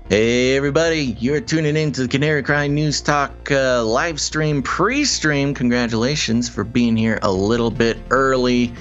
Hey everybody, you're tuning in to the Canary Cry News Talk live stream, pre-stream. Congratulations for being here a little bit early.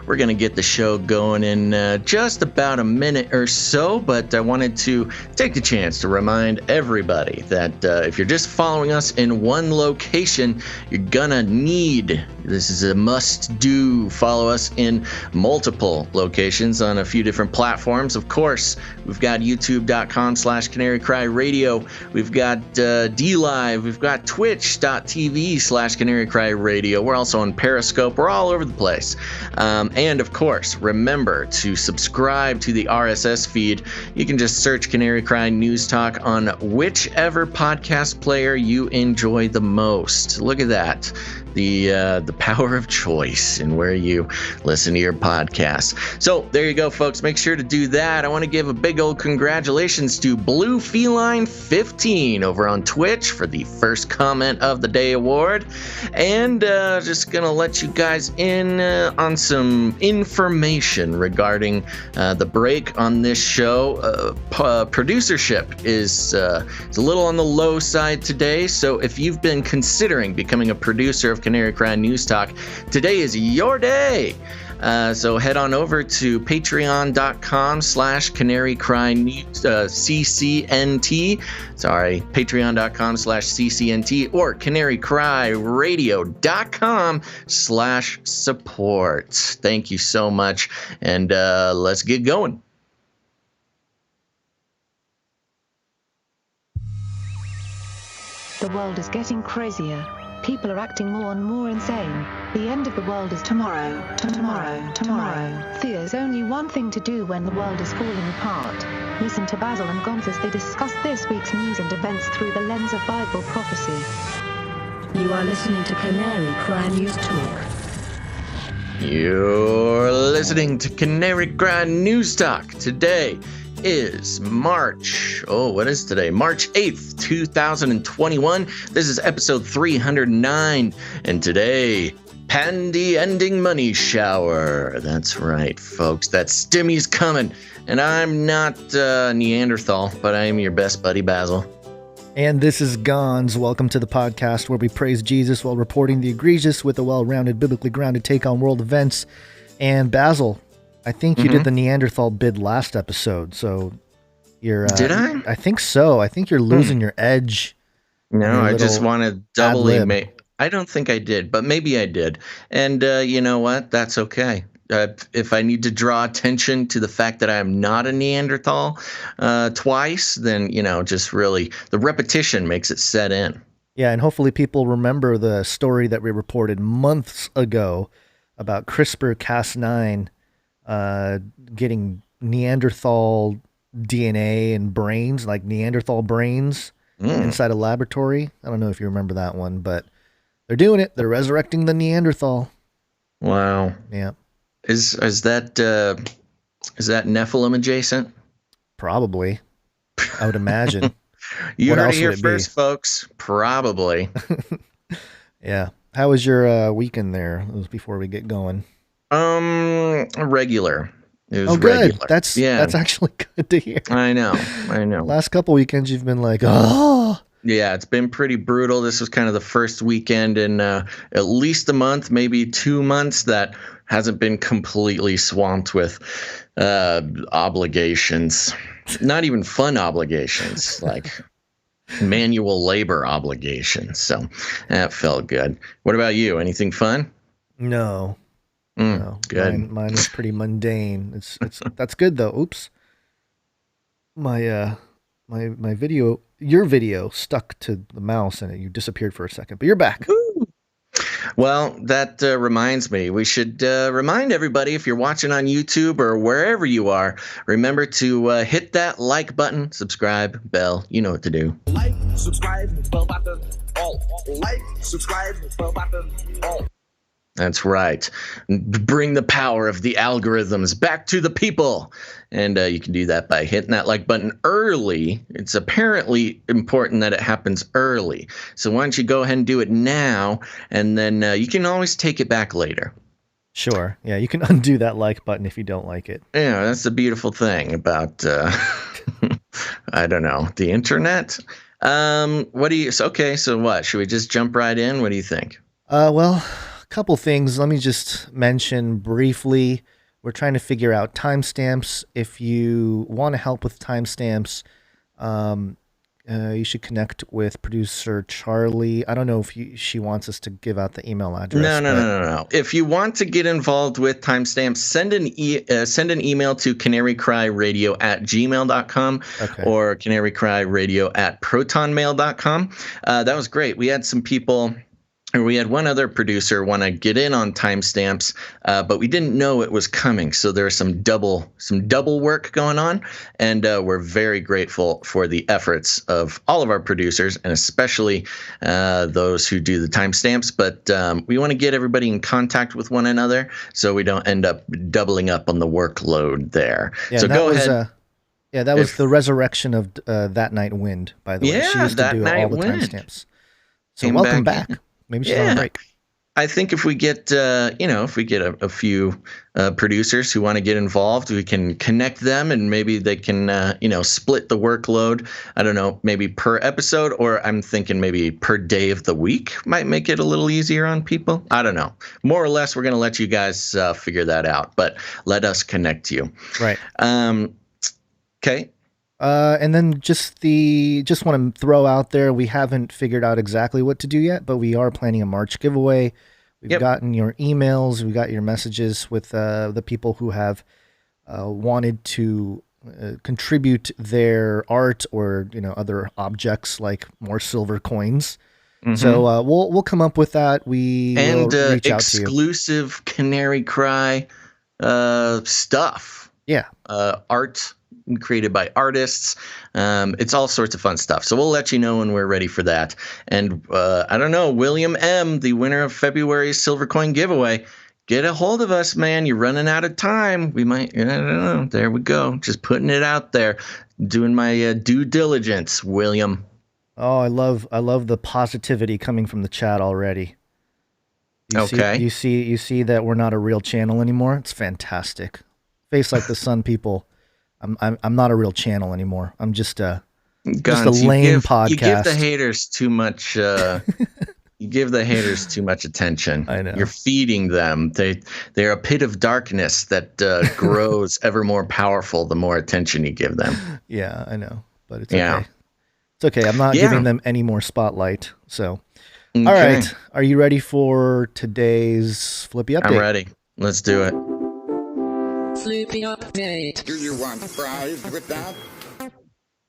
We're going to get the show going in just about a minute or so, but I wanted to take the chance to remind everybody that if you're just following us in one location, you're gonna need, this is a must-do, follow us in multiple locations on a few different platforms. Of course, we've got youtube.com/Canary Cry Radio. We've got DLive. We've got twitch.tv/Canary Cry Radio. We're also on Periscope. We're all over the place. And of course, remember to subscribe to the RSS feed. You can just search Canary Cry News Talk on whichever podcast player you enjoy the most. Look at that. The power of choice in where you listen to your podcasts. So there you go, folks. Make sure to do that. I want to give a big old congratulations to Blue Feline 15 over on Twitch for the first comment of the day award. And just going to let you guys in on some information regarding the break on this show. Producership is a little on the low side today. So if you've been considering becoming a producer of Canary Cry News Talk, today is your day. So head on over to patreon.com/Canary Cry CCNT. Sorry, patreon.com/CCNT or canarycryradio.com/support. Thank you so much. And let's get going. The world is getting crazier. People are acting more and more insane. The end of the world is tomorrow. Tomorrow. There's only one thing to do when the world is falling apart. Listen to Basil and Gonz as they discuss this week's news and events through the lens of Bible prophecy. You are listening to Canary Cry News Talk. You're listening to Canary Cry News Talk. Today is March 8th, 2021. This is episode 309, and today, Pandy ending money shower. That's right, folks, that stimmy's coming, and I'm not Neanderthal, but I am your best buddy, Basil. And this is Gonz. Welcome to the podcast where we praise Jesus while reporting the egregious with a well-rounded, biblically grounded take on world events. And Basil, I think you did the Neanderthal bid last episode, so you're... Did I? I think so. I think you're losing your edge. No, I just want to doubly make... I don't think I did, but maybe I did. And you know what? That's okay. If I need to draw attention to the fact that I am not a Neanderthal twice, then, just really the repetition makes it set in. Yeah, and hopefully people remember the story that we reported months ago about CRISPR-Cas9 getting Neanderthal DNA and brains, like Neanderthal brains, inside a laboratory. I don't know if you remember that one, but they're doing it. They're resurrecting the Neanderthal. Wow. Yeah. Is that Nephilim adjacent? Probably. I would imagine. You heard it here first, folks. Probably. Yeah. How was your weekend there? It was before we get going. Regular. It was good. Regular. That's actually good to hear. I know. Last couple weekends you've been like, oh. Yeah, it's been pretty brutal. This was kind of the first weekend in at least a month, maybe 2 months that hasn't been completely swamped with obligations. Not even fun obligations, like manual labor obligations. So that felt good. What about you? Anything fun? No. No. Good. Mine is pretty mundane. It's that's good though. Oops. My video, your video stuck to the mouse and you disappeared for a second, but you're back. Woo. Well, that reminds me, we should remind everybody, if you're watching on YouTube or wherever you are, remember to hit that like button, subscribe, bell, you know what to do. Like, subscribe, bell button, all. Like, subscribe, bell button, all. That's right. Bring the power of the algorithms back to the people. And you can do that by hitting that like button early. It's apparently important that it happens early. So why don't you go ahead and do it now, and then you can always take it back later. Sure. Yeah, you can undo that like button if you don't like it. Yeah, that's the beautiful thing about I don't know, the internet. What do you? Okay, so what? Should we just jump right in? What do you think? Well, a couple things. Let me just mention briefly. We're trying to figure out timestamps. If you want to help with timestamps, you should connect with producer Charlie. I don't know if she wants us to give out the email address. No. If you want to get involved with timestamps, send an email to canarycryradio@gmail.com or canarycryradio@protonmail.com. That was great. We had some people. We had one other producer want to get in on timestamps, but we didn't know it was coming. So there's some double work going on, and we're very grateful for the efforts of all of our producers, and especially those who do the timestamps. But we want to get everybody in contact with one another so we don't end up doubling up on the workload there. Yeah, so go ahead. That was the resurrection of That Night Wind, by the way. Yeah, she used to do all the timestamps. So welcome back. Maybe she's on break. I think if we get, a few producers who want to get involved, we can connect them, and maybe they can, split the workload. I don't know, maybe per episode, or I'm thinking maybe per day of the week might make it a little easier on people. I don't know. More or less, we're going to let you guys figure that out, but let us connect you. Right. Okay. And then just want to throw out there, we haven't figured out exactly what to do yet, but we are planning a March giveaway. We've gotten your emails, we got your messages with the people who have wanted to contribute their art or other objects like more silver coins. Mm-hmm. So we'll come up with that. We will reach out to you. Exclusive Canary Cry stuff. Yeah, art. Created by artists. It's all sorts of fun stuff. So we'll let you know when we're ready for that. And I don't know, William M., the winner of February's Silver Coin giveaway, get a hold of us, man. You're running out of time. We might, I don't know. There we go. Just putting it out there. Doing my due diligence, William. Oh, I love the positivity coming from the chat already. You see that we're not a real channel anymore? It's fantastic. Face Like the Sun people. I'm not a real channel anymore. I'm just a lame podcast. You give the haters too much. You give the haters too much attention. I know. You're feeding them. They're a pit of darkness that grows ever more powerful the more attention you give them. Yeah, I know, but it's okay. It's okay. I'm not giving them any more spotlight. So, All right. Are you ready for today's Flippy Update? I'm ready. Let's do it. Flippy Update. Do you want fries with that?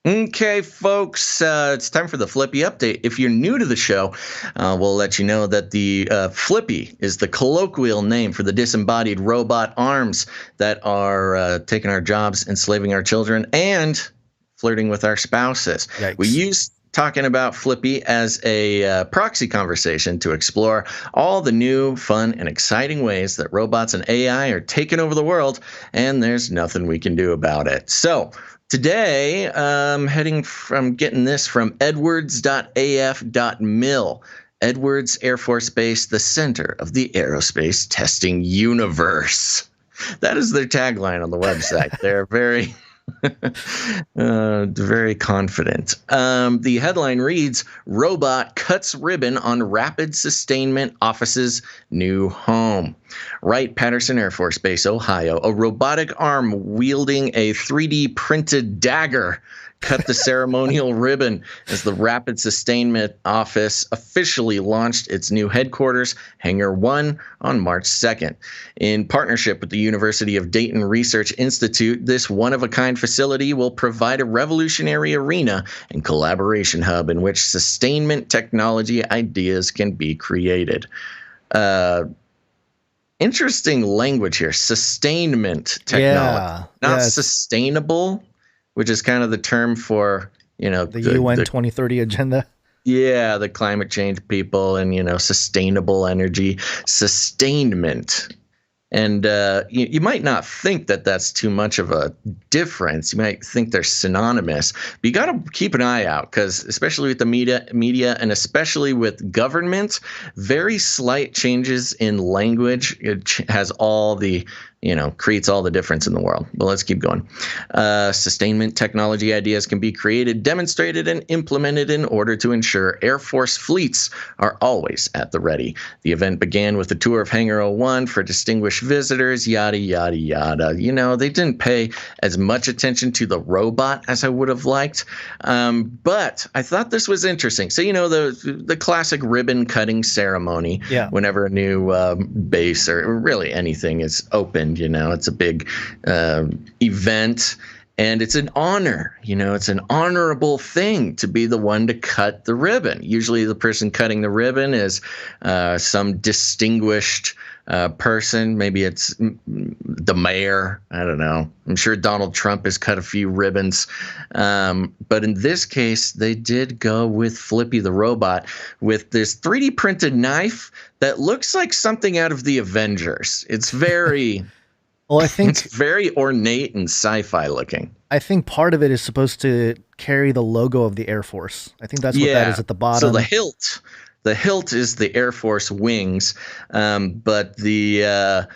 Okay, folks, it's time for the Flippy Update. If you're new to the show, we'll let you know that the Flippy is the colloquial name for the disembodied robot arms that are taking our jobs, enslaving our children, and flirting with our spouses. Yikes. We used talking about Flippy as a proxy conversation to explore all the new, fun, and exciting ways that robots and AI are taking over the world, and there's nothing we can do about it. So today, getting this from edwards.af.mil. Edwards Air Force Base, the center of the aerospace testing universe. That is their tagline on the website. They're very... very confident. The headline reads, Robot Cuts Ribbon on Rapid Sustainment Office's New Home. Wright-Patterson Air Force Base, Ohio, a robotic arm wielding a 3D printed dagger cut the ceremonial ribbon as the Rapid Sustainment Office officially launched its new headquarters, Hangar 1, on March 2nd. In partnership with the University of Dayton Research Institute, this one-of-a-kind facility will provide a revolutionary arena and collaboration hub in which sustainment technology ideas can be created. Interesting language here. Sustainment technology. Not sustainable, which is kind of the term for, the UN 2030 agenda. Yeah, the climate change people and, sustainable energy, sustainment. And you might not think that that's too much of a difference. You might think they're synonymous. But you got to keep an eye out because especially with the media and especially with government, very slight changes in language. It has all the creates all the difference in the world. But let's keep going. Sustainment technology ideas can be created, demonstrated, and implemented in order to ensure Air Force fleets are always at the ready. The event began with a tour of Hangar 01 for distinguished visitors, yada, yada, yada. They didn't pay as much attention to the robot as I would have liked. But I thought this was interesting. So, the classic ribbon cutting ceremony, whenever a new base or really anything is opened, it's a big event. And it's an honor, it's an honorable thing to be the one to cut the ribbon. Usually the person cutting the ribbon is some distinguished person. Maybe it's the mayor. I don't know. I'm sure Donald Trump has cut a few ribbons. But in this case, they did go with Flippy the robot with this 3D printed knife that looks like something out of the Avengers. It's very... Well, I think it's very ornate and sci-fi looking. I think part of it is supposed to carry the logo of the Air Force. I think that's what that is at the bottom. So the hilt is the Air Force wings, but the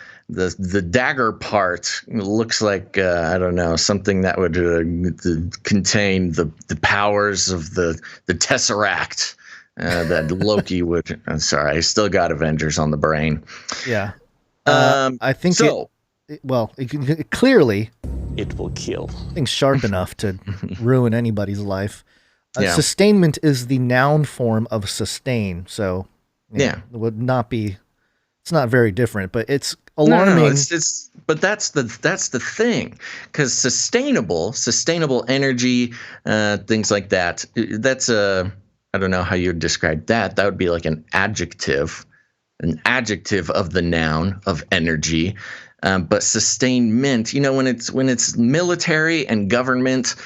dagger part looks like I don't know, something that would contain the powers of the Tesseract that Loki would. I'm sorry, I still got Avengers on the brain. Yeah, I think so. Clearly, it will kill. Things sharp enough to ruin anybody's life. Sustainment is the noun form of sustain, so it would not be. It's not very different, but it's alarming. No, but that's the thing, because sustainable energy, things like that. That's I don't know how you would describe that. That would be like an adjective of the noun of energy. But sustainment, when it's military and government,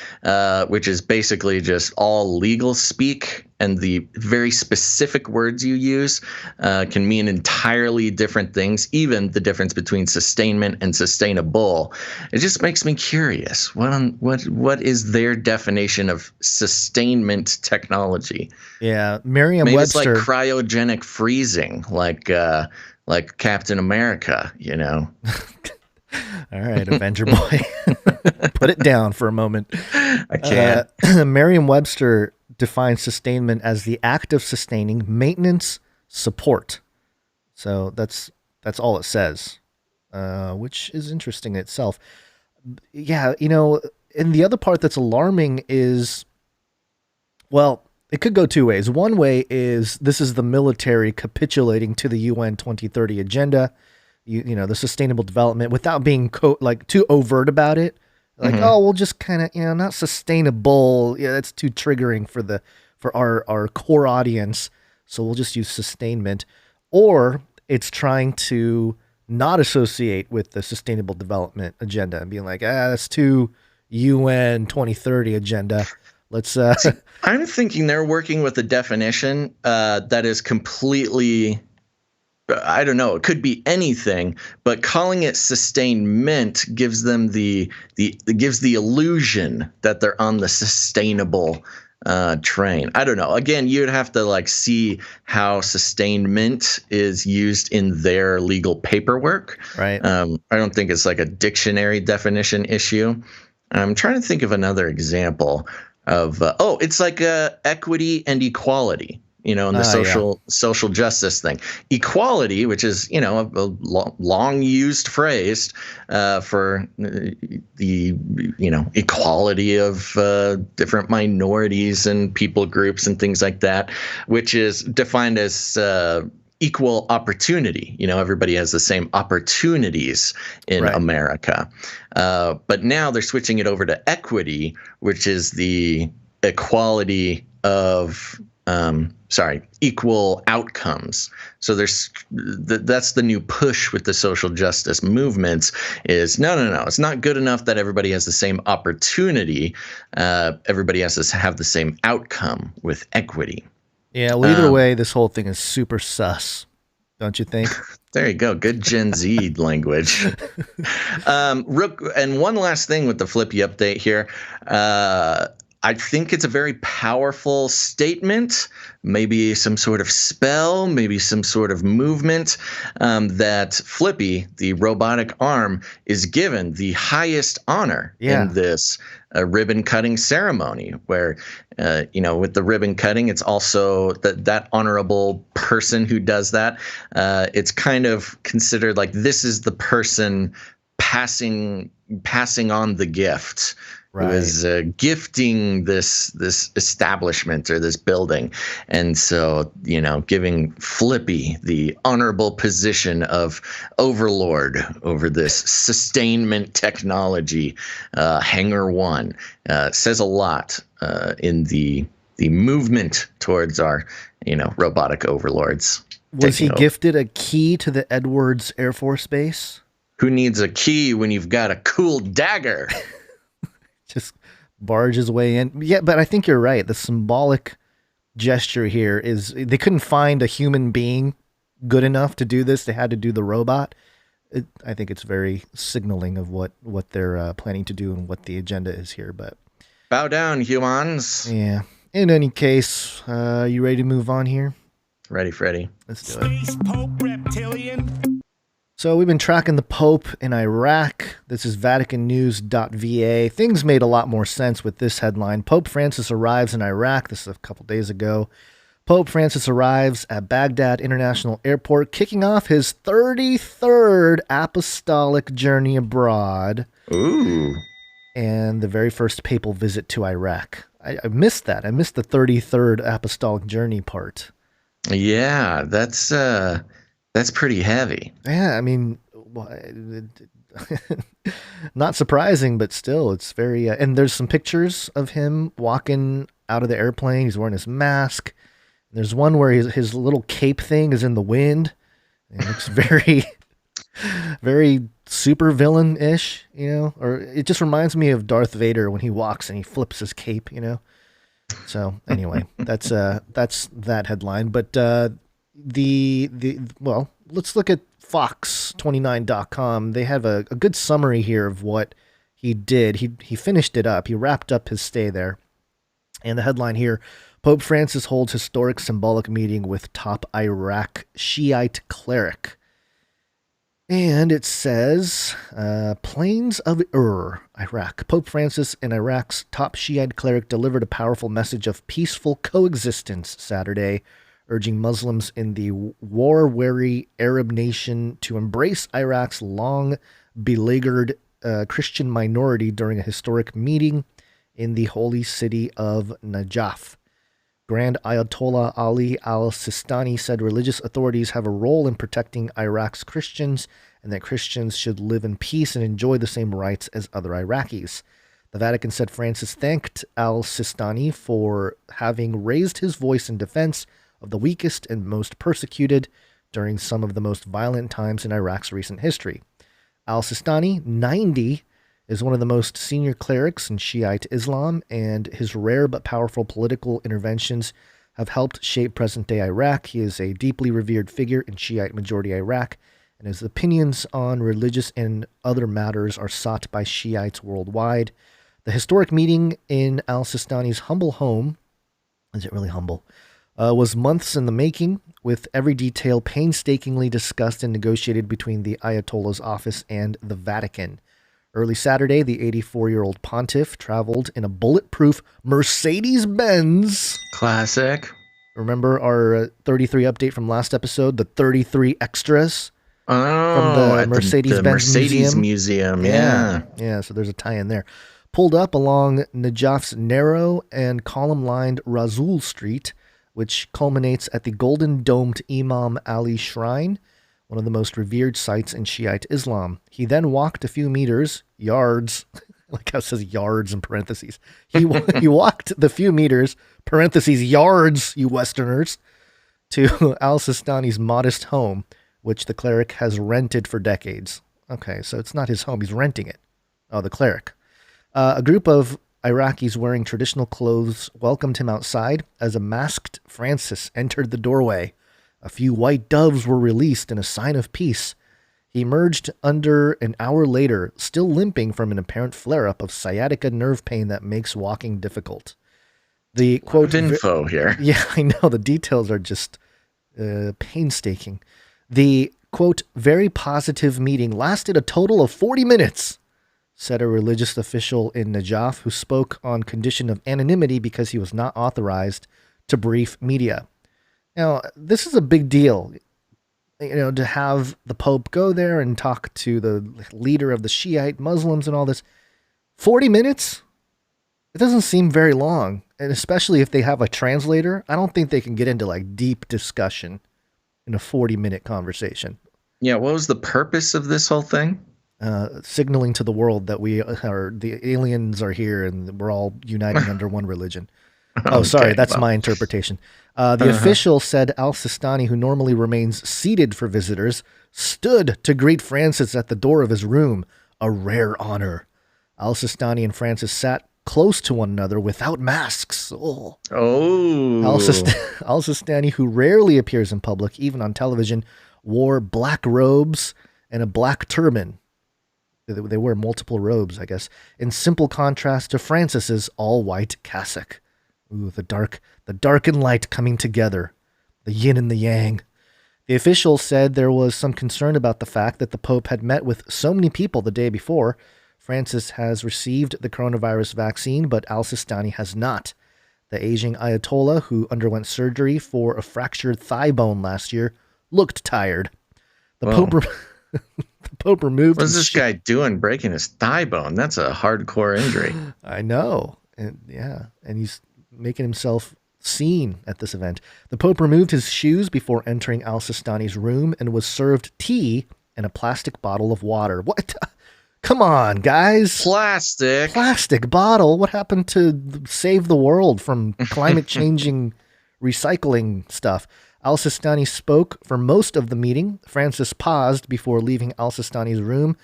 which is basically just all legal speak, and the very specific words you use can mean entirely different things, even the difference between sustainment and sustainable. It just makes me curious. What is their definition of sustainment technology? Yeah, Merriam-Webster. Maybe it's like cryogenic freezing, like Captain America, All right, Avenger Boy. Put it down for a moment. I can't. Merriam-Webster defines sustainment as the act of sustaining maintenance support. So that's all it says, which is interesting in itself. Yeah, and the other part that's alarming is, well, it could go two ways. One way is this is the military capitulating to the UN 2030 agenda, the sustainable development, without being too overt about it. Like, we'll just kind of, not sustainable. Yeah, that's too triggering for our core audience. So we'll just use sustainment. Or it's trying to not associate with the sustainable development agenda and being like, that's too UN 2030 agenda. Let's. See, I'm thinking they're working with a definition that is completely. I don't know. It could be anything, but calling it sustainment gives them gives the illusion that they're on the sustainable train. I don't know. Again, you'd have to see how sustainment is used in their legal paperwork. Right. I don't think it's like a dictionary definition issue. I'm trying to think of another example of it's like equity and equity, in the social justice thing. Equality, which is a long used phrase for the equality of different minorities and people groups and things like that, which is defined as equal opportunity. Everybody has the same opportunities in America. But now they're switching it over to equity, which is the equality of, equal outcomes. So that's the new push with the social justice movements is no. It's not good enough that everybody has the same opportunity. Everybody has to have the same outcome with equany. Yeah, well, either way, this whole thing is super sus, don't you think? There you go. Good Gen Z language. And one last thing with the Flippy update here. I think it's a very powerful statement, maybe some sort of spell, maybe some sort of movement, that Flippy, the robotic arm, is given the highest honor in this ribbon cutting ceremony, where, with the ribbon cutting, it's also that honorable person who does that. It's kind of considered like this is the person passing on the gift. Right. Who is gifting this establishment or this building. And so, giving Flippy the honorable position of overlord over this sustainment technology, Hangar One, says a lot in the movement towards our, robotic overlords. Was he gifted a key to the Edwards Air Force Base? Who needs a key when you've got a cool dagger? Just barge his way in. Yeah, but I think you're right. The symbolic gesture here is they couldn't find a human being good enough to do this. They had to do the robot. I think it's very signaling of what they're planning to do and what the agenda is here. But bow down, humans. Yeah. In any case, you ready to move on here? Ready, Freddy. Let's do it. Space Pope Reptilian. So we've been tracking the Pope in Iraq. This is VaticanNews.va. Things made a lot more sense with this headline. Pope Francis arrives in Iraq. This is a couple days ago. Pope Francis arrives at Baghdad International Airport, kicking off his 33rd apostolic journey abroad. Ooh. And the very first papal visit to Iraq. I missed that. I missed the 33rd apostolic journey part. Yeah, that's pretty heavy. Yeah, I mean, not surprising, but still, it's very... and there's some pictures of him walking out of the airplane. He's wearing his mask. There's one where his little cape thing is in the wind. It looks very, very super villain-ish, Or it just reminds me of Darth Vader when he walks and he flips his cape, So anyway, that's that headline. But... well, let's look at Fox29.com. They have a good summary here of what he did. He finished it up. He wrapped up his stay there. And the headline here, Pope Francis holds historic symbolic meeting with top Iraq Shiite cleric. And it says, Plains of Iraq. Pope Francis and Iraq's top Shiite cleric delivered a powerful message of peaceful coexistence Saturday, urging Muslims in the war-weary Arab nation to embrace Iraq's long-beleaguered Christian minority during a historic meeting in the holy city of Najaf. Grand Ayatollah Ali al-Sistani said religious authorities have a role in protecting Iraq's Christians and that Christians should live in peace and enjoy the same rights as other Iraqis. The Vatican said Francis thanked al-Sistani for having raised his voice in defense of the weakest and most persecuted during some of the most violent times in Iraq's recent history. Al-Sistani, 90, is one of the most senior clerics in Shiite Islam, and his rare but powerful political interventions have helped shape present-day Iraq. He is a deeply revered figure in Shiite-majority Iraq, and his opinions on religious and other matters are sought by Shiites worldwide. The historic meeting in al-Sistani's humble home, is it really humble, was months in the making, with every detail painstakingly discussed and negotiated between the Ayatollah's office and the Vatican. Early Saturday, the 84-year-old pontiff traveled in a bulletproof Mercedes-Benz. Classic. Remember our 33 update from last episode, the 33 extras from the Mercedes-Benz Museum. Yeah, so there's a tie-in there. Pulled up along Najaf's narrow and column-lined Razul Street, which culminates at the golden-domed Imam Ali Shrine, one of the most revered sites in Shiite Islam. He then walked a few meters, yards, like how it says yards in parentheses. He walked the few meters, parentheses, yards, you Westerners, to al-Sistani's modest home, which the cleric has rented for decades. Okay, so it's not his home, he's renting it. Oh, the cleric. A group of Iraqis wearing traditional clothes welcomed him outside as a masked Francis entered the doorway. A few white doves were released in a sign of peace, He emerged under an hour later, still limping from an apparent flare-up of sciatica nerve pain that makes walking difficult. The quote info here. Yeah, I know. The details are just painstaking. The quote, very positive meeting lasted a total of 40 minutes, said a religious official in Najaf who spoke on condition of anonymity because he was not authorized to brief media. Now, this is a big deal, to have the Pope go there and talk to the leader of the Shiite Muslims and all this. 40 minutes? It doesn't seem very long. And especially if they have a translator, I don't think they can get into like deep discussion in a 40-minute conversation. Yeah, what was the purpose of this whole thing? Signaling to the world that the aliens are here and we're all uniting under one religion. Oh, sorry, that's my interpretation. The official said Al-Sistani, who normally remains seated for visitors, stood to greet Francis at the door of his room, a rare honor. Al-Sistani and Francis sat close to one another without masks. Oh. Al-Sistani, who rarely appears in public, even on television, wore black robes and a black turban. They wear multiple robes, I guess, in simple contrast to Francis's all-white cassock. Ooh, the dark and light coming together, the yin and the yang. The official said there was some concern about the fact that the Pope had met with so many people the day before. Francis has received the coronavirus vaccine, but Al-Sistani has not. The aging Ayatollah, who underwent surgery for a fractured thigh bone last year, looked tired. The Pope removed... What's this guy doing breaking his thigh bone? That's a hardcore injury. I know. And he's making himself seen at this event. The Pope removed his shoes before entering Al-Sistani's room and was served tea and a plastic bottle of water. What? Come on, guys. Plastic bottle? What happened to save the world from climate changing recycling stuff? Al-Sistani spoke for most of the meeting. Francis paused before leaving Al-Sistani's room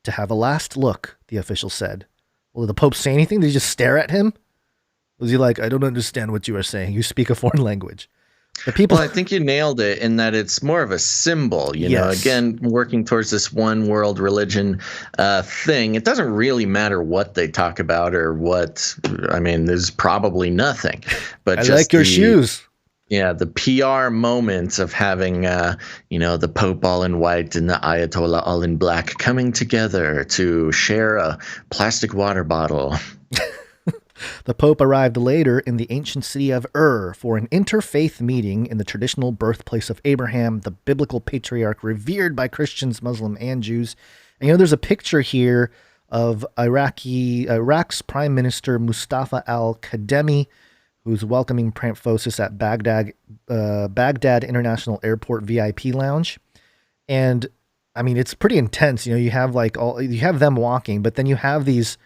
to have a last look, the official said. Well, did the Pope say anything? Did he just stare at him? Was he like, I don't understand what you are saying. You speak a foreign language. Well, I think you nailed it in that it's more of a symbol, you know, again, working towards this one world religion thing. It doesn't really matter what they talk about or what, I mean, there's probably nothing. But I like your shoes. Yeah, the PR moments of having, the Pope all in white and the Ayatollah all in black coming together to share a plastic water bottle. The Pope arrived later in the ancient city of for an interfaith meeting in the traditional birthplace of Abraham, the biblical patriarch revered by Christians, Muslim, and Jews. And, there's a picture here of Iraq's Prime Minister Mustafa al-Kadhimi, who's welcoming Pramphos at Baghdad International Airport VIP Lounge. And, I mean, it's pretty intense. You have you have them walking, but then you have these,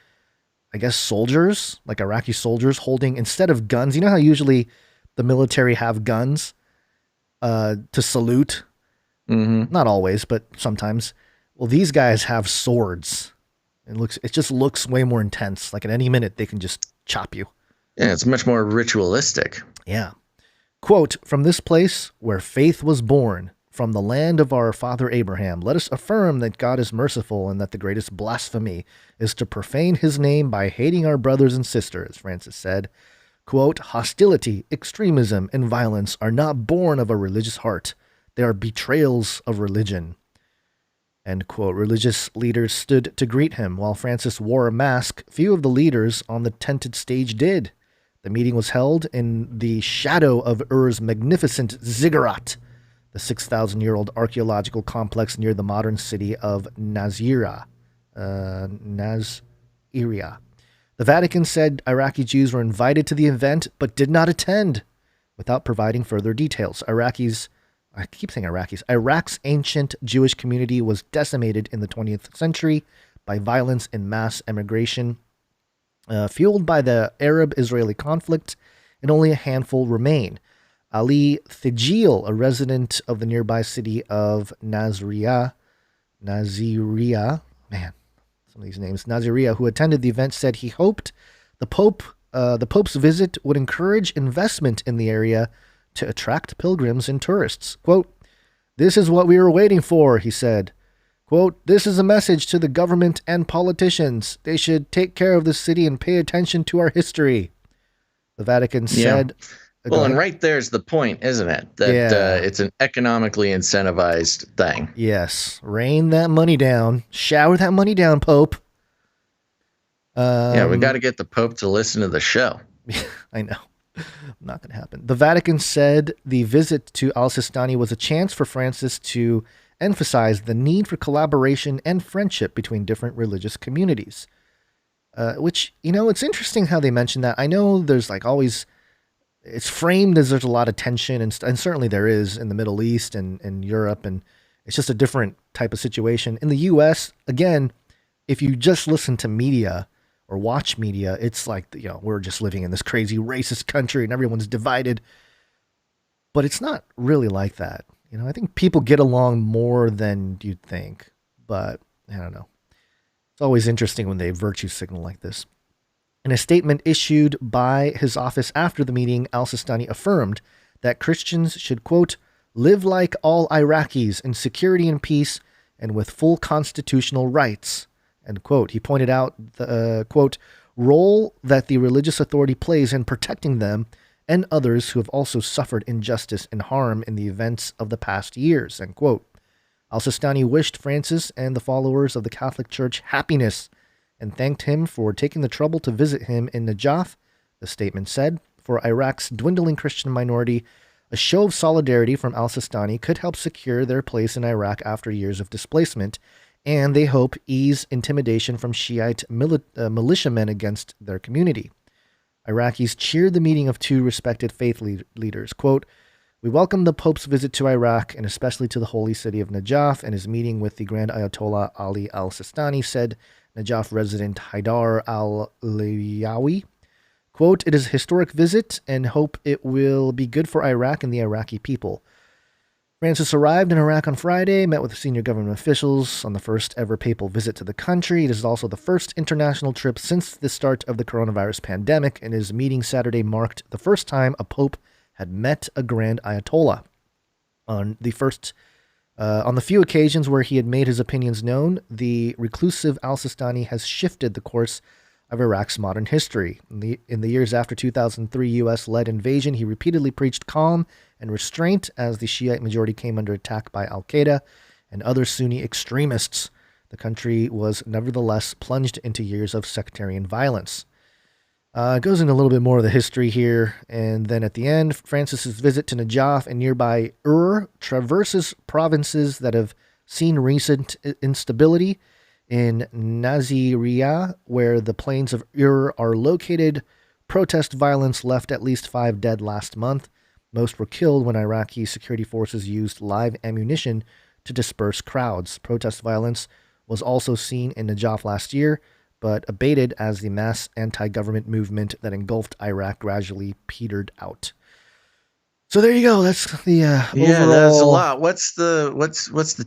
I guess, soldiers, like Iraqi soldiers holding, instead of guns, you know how usually the military have guns to salute? Mm-hmm. Not always, but sometimes. Well, these guys have swords. It just looks way more intense. Like at any minute, they can just chop you. Yeah, it's much more ritualistic. Yeah. Quote, from this place where faith was born, from the land of our father Abraham, let us affirm that God is merciful and that the greatest blasphemy is to profane his name by hating our brothers and sisters, Francis said. Quote, hostility, extremism, and violence are not born of a religious heart. They are betrayals of religion. End quote. Religious leaders stood to greet him. While Francis wore a mask, few of the leaders on the tented stage did. The meeting was held in the shadow of Ur's magnificent ziggurat, the 6,000-year-old archaeological complex near the modern city of Nasiriyah. The Vatican said Iraqi Jews were invited to the event but did not attend, without providing further details. Iraq's ancient Jewish community was decimated in the 20th century by violence and mass emigration, fueled by the Arab-Israeli conflict, and only a handful remain. Ali Thijil, a resident of the nearby city of Nasiriyah, man, some of these names, Nasiriyah, who attended the event, said he hoped the Pope's visit would encourage investment in the area to attract pilgrims and tourists. Quote, this is what we were waiting for, he said. Quote, "This is a message to the government and politicians. They should take care of the city and pay attention to our history." The Vatican said... Well, and right there's the point, isn't it? That it's an economically incentivized thing. Yes. Rain that money down. Shower that money down, Pope. We got to get the Pope to listen to the show. I know. Not going to happen. The Vatican said the visit to al-Sistani was a chance for Francis to emphasize the need for collaboration and friendship between different religious communities. Which, it's interesting how they mention that. I know there's always... It's framed as there's a lot of tension, and certainly there is in the Middle East and Europe, and it's just a different type of situation. In the U.S., again, if you just listen to media or watch media, it's like, we're just living in this crazy racist country and everyone's divided. But it's not really like that. I think people get along more than you'd think, but I don't know. It's always interesting when they virtue signal like this. In a statement issued by his office after the meeting, al-Sistani affirmed that Christians should, quote, "live like all Iraqis in security and peace and with full constitutional rights," end quote. He pointed out the, quote, "role that the religious authority plays in protecting them and others who have also suffered injustice and harm in the events of the past years," end quote. Al-Sistani wished Francis and the followers of the Catholic Church happiness and thanked him for taking the trouble to visit him in Najaf. The statement said, "For Iraq's dwindling Christian minority, a show of solidarity from al-Sistani could help secure their place in Iraq after years of displacement, and they hope ease intimidation from Shiite militiamen against their community." Iraqis cheered the meeting of two respected faith leaders. Quote, "We welcome the Pope's visit to Iraq, and especially to the holy city of Najaf, and his meeting with the Grand Ayatollah Ali al-Sistani," said Najaf resident Haidar al-Layawi. Quote, "It is a historic visit and hope it will be good for Iraq and the Iraqi people." Francis arrived in Iraq on Friday, met with senior government officials on the first ever papal visit to the country. It is also the first international trip since the start of the coronavirus pandemic, and his meeting Saturday marked the first time a pope had met a Grand Ayatollah. On the few occasions where he had made his opinions known, the reclusive al-Sistani has shifted the course of Iraq's modern history. In the years after 2003 U.S.-led invasion, he repeatedly preached calm and restraint as the Shiite majority came under attack by al-Qaeda and other Sunni extremists. The country was nevertheless plunged into years of sectarian violence. It goes into a little bit more of the history here, and then at the end, Francis's visit to Najaf and nearby traverses provinces that have seen recent instability. In Naziriyah, where the plains of are located, protest violence left at least 5 dead last month. Most were killed when Iraqi security forces used live ammunition to disperse crowds. Protest violence was also seen in Najaf last year, but abated as the mass anti-government movement that engulfed Iraq gradually petered out. So there you go. That's the overall... that's a lot. What's the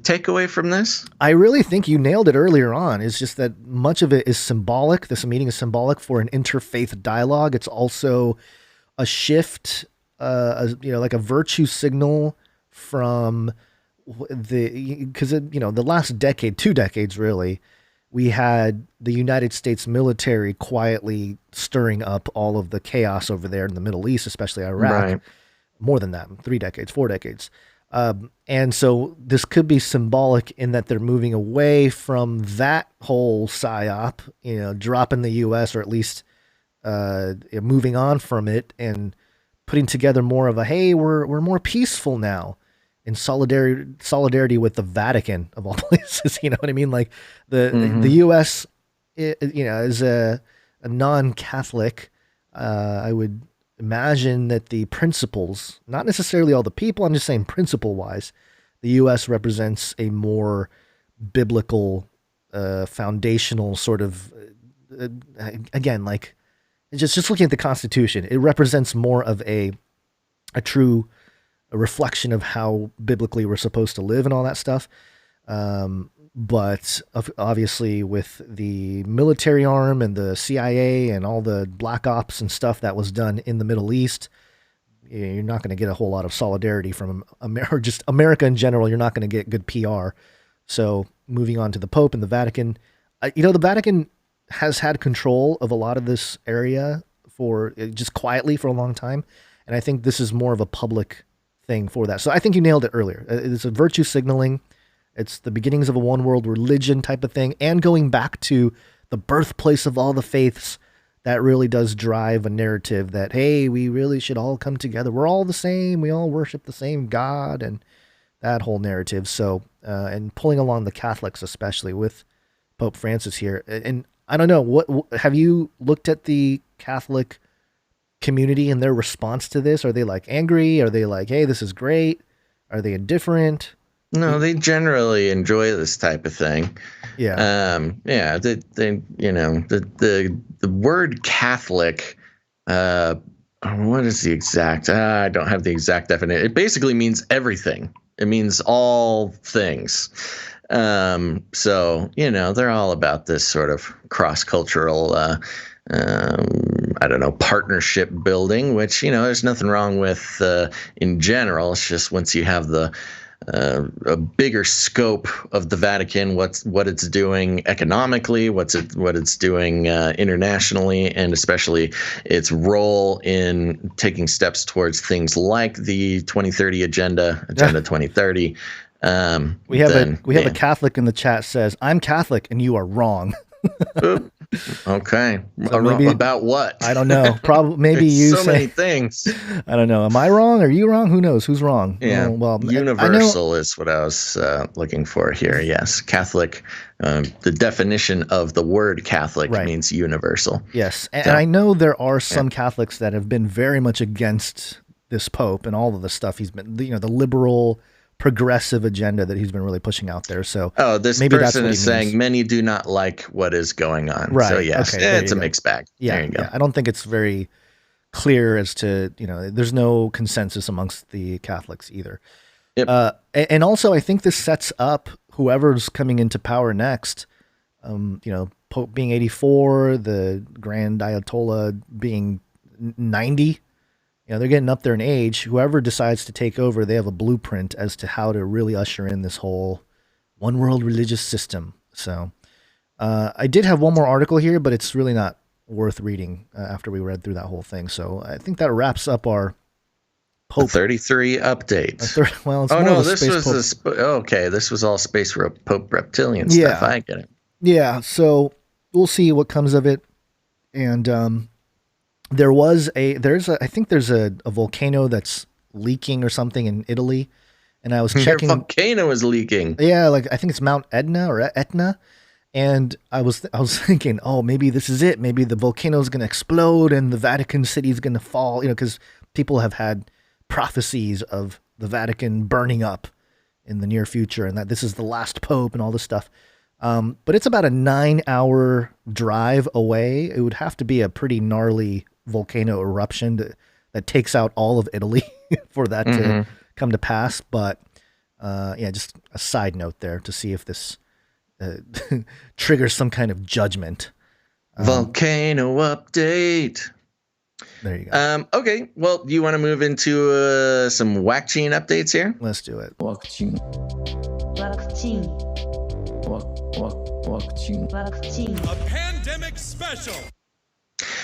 takeaway from this? I really think you nailed it earlier on. It's just that much of it is symbolic. This meeting is symbolic for an interfaith dialogue. It's also a shift, like a virtue signal from because the last decade, 2 decades really, we had the United States military quietly stirring up all of the chaos over there in the Middle East, especially Iraq. Right. More than that, 3 decades, 4 decades. And so this could be symbolic in that they're moving away from that whole psyop, dropping the U.S. or at least moving on from it and putting together more of a, hey, we're more peaceful now. In solidarity with the Vatican of all places, you know what I mean? Like the U.S., as a non-Catholic, I would imagine that the principles, not necessarily all the people, I'm just saying principle-wise, the U.S. represents a more biblical, foundational sort of, again, like just looking at the Constitution, it represents more of a true reflection of how biblically we're supposed to live and all that stuff. But obviously with the military arm and the CIA and all the black ops and stuff that was done in the Middle East, you're not going to get a whole lot of solidarity from just America in general. You're not going to get good PR So moving on to the Pope and the Vatican, the Vatican has had control of a lot of this area for just quietly for a long time. And I think this is more of a public thing for that. So I think you nailed it earlier. It's a virtue signaling. It's the beginnings of a one world religion type of thing. And going back to the birthplace of all the faiths, that really does drive a narrative that, hey, we really should all come together. We're all the same. We all worship the same God, and that whole narrative. So, and pulling along the Catholics, especially with Pope Francis here. And I don't know, what have you looked at the Catholic community and their response to this? Are they like angry? Are they like, hey, this is great? Are they indifferent? No, they generally enjoy this type of thing. Yeah. The word Catholic, what is the exact? I don't have the exact definition. It basically means everything. It means all things. So, they're all about this sort of cross-cultural, partnership building, which, there's nothing wrong with in general. It's just once you have a bigger scope of the Vatican, what it's doing economically, what it's doing internationally, and especially its role in taking steps towards things like the 2030 Agenda 2030. We have a Catholic in the chat says, "I'm Catholic and you are wrong." Okay. So maybe, about what? I don't know. Probably maybe you so many things. I don't know. Am I wrong? Are you wrong? Who knows? Who's wrong? Yeah. Well, universal is what I was looking for here. Yes. Catholic. The definition of the word Catholic means universal. Yes. And I know there are some Catholics that have been very much against this Pope and all of the stuff he's been, the liberal progressive agenda that he's been really pushing out there. So this maybe person is saying many do not like what is going on. Right. So yes, it's a mixed bag. Yeah. There you go. Yeah. I don't think it's very clear as to, there's no consensus amongst the Catholics either. Yep. And also I think this sets up whoever's coming into power next, Pope being 84, the Grand Ayatollah being 90, they're getting up there in age. Whoever decides to take over, they have a blueprint as to how to really usher in this whole one world religious system. So I did have one more article here, but it's really not worth reading after we read through that whole thing. So I think that wraps up our Pope 33 update. It's this was all space Pope reptilian stuff. I get it. Yeah. So we'll see what comes of it. And I think there's a volcano that's leaking or something in Italy. And I was checking. Your volcano is leaking. Yeah. I think it's Mount Etna. And I was thinking, maybe this is it. Maybe the volcano is going to explode and the Vatican City is going to fall, because people have had prophecies of the Vatican burning up in the near future and that this is the last Pope and all this stuff. But it's about a 9-hour drive away. It would have to be a pretty gnarly volcano eruption that takes out all of Italy for that to come to pass. But just a side note there to see if this triggers some kind of judgment. Volcano update. There you go. Okay. Well, do you want to move into some Waccine updates here? Let's do it. Waccine. A pandemic special.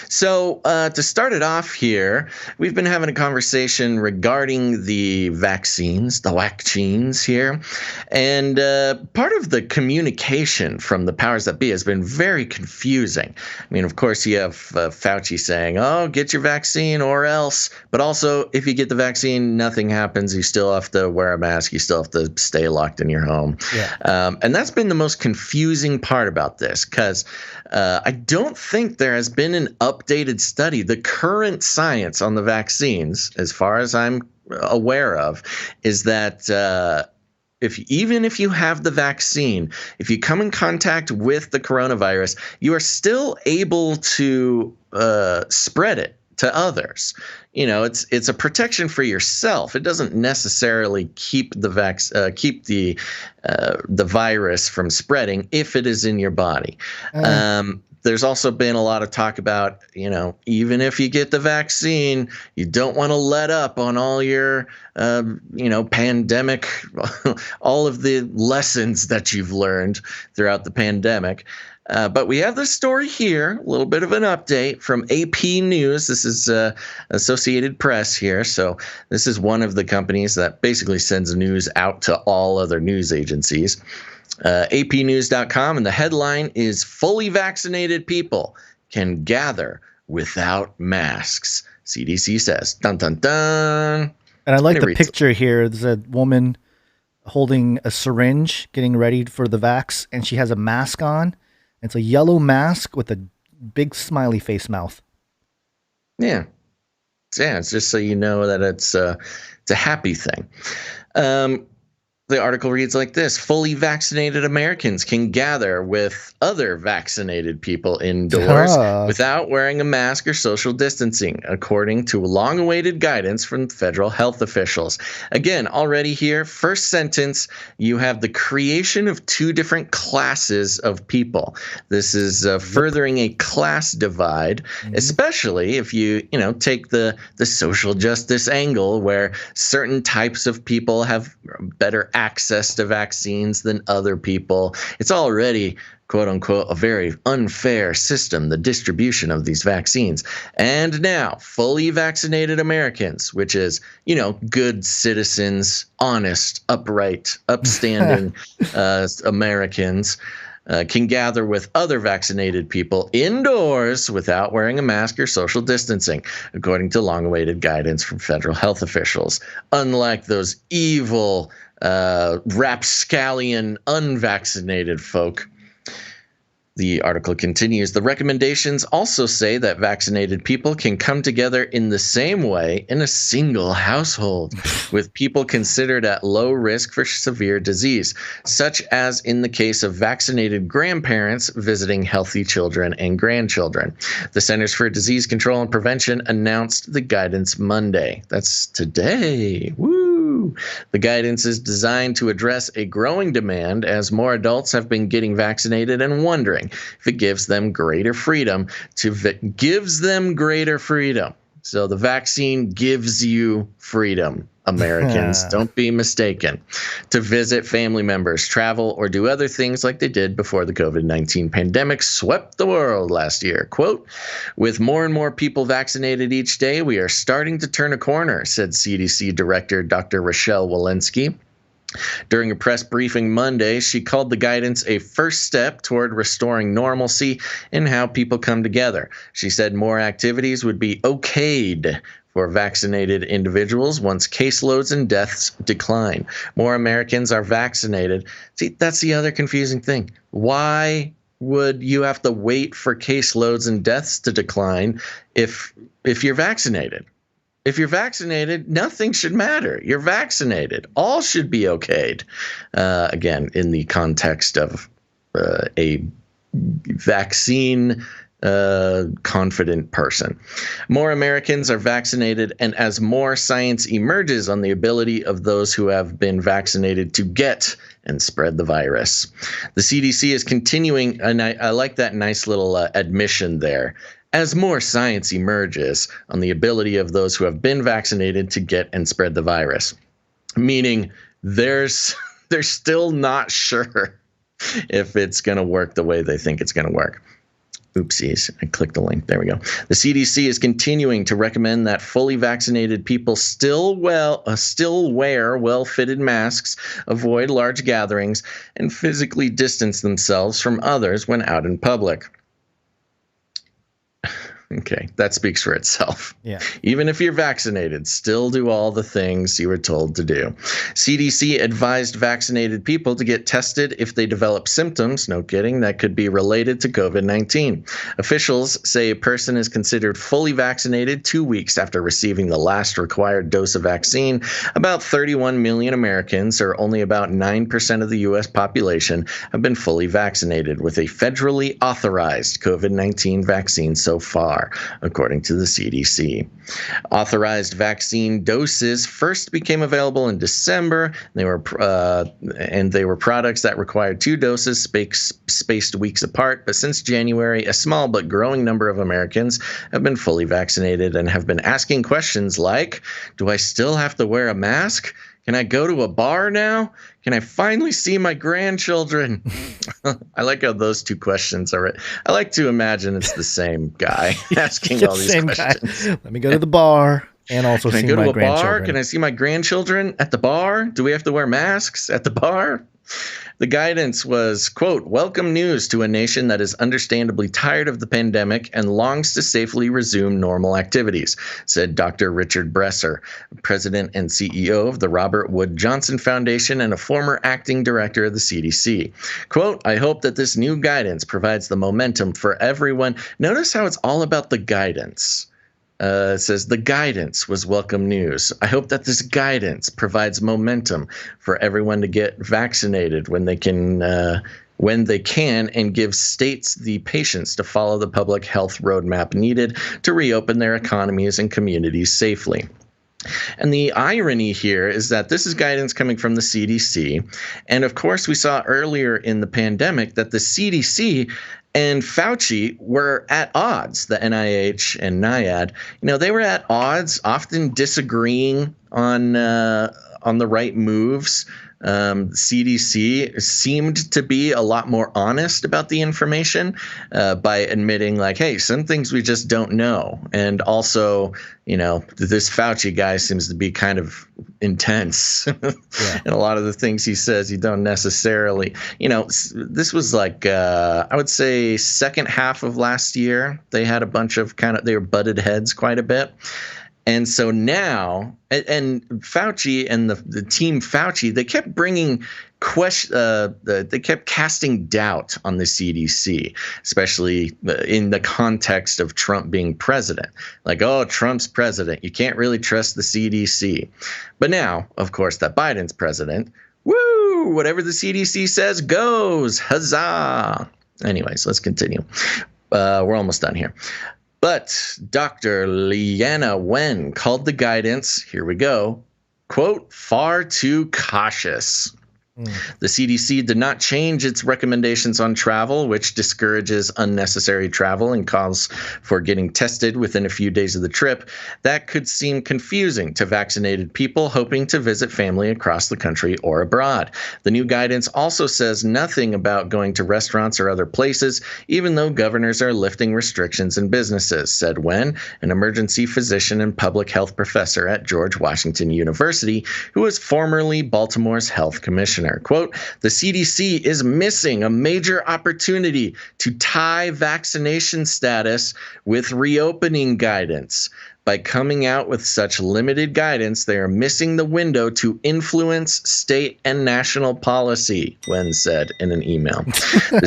So to start it off here, we've been having a conversation regarding the vaccines, the vaccines here. And part of the communication from the powers that be has been very confusing. I mean, of course, you have Fauci saying, get your vaccine or else. But also, if you get the vaccine, nothing happens. You still have to wear a mask. You still have to stay locked in your home. Yeah. And that's been the most confusing part about this, because I don't think there has been an updated study. The current science on the vaccines, as far as I'm aware of, is that even if you have the vaccine, if you come in contact with the coronavirus, you are still able to spread it to others. It's a protection for yourself. It doesn't necessarily keep the virus from spreading if it is in your body. There's also been a lot of talk about, even if you get the vaccine, you don't want to let up on all your, pandemic, all of the lessons that you've learned throughout the pandemic. But we have this story here, a little bit of an update from AP News. This is Associated Press here. So this is one of the companies that basically sends news out to all other news agencies. APnews.com, and the headline is "Fully Vaccinated People Can Gather Without Masks," CDC says. Dun, dun, dun. And I like the picture here. There's a woman holding a syringe, getting ready for the vax, and she has a mask on. It's a yellow mask with a big smiley face mouth. Yeah. It's just so you know that it's a happy thing. The article reads like this: fully vaccinated Americans can gather with other vaccinated people indoors without wearing a mask or social distancing, according to long-awaited guidance from federal health officials. Again, already here, first sentence, you have the creation of two different classes of people. This is furthering a class divide, especially if you take the social justice angle, where certain types of people have better access to vaccines than other people. It's already, quote unquote, a very unfair system, the distribution of these vaccines. And now, fully vaccinated Americans, which is, good citizens, honest, upright, upstanding Americans, can gather with other vaccinated people indoors without wearing a mask or social distancing, according to long-awaited guidance from federal health officials. Unlike those evil, rapscallion, unvaccinated folk. The article continues. The recommendations also say that vaccinated people can come together in the same way in a single household, with people considered at low risk for severe disease, such as in the case of vaccinated grandparents visiting healthy children and grandchildren. The Centers for Disease Control and Prevention announced the guidance Monday. That's today. Woo! The guidance is designed to address a growing demand as more adults have been getting vaccinated and wondering if it gives them greater freedom. So the vaccine gives you freedom, Americans. Don't be mistaken. To visit family members, travel, or do other things like they did before the COVID-19 pandemic swept the world last year. Quote, "With more and more people vaccinated each day, we are starting to turn a corner," said CDC Director Dr. Rochelle Walensky. During a press briefing Monday, she called the guidance a first step toward restoring normalcy in how people come together. She said more activities would be okayed for vaccinated individuals once caseloads and deaths decline. More Americans are vaccinated. See, that's the other confusing thing. Why would you have to wait for caseloads and deaths to decline if you're vaccinated? If you're vaccinated, nothing should matter. You're vaccinated. All should be okayed. Again, in the context of a vaccine confident person. More Americans are vaccinated, and as more science emerges on the ability of those who have been vaccinated to get and spread the virus, the CDC is continuing, and I like that nice little admission there. As more science emerges on the ability of those who have been vaccinated to get and spread the virus, meaning they're still not sure if it's going to work the way they think it's going to work. Oopsies, I clicked the link. There we go. The CDC is continuing to recommend that fully vaccinated people still wear well-fitted masks, avoid large gatherings, and physically distance themselves from others when out in public. Okay, that speaks for itself. Yeah. Even if you're vaccinated, still do all the things you were told to do. CDC advised vaccinated people to get tested if they develop symptoms, no kidding, that could be related to COVID-19. Officials say a person is considered fully vaccinated 2 weeks after receiving the last required dose of vaccine. About 31 million Americans, or only about 9% of the U.S. population, have been fully vaccinated with a federally authorized COVID-19 vaccine so far. far, according to the CDC. Authorized vaccine doses first became available in December. They were products that required 2 doses spaced weeks apart. But since January, a small but growing number of Americans have been fully vaccinated and have been asking questions like, do I still have to wear a mask? Can I go to a bar now? Can I finally see my grandchildren? I like how those 2 questions are. I like to imagine it's the same guy asking all these questions. Guy. Let me go to the bar and also see my grandchildren. Can I go to a bar? Can I see my grandchildren at the bar? Do we have to wear masks at the bar? The guidance was, quote, welcome news to a nation that is understandably tired of the pandemic and longs to safely resume normal activities, said Dr. Richard Bresser, president and CEO of the Robert Wood Johnson Foundation and a former acting director of the CDC. Quote, I hope that this new guidance provides the momentum for everyone. Notice how it's all about the guidance. It says the guidance was welcome news. I hope that this guidance provides momentum for everyone to get vaccinated when they can, and gives states the patience to follow the public health roadmap needed to reopen their economies and communities safely. And the irony here is that this is guidance coming from the CDC. And of course, we saw earlier in the pandemic that the CDC and Fauci were at odds, the NIH and NIAID. They were at odds, often disagreeing on the right moves. CDC seemed to be a lot more honest about the information by admitting, like, hey, some things we just don't know. And also, this Fauci guy seems to be kind of intense. Yeah. And a lot of the things he says, you don't necessarily, this was like, I would say second half of last year, they had a bunch of they were butted heads quite a bit. And so now, and Fauci and the team Fauci, they kept bringing they kept casting doubt on the CDC, especially in the context of Trump being president. Like, oh, Trump's president, you can't really trust the CDC. But now, of course, that Biden's president, woo, whatever the CDC says goes, huzzah. Anyways, let's continue. We're almost done here. But Dr. Leana Wen called the guidance, here we go, quote, far too cautious. The CDC did not change its recommendations on travel, which discourages unnecessary travel and calls for getting tested within a few days of the trip. That could seem confusing to vaccinated people hoping to visit family across the country or abroad. The new guidance also says nothing about going to restaurants or other places, even though governors are lifting restrictions in businesses, said Wen, an emergency physician and public health professor at George Washington University, who was formerly Baltimore's health commissioner. Quote, the CDC is missing a major opportunity to tie vaccination status with reopening guidance. By coming out with such limited guidance, they are missing the window to influence state and national policy, Wen said in an email. The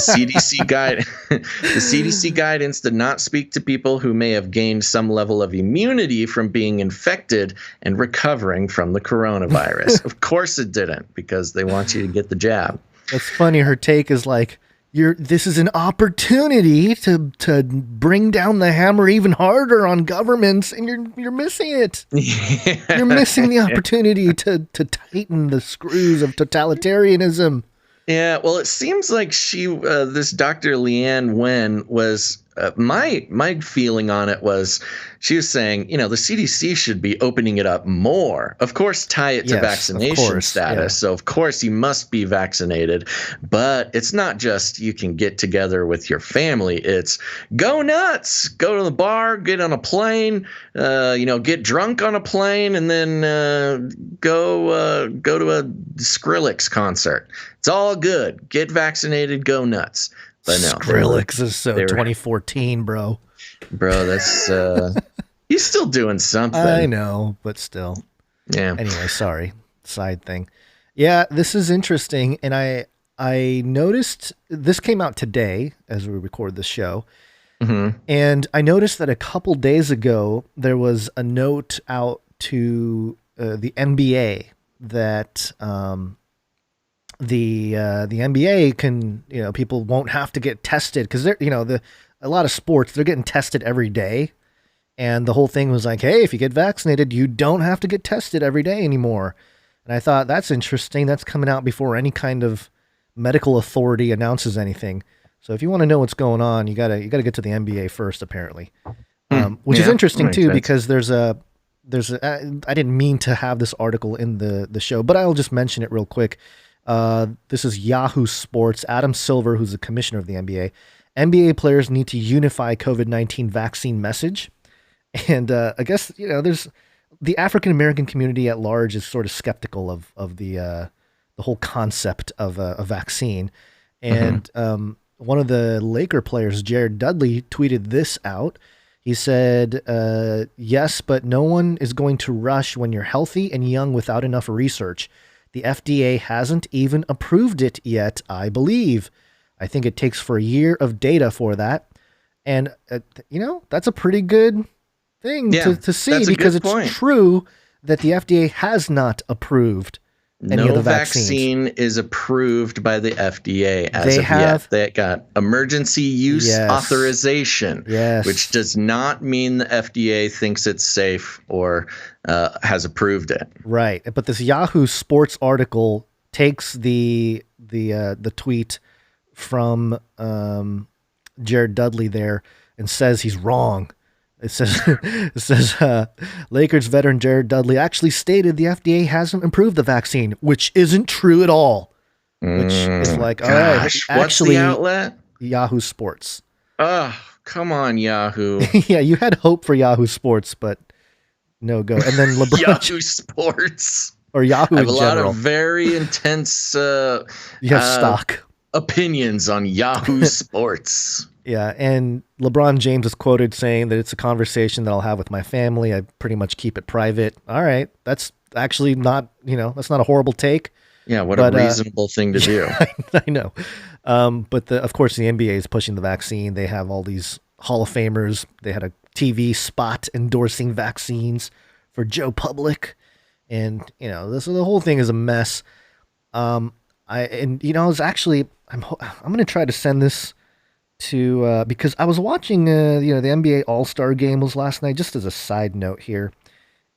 CDC guidance did not speak to people who may have gained some level of immunity from being infected and recovering from the coronavirus. Of course it didn't, because they want you to get the jab. That's funny. Her take is like, this is an opportunity to bring down the hammer even harder on governments, and you're missing it. Yeah. You're missing the opportunity to tighten the screws of totalitarianism. Yeah, well, it seems like this Dr. Leana Wen was my feeling on it was she was saying, the CDC should be opening it up more. Of course, tie it to vaccination status. Yeah. So, of course, you must be vaccinated. But it's not just you can get together with your family. It's go nuts. Go to the bar, get on a plane, get drunk on a plane, and then go to a Skrillex concert. It's all good. Get vaccinated. Go nuts. But no, Skrillex is so 2014, bro. Bro, that's he's still doing something. I know, but still. Yeah. Anyway, sorry. Side thing. Yeah, this is interesting, and I noticed this came out today as we record this show. Mm-hmm. And I noticed that a couple days ago there was a note out to the NBA that the NBA can, people won't have to get tested because they're, a lot of sports, they're getting tested every day. And the whole thing was like, hey, if you get vaccinated, you don't have to get tested every day anymore. And I thought, that's interesting. That's coming out before any kind of medical authority announces anything. So if you want to know what's going on, you gotta get to the NBA first, apparently. Which is interesting too, because I didn't mean to have this article in the show, but I'll just mention it real quick. This is Yahoo Sports. Adam Silver, who's the commissioner of the NBA. NBA players need to unify COVID-19 vaccine message. And I guess, there's the African-American community at large is sort of skeptical of the whole concept of a vaccine. And one of the Laker players, Jared Dudley, tweeted this out. He said, yes, but no one is going to rush when you're healthy and young without enough research. The FDA hasn't even approved it yet, I believe. I think it takes for a year of data for that. And, that's a pretty good thing to see, because it's true that the FDA has not approved any of the vaccines. Vaccine is approved by the FDA as of yet. They got emergency use authorization, which does not mean the FDA thinks it's safe or has approved it. Right. But this Yahoo Sports article takes the tweet from Jared Dudley there and says he's wrong. It says Lakers veteran Jared Dudley actually stated the FDA hasn't approved the vaccine, which isn't true at all. Which is like, all right, what's actually, the outlet? Yahoo Sports. Oh, come on, Yahoo. Yeah, you had hope for Yahoo Sports, but no go. And then LeBron Yahoo Sports or Yahoo I have in a general. lot of very intense you have stock opinions on Yahoo Sports. Yeah, and LeBron James is quoted saying that it's a conversation that I'll have with my family. I pretty much keep it private. All right, that's actually not, that's not a horrible take. Yeah, what a reasonable thing to do. I know. But of course, the NBA is pushing the vaccine. They have all these Hall of Famers. They had a TV spot endorsing vaccines for Joe Public. And, the whole thing is a mess. I'm going to try to send this to because I was watching the NBA All-Star game was last night, just as a side note here,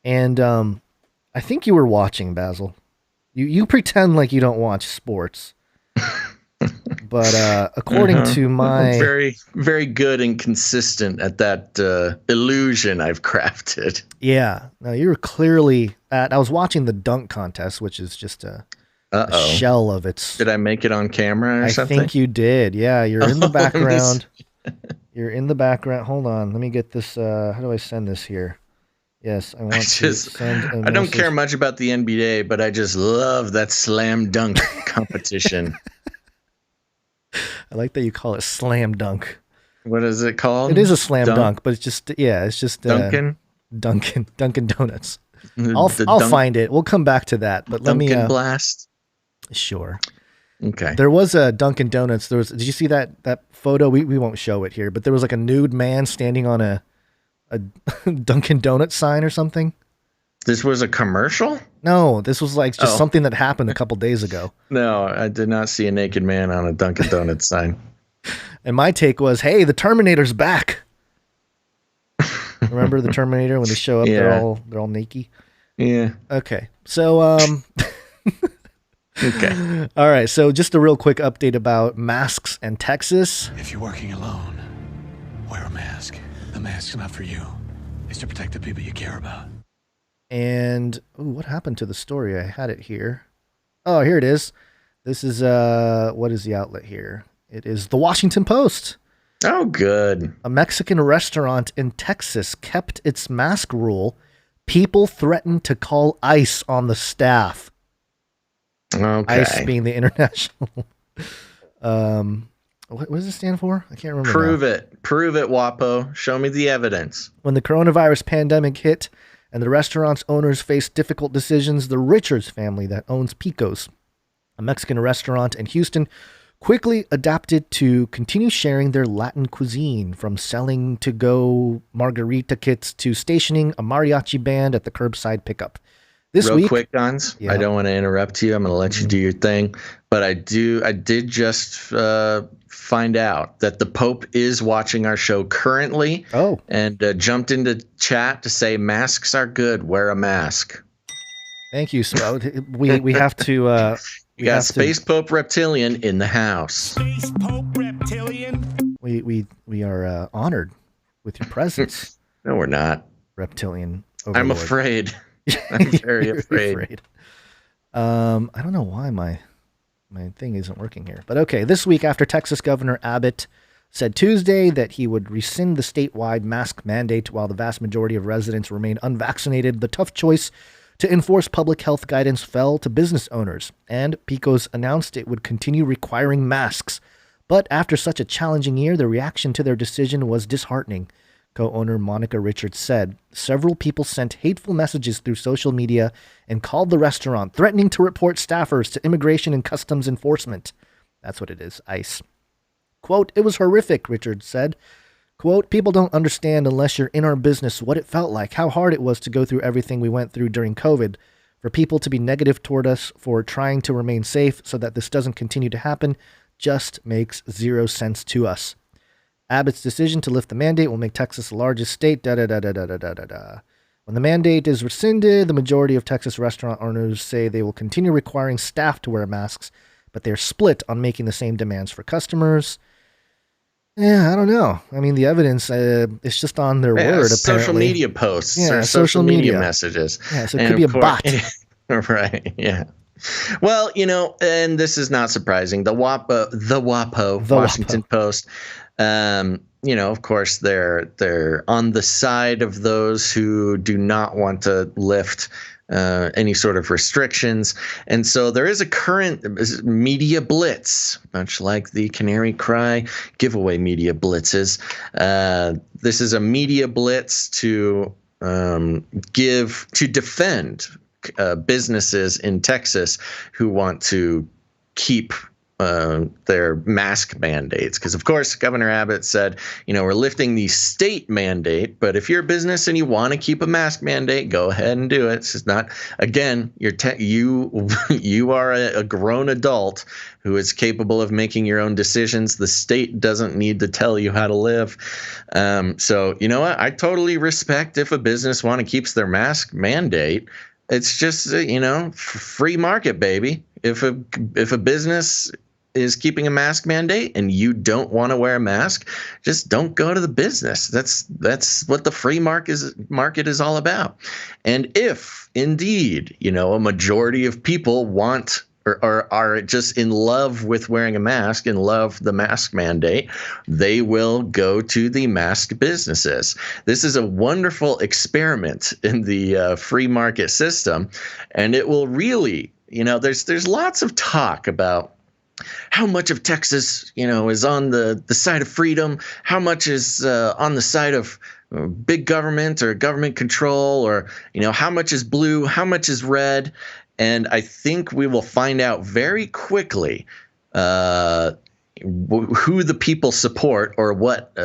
and I think you were watching, Basil. You pretend like you don't watch sports, but according to my very, very good and consistent at that illusion I've crafted. Yeah, no, you were clearly at. I was watching the dunk contest, which is just a shell of its. Did I make it on camera or something? I think you did. Yeah, you're in the background. You're in the background. Hold on. Let me get this. How do I send this here? Yes, I want to send a I don't care much about the NBA, but I just love that slam dunk competition. I like that you call it slam dunk. What is it called? It is a slam dunk, but it's just Dunkin' Donuts. I'll find it. We'll come back to that. But let me Blast. Sure. Okay. There was a Dunkin' Donuts. Did you see that photo? We won't show it here, but there was like a nude man standing on a Dunkin' Donuts sign or something. This was a commercial? No, this was like just something that happened a couple days ago. No, I did not see a naked man on a Dunkin' Donuts sign. And my take was, hey, the Terminator's back. Remember the Terminator when they show up? Yeah. They're all naked. Yeah. Okay. So okay. All right. So just a real quick update about masks and Texas. If you're working alone, wear a mask. The mask's not for you. It's to protect the people you care about. And what happened to the story? I had it here. Oh, here it is. This is what is the outlet here? It is the Washington Post. Oh, good. A Mexican restaurant in Texas kept its mask rule. People threatened to call ICE on the staff. Okay. ICE being the international. What does it stand for? I can't remember. Prove it. Prove it, Wapo. Show me the evidence. When the coronavirus pandemic hit and the restaurant's owners faced difficult decisions, the Richards family that owns Pico's, a Mexican restaurant in Houston, quickly adapted to continue sharing their Latin cuisine, from selling to-go margarita kits to stationing a mariachi band at the curbside pickup. This real week, quick, Gonz. Yeah. I don't want to interrupt you. I'm going to let you do your thing, but I did just find out that the Pope is watching our show currently. Oh, and jumped into chat to say masks are good. Wear a mask. thank you. So we have to. We got Space Pope Reptilian in the house. Space Pope Reptilian. We are honored with your presence. No, we're not. Reptilian overlord. I'm afraid. I'm very afraid. I don't know why my thing isn't working here. But okay, this week after Texas Governor Abbott said Tuesday that he would rescind the statewide mask mandate while the vast majority of residents remain unvaccinated, the tough choice to enforce public health guidance fell to business owners, and Pecos announced it would continue requiring masks. But after such a challenging year, the reaction to their decision was disheartening. Co-owner Monica Richards said, several people sent hateful messages through social media and called the restaurant, threatening to report staffers to Immigration and Customs Enforcement. That's what it is, ICE. Quote, it was horrific, Richards said. Quote, people don't understand unless you're in our business what it felt like, how hard it was to go through everything we went through during COVID. For people to be negative toward us for trying to remain safe so that this doesn't continue to happen just makes zero sense to us. Abbott's decision to lift the mandate will make Texas the largest state, When the mandate is rescinded, the majority of Texas restaurant owners say they will continue requiring staff to wear masks, but they're split on making the same demands for customers. Yeah, I don't know. I mean, the evidence, it's just on their word, apparently. Social media posts or social media messages. Yeah, so it could be a bot. Right, yeah. Well, and this is not surprising. The WAPO, Washington Post, of course, they're on the side of those who do not want to lift any sort of restrictions. And so there is a current media blitz, much like the Canary Cry giveaway media blitzes. This is a media blitz to defend businesses in Texas who want to keep their mask mandates. Because, of course, Governor Abbott said, we're lifting the state mandate, but if you're a business and you want to keep a mask mandate, go ahead and do it. It's just not, again, you are a grown adult who is capable of making your own decisions. The state doesn't need to tell you how to live. So, you know what? I totally respect if a business keeps their mask mandate. It's just, free market, baby. If a business is keeping a mask mandate and you don't want to wear a mask, just don't go to the business. That's what the free market is all about. And if indeed, a majority of people want or are just in love with wearing a mask and love the mask mandate, they will go to the mask businesses. This is a wonderful experiment in the free market system, and it will really, there's lots of talk about how much of Texas, is on the side of freedom, how much is on the side of big government or government control, or, how much is blue, how much is red. And I think we will find out very quickly who the people support or what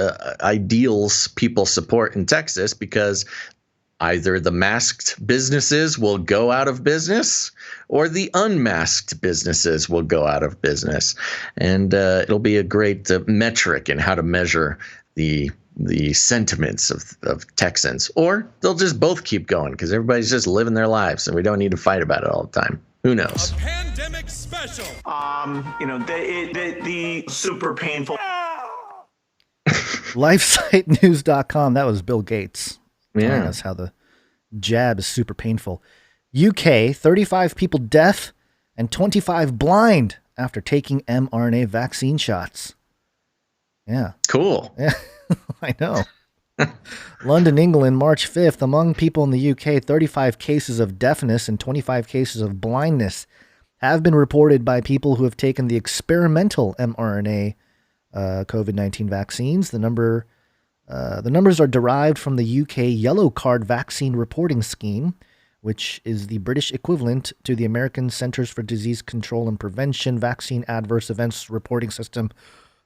ideals people support in Texas, because either the masked businesses will go out of business or the unmasked businesses will go out of business. And it'll be a great metric in how to measure the sentiments of Texans. Or they'll just both keep going because everybody's just living their lives and we don't need to fight about it all the time. Who knows? A pandemic special. The super painful. LifeSiteNews.com. That was Bill Gates telling us how the jab is super painful. UK, 35 people deaf and 25 blind after taking mRNA vaccine shots. Yeah. Cool. Yeah, I know. London, England, March 5th. Among people in the UK, 35 cases of deafness and 25 cases of blindness have been reported by people who have taken the experimental mRNA COVID-19 vaccines. The numbers are derived from the UK Yellow Card Vaccine Reporting Scheme, which is the British equivalent to the American Centers for Disease Control and Prevention Vaccine Adverse Events Reporting System,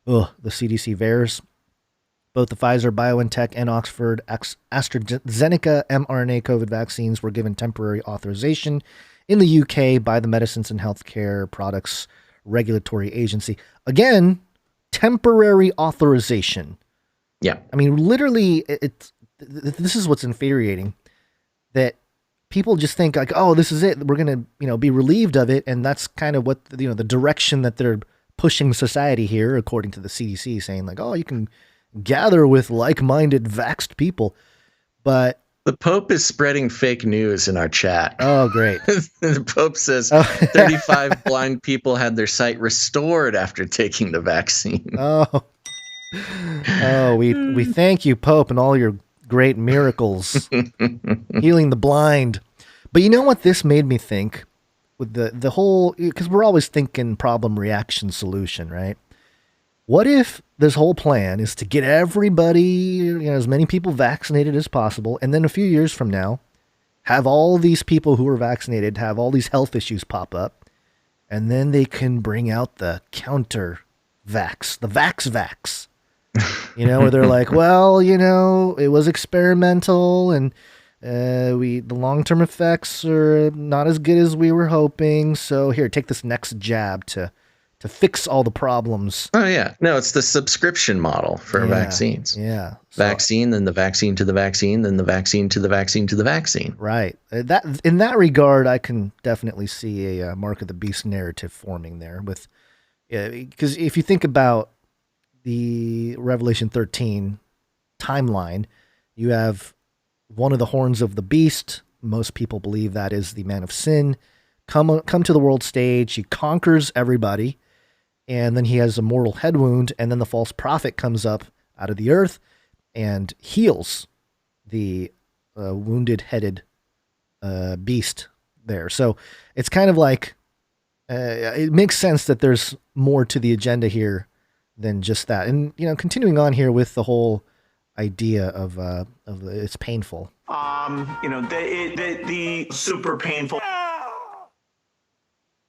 the CDC VAERS. Both the Pfizer, BioNTech, and Oxford AstraZeneca mRNA COVID vaccines were given temporary authorization in the UK by the Medicines and Healthcare Products Regulatory Agency. Again, temporary authorization. Yeah. I mean, literally, this is what's infuriating, that people just think like, oh, this is it. We're going to, be relieved of it. And that's kind of what, the direction that they're pushing society here, according to the CDC, saying like, oh, you can gather with like-minded vaxxed people. But the Pope is spreading fake news in our chat. Oh, great. The Pope says 35 blind people had their sight restored after taking the vaccine. We thank you, Pope, and all your great miracles, healing the blind. But you know what this made me think with the whole, because we're always thinking problem, reaction, solution, right? What if this whole plan is to get everybody, as many people vaccinated as possible, and then a few years from now, have all these people who are vaccinated have all these health issues pop up, and then they can bring out the counter vax, the vax, where they're like, well, it was experimental, and the long-term effects are not as good as we were hoping. So here, take this next jab to fix all the problems. Oh, yeah. No, it's the subscription model for vaccines. Yeah. Vaccine, then the vaccine to the vaccine, then the vaccine to the vaccine to the vaccine. Right. In that regard, I can definitely see a Mark of the Beast narrative forming there. Because if you think about the Revelation 13 timeline, you have one of the horns of the beast. Most people believe that is the man of sin. Come to the world stage. He conquers everybody. And then he has a mortal head wound, and then the false prophet comes up out of the earth and heals the wounded-headed beast there. So it's kind of like, it makes sense that there's more to the agenda here than just that. And, continuing on here with the whole idea of it's painful. The super painful.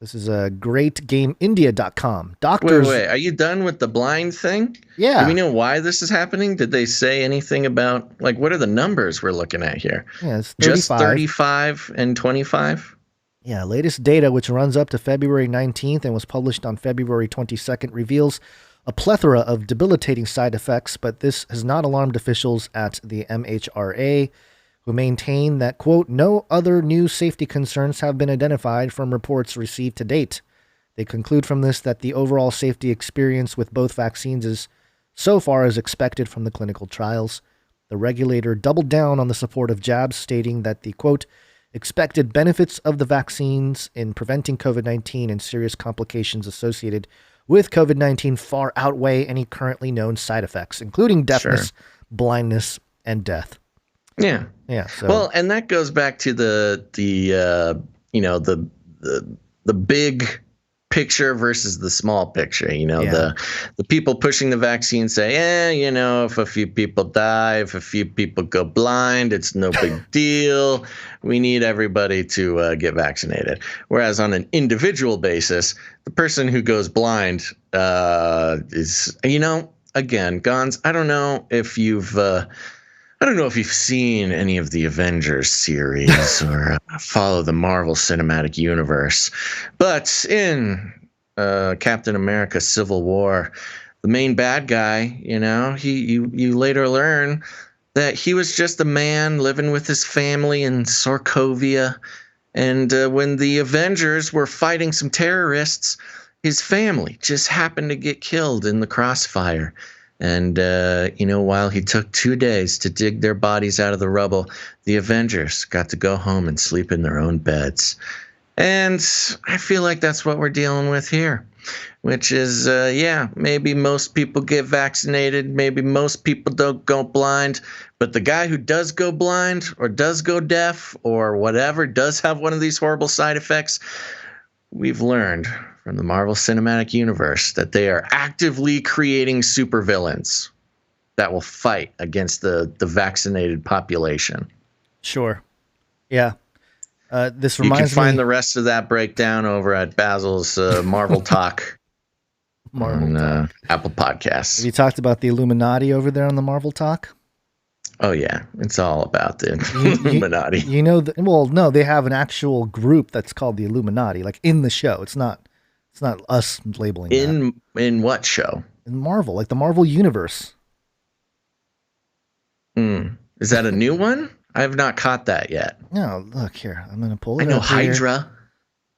This is greatgameindia.com. Doctors. Wait. Are you done with the blind thing? Yeah. Do we know why this is happening? Did they say anything about, what are the numbers we're looking at here? Yeah, it's 35. Just 35 and 25? Yeah, latest data, which runs up to February 19th and was published on February 22nd, reveals a plethora of debilitating side effects, but this has not alarmed officials at the MHRA, who maintain that, quote, no other new safety concerns have been identified from reports received to date. They conclude from this that the overall safety experience with both vaccines is so far as expected from the clinical trials. The regulator doubled down on the support of jabs, stating that the, quote, expected benefits of the vaccines in preventing COVID-19 and serious complications associated with COVID-19 far outweigh any currently known side effects, including deafness, blindness, and death. Yeah. Yeah. So. Well, and that goes back to the big picture versus the small picture. The people pushing the vaccine say, if a few people die, if a few people go blind, it's no big deal. We need everybody to get vaccinated. Whereas on an individual basis, the person who goes blind is, again, Gonz, I don't know if you've seen any of the Avengers series or follow the Marvel Cinematic Universe, but in Captain America: Civil War, the main bad guy, you later learn that he was just a man living with his family in Sokovia, and when the Avengers were fighting some terrorists, his family just happened to get killed in the crossfire. And, while he took 2 days to dig their bodies out of the rubble, the Avengers got to go home and sleep in their own beds. And I feel like that's what we're dealing with here, which is, maybe most people get vaccinated. Maybe most people don't go blind. But the guy who does go blind or does go deaf or whatever, does have one of these horrible side effects, we've learned from the Marvel Cinematic Universe that they are actively creating supervillains that will fight against the vaccinated population. Sure. Yeah. This reminds me. You can find the rest of that breakdown over at Basil's Marvel Talk Marvel on Talk. Apple Podcasts. Have you talked about the Illuminati over there on the Marvel Talk? Oh yeah, it's all about the Illuminati. You know, well, no, they have an actual group that's called the Illuminati, like in the show. It's not us labeling that. In what show? In Marvel, like the Marvel Universe. Is that a new one? I have not caught that yet. No, look here. I'm gonna pull it. I know up here. Hydra.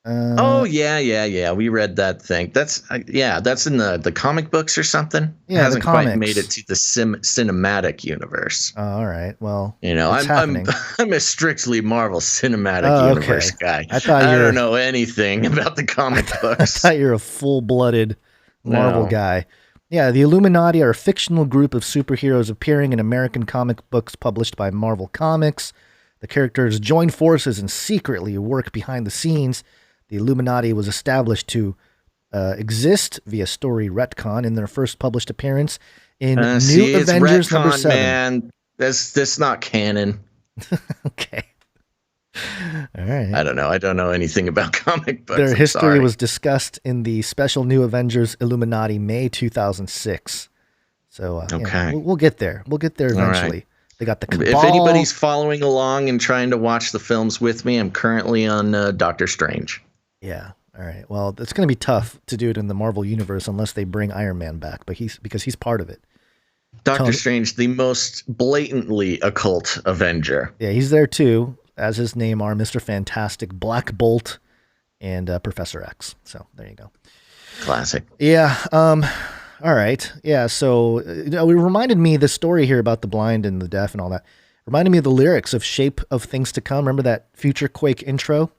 Oh yeah. We read that thing. That's that's in the comic books or something. Yeah, it hasn't the comics. quite made it to the cinematic universe. Oh, all right. Well, I'm a strictly Marvel Cinematic Universe guy. I don't know anything about the comic books. I thought you're a full-blooded Marvel guy. Yeah, the Illuminati are a fictional group of superheroes appearing in American comic books published by Marvel Comics. The characters join forces and secretly work behind the scenes. The Illuminati was established to exist via story retcon in their first published appearance in New Avengers retcon, number 7. Man, that's not canon. Okay. All right. I don't know. I don't know anything about comic books. Their history was discussed in the special New Avengers Illuminati May 2006. So okay, we'll get there. We'll get there eventually. Right. They got the Cabal. If anybody's following along and trying to watch the films with me, I'm currently on Doctor Strange. Yeah. All right. Well, it's going to be tough to do it in the Marvel Universe unless they bring Iron Man back, because he's part of it. Doctor Strange, the most blatantly occult Avenger. Yeah, he's there too, as his name are Mr. Fantastic, Black Bolt, and Professor X. So there you go. Classic. Yeah. All right. Yeah. So it reminded me, the story here about the blind and the deaf and all that reminded me of the lyrics of Shape of Things to Come. Remember that Future Quake intro?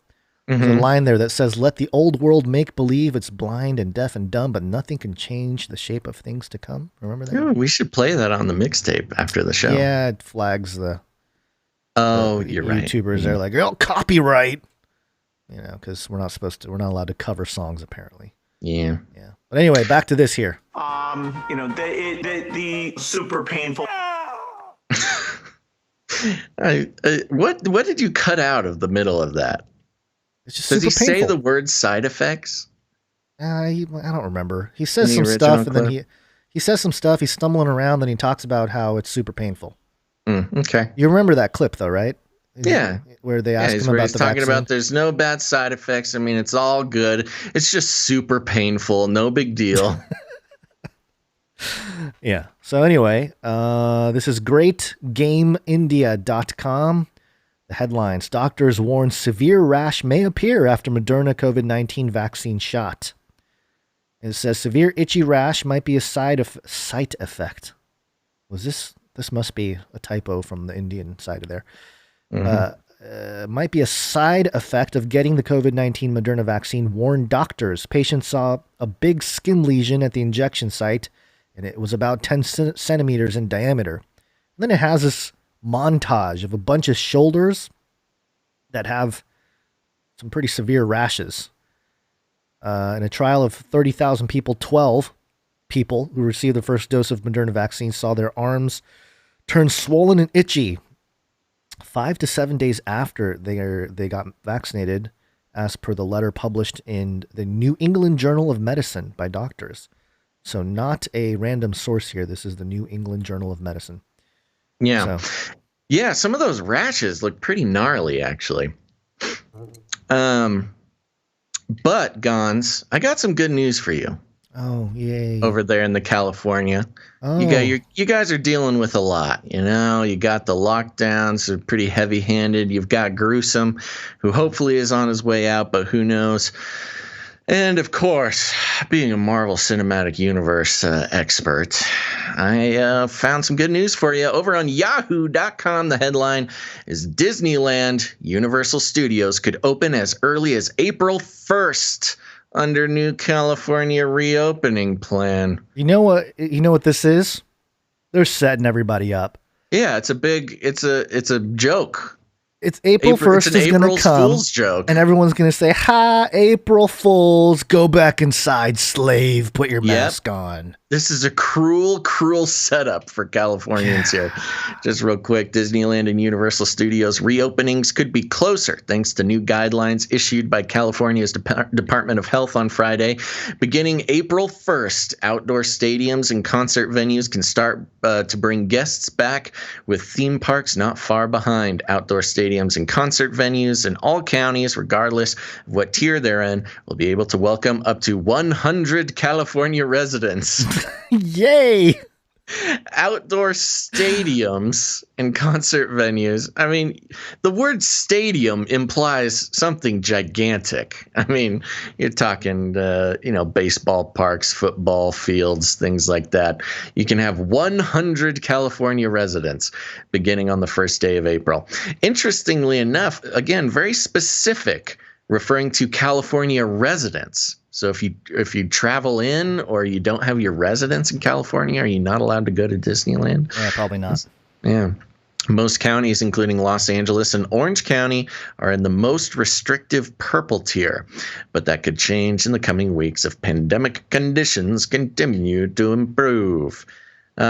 There's a line there that says, "Let the old world make believe it's blind and deaf and dumb, but nothing can change the shape of things to come." Remember that? Yeah, we should play that on the mixtape after the show. Yeah, it flags the you're right. YouTubers. They're like, "Oh, copyright," because we're not allowed to cover songs apparently. Yeah. But anyway, back to this here. The super painful. What did you cut out of the middle of that? It's just Does he super painful. say the word side effects? I don't remember. He says some stuff, and then he says some stuff. He's stumbling around, then he talks about how it's super painful. Okay. You remember that clip, though, right? Yeah. Where they ask him about he's the talking vaccine. about there's no bad side effects. I mean, it's all good. It's just super painful. No big deal. Yeah. So anyway, this is greatgameindia.com. The headlines: doctors warn severe rash may appear after Moderna COVID-19 vaccine shot. It says severe itchy rash might be a side effect. Was this must be a typo from the Indian side of there. Might be a side effect of getting the COVID-19 Moderna vaccine, warn doctors. Patients saw a big skin lesion at the injection site, and it was about 10 centimeters in diameter. And then it has this montage of a bunch of shoulders that have some pretty severe rashes. In a trial of 30,000 people, 12 people who received the first dose of Moderna vaccine saw their arms turn swollen and itchy 5 to 7 days after they got vaccinated, as per the letter published in the New England Journal of Medicine by doctors. So not a random source here. This is the New England Journal of Medicine. Yeah. Yeah, some of those rashes look pretty gnarly, actually. But, Gonz, I got some good news for you. Oh, yay. Over there in the California. Oh. You guys are dealing with a lot, You got the lockdowns are pretty heavy-handed. You've got Gruesome, who hopefully is on his way out, but who knows. And, of course, being a Marvel Cinematic Universe expert, I found some good news for you. Over on Yahoo.com, the headline is Disneyland Universal Studios could open as early as April 1st under new California reopening plan. You know what this is? They're setting everybody up. Yeah, it's a joke. It's April 1st is going to come, Fool's joke. And everyone's going to say, "Ha, April Fools, go back inside, slave, put your mask on." This is a cruel, cruel setup for Californians here. Just real quick, Disneyland and Universal Studios reopenings could be closer thanks to new guidelines issued by California's Department of Health on Friday. Beginning April 1st, outdoor stadiums and concert venues can start to bring guests back, with theme parks not far behind. Outdoor stadiums and concert venues in all counties, regardless of what tier they're in, will be able to welcome up to 100 California residents. Yay! Outdoor stadiums and concert venues. I mean, the word stadium implies something gigantic. I mean, you're talking, baseball parks, football fields, things like that. You can have 100 California residents beginning on the first day of April. Interestingly enough, again, very specific, referring to California residents. So if you travel in or you don't have your residence in California, are you not allowed to go to Disneyland? Yeah, probably not. Yeah. Most counties, including Los Angeles and Orange County, are in the most restrictive purple tier, but that could change in the coming weeks if pandemic conditions continue to improve.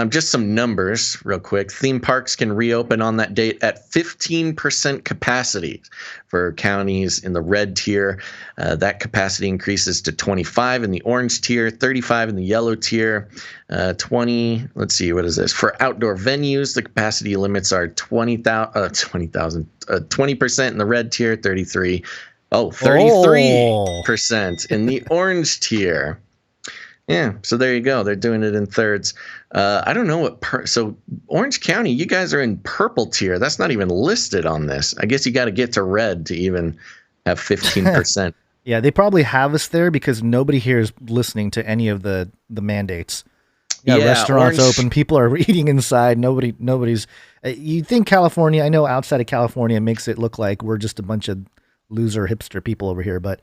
Just some numbers real quick. Theme parks can reopen on that date at 15% capacity for counties in the red tier. That capacity increases to 25 in the orange tier, 35 in the yellow tier, 20. Let's see, what is this? For outdoor venues, the capacity limits are 20% in the red tier, 33% in the orange tier. Yeah, so there you go. They're doing it in thirds. I don't know what. So Orange County, you guys are in purple tier. That's not even listed on this. I guess you got to get to red to even have 15%. Yeah, they probably have us there because nobody here is listening to any of the mandates. Yeah, restaurants open. People are eating inside. Nobody's. You think California? I know outside of California makes it look like we're just a bunch of loser hipster people over here, but.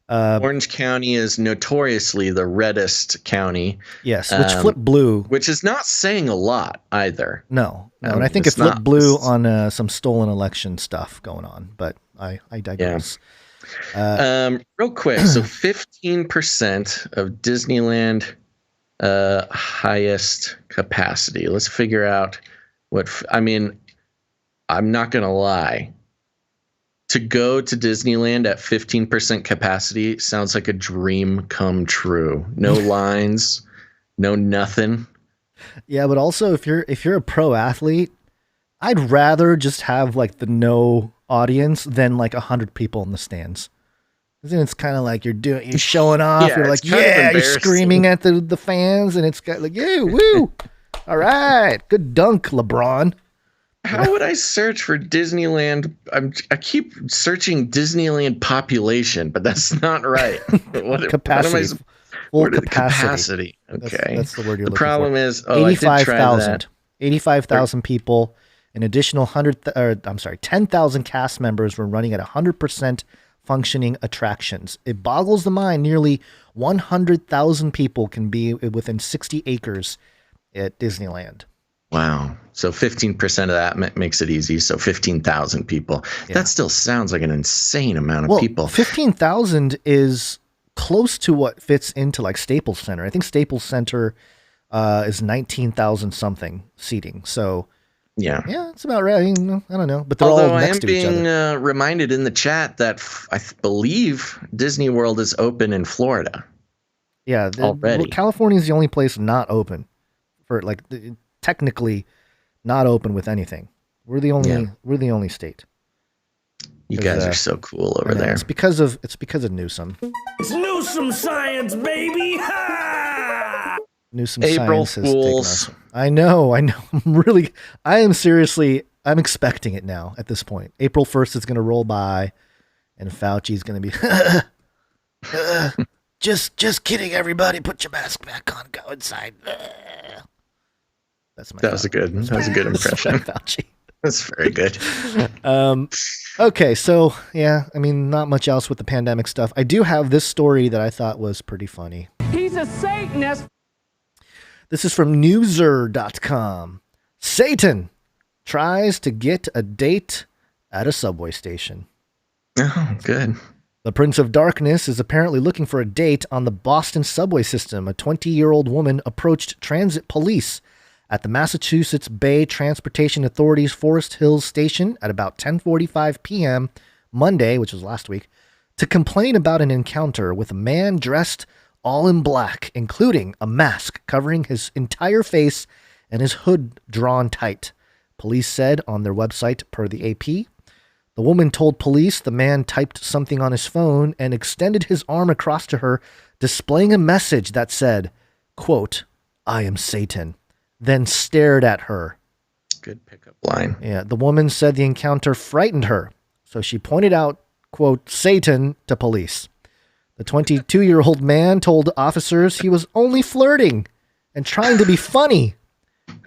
Orange County is notoriously the reddest county. Yes, which flipped blue. Which is not saying a lot either. No. And I think it flipped blue on some stolen election stuff going on, but I digress. Yeah. Real quick, so 15% of Disneyland highest capacity. Let's figure out I'm not going to lie. To go to Disneyland at 15% capacity sounds like a dream come true. No lines, no nothing. Yeah, but also if you're a pro athlete, I'd rather just have like the no audience than like 100 people in the stands. Then it's kind of like you're showing off. Yeah, you're like, you're screaming at the fans, and it's got like, yeah, woo, all right, good dunk, LeBron. How would I search for Disneyland? I keep searching Disneyland population, but that's not right. Capacity. Full capacity. Okay. That's the word you're looking for. The problem is, 85,000. 85,000 people. An additional 10,000 cast members were running at 100% functioning attractions. It boggles the mind. Nearly 100,000 people can be within 60 acres at Disneyland. Wow. So 15% of that makes it easy. So 15,000 people. Yeah. That still sounds like an insane amount of people. 15,000 is close to what fits into like Staples Center. I think Staples Center is 19,000 something seating. So yeah, it's about right. I don't know, but they're all next to each other. I am being reminded in the chat that I believe Disney World is open in Florida. Yeah, already. Well, California is the only place not open for like. Technically not open with anything. We're the only state. You guys are so cool over there. It's because of Newsom. It's Newsom science, baby. Ha! Newsom April science Fools. has taken us. I know. I'm expecting it now at this point. April 1st is going to roll by and Fauci's going to be just kidding, everybody. Put your mask back on. Go inside. That was a good impression. That's very good. Okay, so yeah, not much else with the pandemic stuff. I do have this story that I thought was pretty funny. He's a Satanist. This is from newser.com. Satan tries to get a date at a subway station. Oh, good. The Prince of Darkness is apparently looking for a date on the Boston subway system. A 20-year-old woman approached transit police at the Massachusetts Bay Transportation Authority's Forest Hills station at about 10:45 p.m. Monday, which was last week, to complain about an encounter with a man dressed all in black, including a mask covering his entire face and his hood drawn tight. Police said on their website, per the AP. The woman told police the man typed something on his phone and extended his arm across to her, displaying a message that said, quote, "I am Satan," then stared at her. Good pickup line. Yeah, the woman said the encounter frightened her, so she pointed out, quote, "Satan" to police. The 22-year-old man told officers he was only flirting and trying to be funny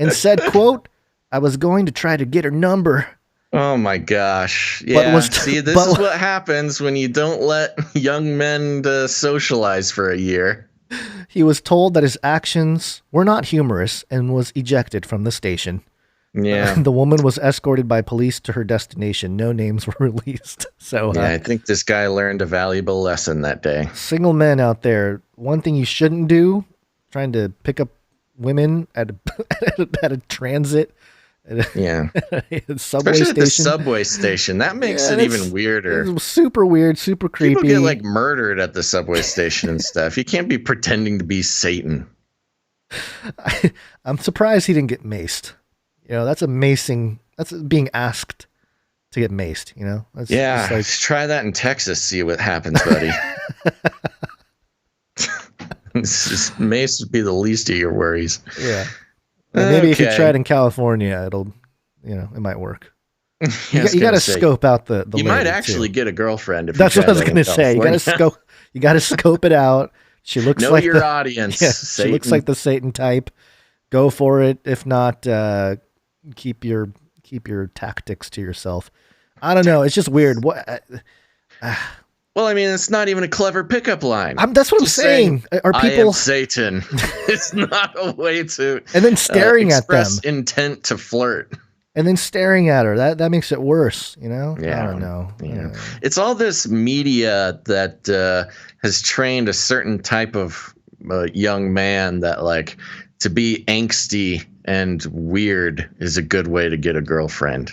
and said, quote, "I was going to try to get her number." Oh my gosh. Yeah. See, this is what happens when you don't let young men socialize for a year. He was told that his actions were not humorous and was ejected from the station. Yeah. The woman was escorted by police to her destination. No names were released. So yeah, I think this guy learned a valuable lesson that day. Single men out there, one thing you shouldn't do, trying to pick up women at a transit. Yeah. Subway Especially station. at the subway station. That makes it even weirder. It's super weird, super creepy. People get like murdered at the subway station and stuff. You can't be pretending to be Satan. I'm surprised he didn't get maced. You know, that's amazing. That's being asked to get maced, you know? That's, yeah, like, try that in Texas, see what happens, buddy. Mace would be the least of your worries. Yeah. Maybe if you try it in California, it'll, you know, it might work. You got to scope out the. You might actually get a girlfriend. If that's what I was going to say. You got to scope. You got to scope it out. She looks know like your audience. Yeah, she looks like the Satan type. Go for it. If not, keep your tactics to yourself. I don't know. It's just weird. What? Well, I mean, it's not even a clever pickup line. That's what I'm saying. Are people? I am Satan. It's not a way to. And then staring at them. Intent to flirt. And then staring at her. That makes it worse. You know. Yeah. I don't know. Yeah. It's all this media that has trained a certain type of young man that like to be angsty and weird is a good way to get a girlfriend.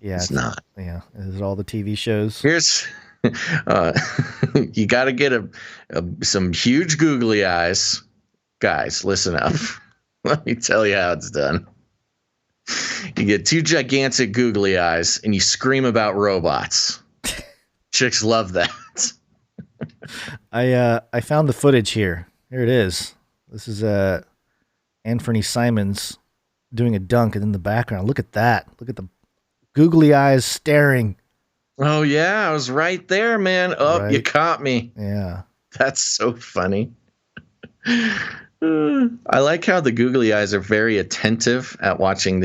Yeah, it's not. Yeah, is it all the TV shows? Here's. You got to get some huge googly eyes. Guys, listen up. Let me tell you how it's done. You get two gigantic googly eyes and you scream about robots. Chicks love that. I found the footage here. Here it is. This is Anthony Simons doing a dunk, and in the background, look at that. Look at the googly eyes staring. Oh, yeah, I was right there, man. Oh, right. You caught me. Yeah. That's so funny. I like how the googly eyes are very attentive at watching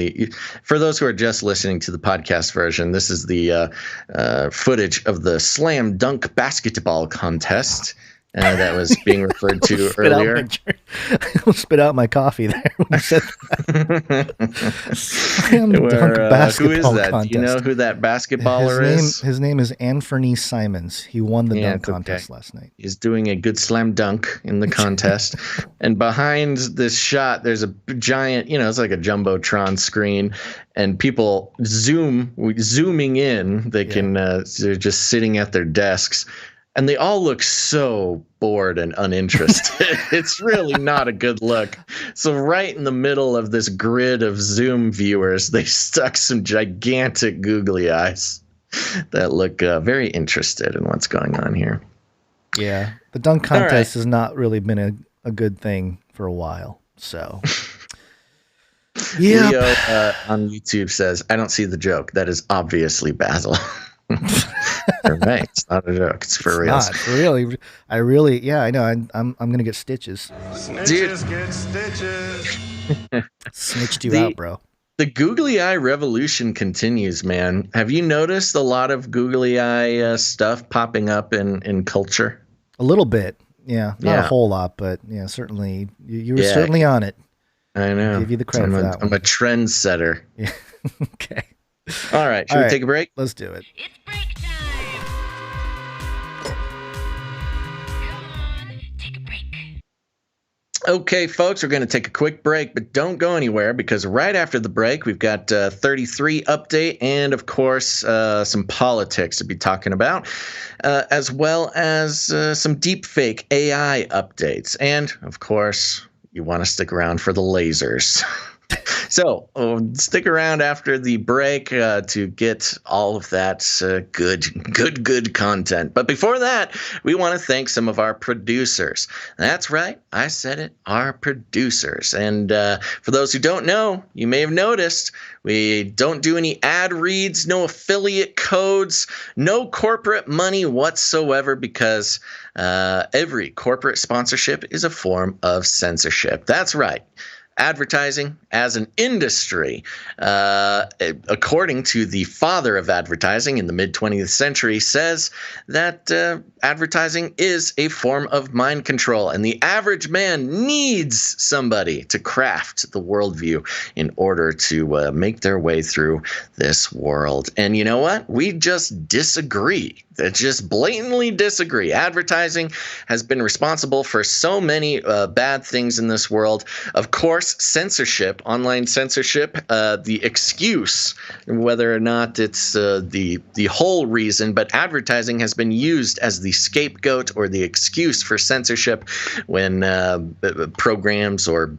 for those who are just listening to the podcast version, this is the footage of the slam dunk basketball contest that was being referred to earlier. I spit out my coffee there when you said that. Slam dunk basketball who is that? contest. Do you know who that basketballer is? His name is Anthony Simons. He won the dunk contest last night. He's doing a good slam dunk in the contest. And behind this shot, there's a giant, it's like a Jumbotron screen. And people zooming in. They can, they're just sitting at their desks. And they all look so bored and uninterested. It's really not a good look. So right in the middle of this grid of Zoom viewers, they stuck some gigantic googly eyes that look very interested in what's going on here. Yeah. The dunk contest has not really been a good thing for a while. So, yeah. Leo on YouTube says, I don't see the joke. That is obviously Basil. Right, it's not a joke. It's for real. Really. I know. I'm gonna get stitches. Snitches get stitches. Snitched you out, bro. The googly eye revolution continues, man. Have you noticed a lot of googly eye stuff popping up in culture? A little bit, yeah. Not a whole lot, but yeah, certainly. You were certainly on it. I know. I'll give you the credit for that one. I'm a trendsetter. Yeah. Okay. All right. Should we take a break? Let's do it. It's break time. Okay, folks, we're going to take a quick break, but don't go anywhere because right after the break, we've got 33 update and, of course, some politics to be talking about, as well as some deepfake AI updates. And, of course, you want to stick around for the lasers. So stick around after the break to get all of that good content. But before that, we want to thank some of our producers. That's right. I said it. Our producers. And for those who don't know, you may have noticed we don't do any ad reads, no affiliate codes, no corporate money whatsoever because every corporate sponsorship is a form of censorship. That's right. Advertising as an industry, according to the father of advertising in the mid-20th century, says that advertising is a form of mind control, and the average man needs somebody to craft the worldview in order to make their way through this world. And you know what? We just disagree. Just blatantly disagree. Advertising has been responsible for so many bad things in this world. Of course, censorship, online censorship, the excuse, whether or not it's the whole reason, but advertising has been used as the scapegoat or the excuse for censorship when programs or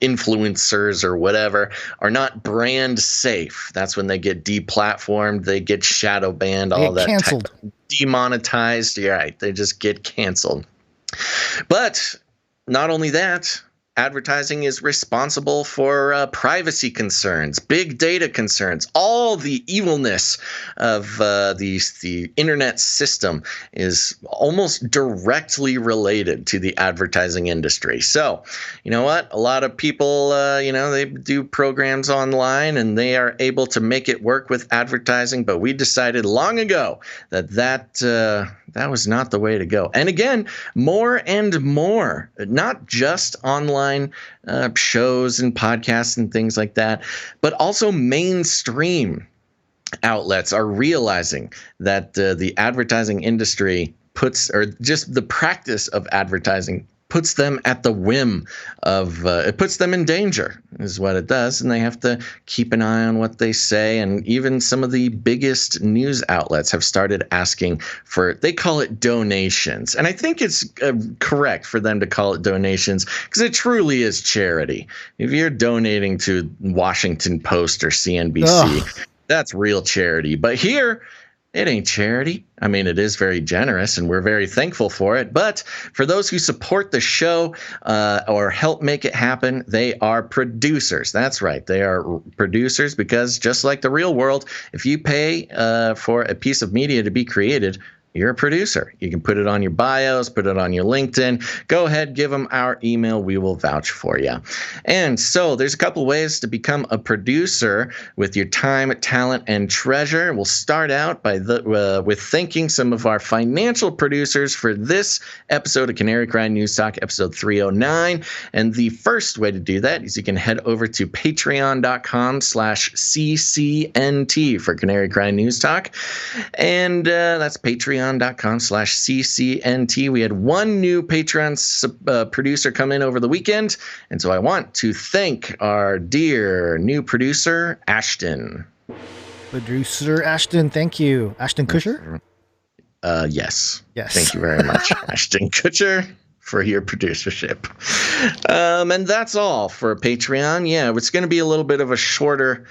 influencers or whatever are not brand safe. That's when they get deplatformed, they get shadow banned, all that canceled, demonetized. You're right, they just get canceled. But not only that, advertising is responsible for privacy concerns, big data concerns. All the evilness of the internet system is almost directly related to the advertising industry. So, you know what? A lot of people, they do programs online and they are able to make it work with advertising. But we decided long ago that was not the way to go. And again, more and more, not just online shows and podcasts and things like that, but also mainstream outlets are realizing that the advertising industry or just the practice of advertising puts them at the whim of it puts them in danger is what it does, and they have to keep an eye on what they say. And even some of the biggest news outlets have started asking for, they call it donations, and I think it's correct for them to call it donations because it truly is charity. If you're donating to Washington Post or CNBC, that's real charity. But here, it ain't charity. I mean, it is very generous, and we're very thankful for it. But for those who support the show or help make it happen, they are producers. That's right. They are producers because just like the real world, if you pay for a piece of media to be created, you're a producer. You can put it on your bios, put it on your LinkedIn. Go ahead, give them our email. We will vouch for you. And so there's a couple ways to become a producer with your time, talent, and treasure. We'll start out by with thanking some of our financial producers for this episode of Canary Cry News Talk, episode 309. And the first way to do that is you can head over to patreon.com/CCNT for Canary Cry News Talk. And that's patreon.com/CCNT. We had one new Patreon producer come in over the weekend, and so I want to thank our dear new producer, Ashton. Producer Ashton, thank you. Ashton Kutcher? Yes. Yes. Thank you very much, Ashton Kutcher, for your producership. And that's all for Patreon. Yeah, it's going to be a little bit of a shorter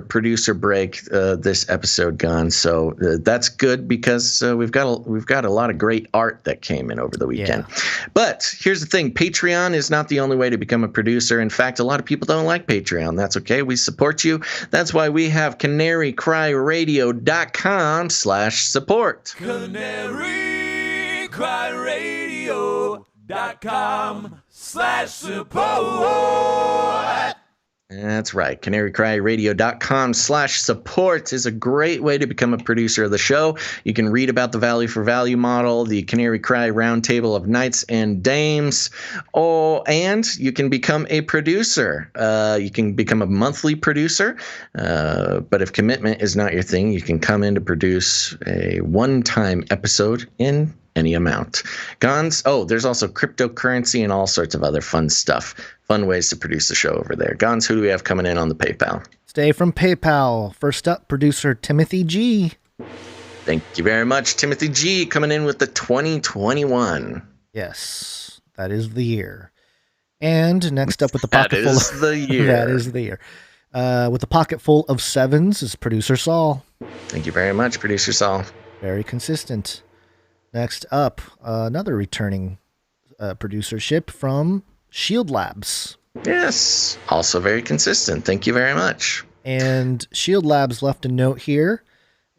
producer break this episode, Gonz. So that's good because we've got a lot of great art that came in over the weekend. Yeah. But here's the thing: Patreon is not the only way to become a producer. In fact, a lot of people don't like Patreon. That's okay. We support you. That's why we have CanaryCryRadio.com/support. CanaryCryRadio.com/support. That's right. CanaryCryRadio.com/support is a great way to become a producer of the show. You can read about the value for value model, the Canary Cry Roundtable of Knights and Dames, and you can become a producer. You can become a monthly producer, but if commitment is not your thing, you can come in to produce a one-time episode in any amount. Gonz, there's also cryptocurrency and all sorts of other fun stuff. Fun ways to produce the show over there. Gonz, who do we have coming in on the PayPal? Stay from PayPal. First up, producer Timothy G. Thank you very much, Timothy G, coming in with the 2021. Yes, that is the year. And next up with the pocket full of the year. That is the year. With the pocket full of sevens is producer Saul. Thank you very much, producer Saul. Very consistent. Next up, another returning producership from Shield Labs. Yes, also very consistent. Thank you very much. And Shield Labs left a note here,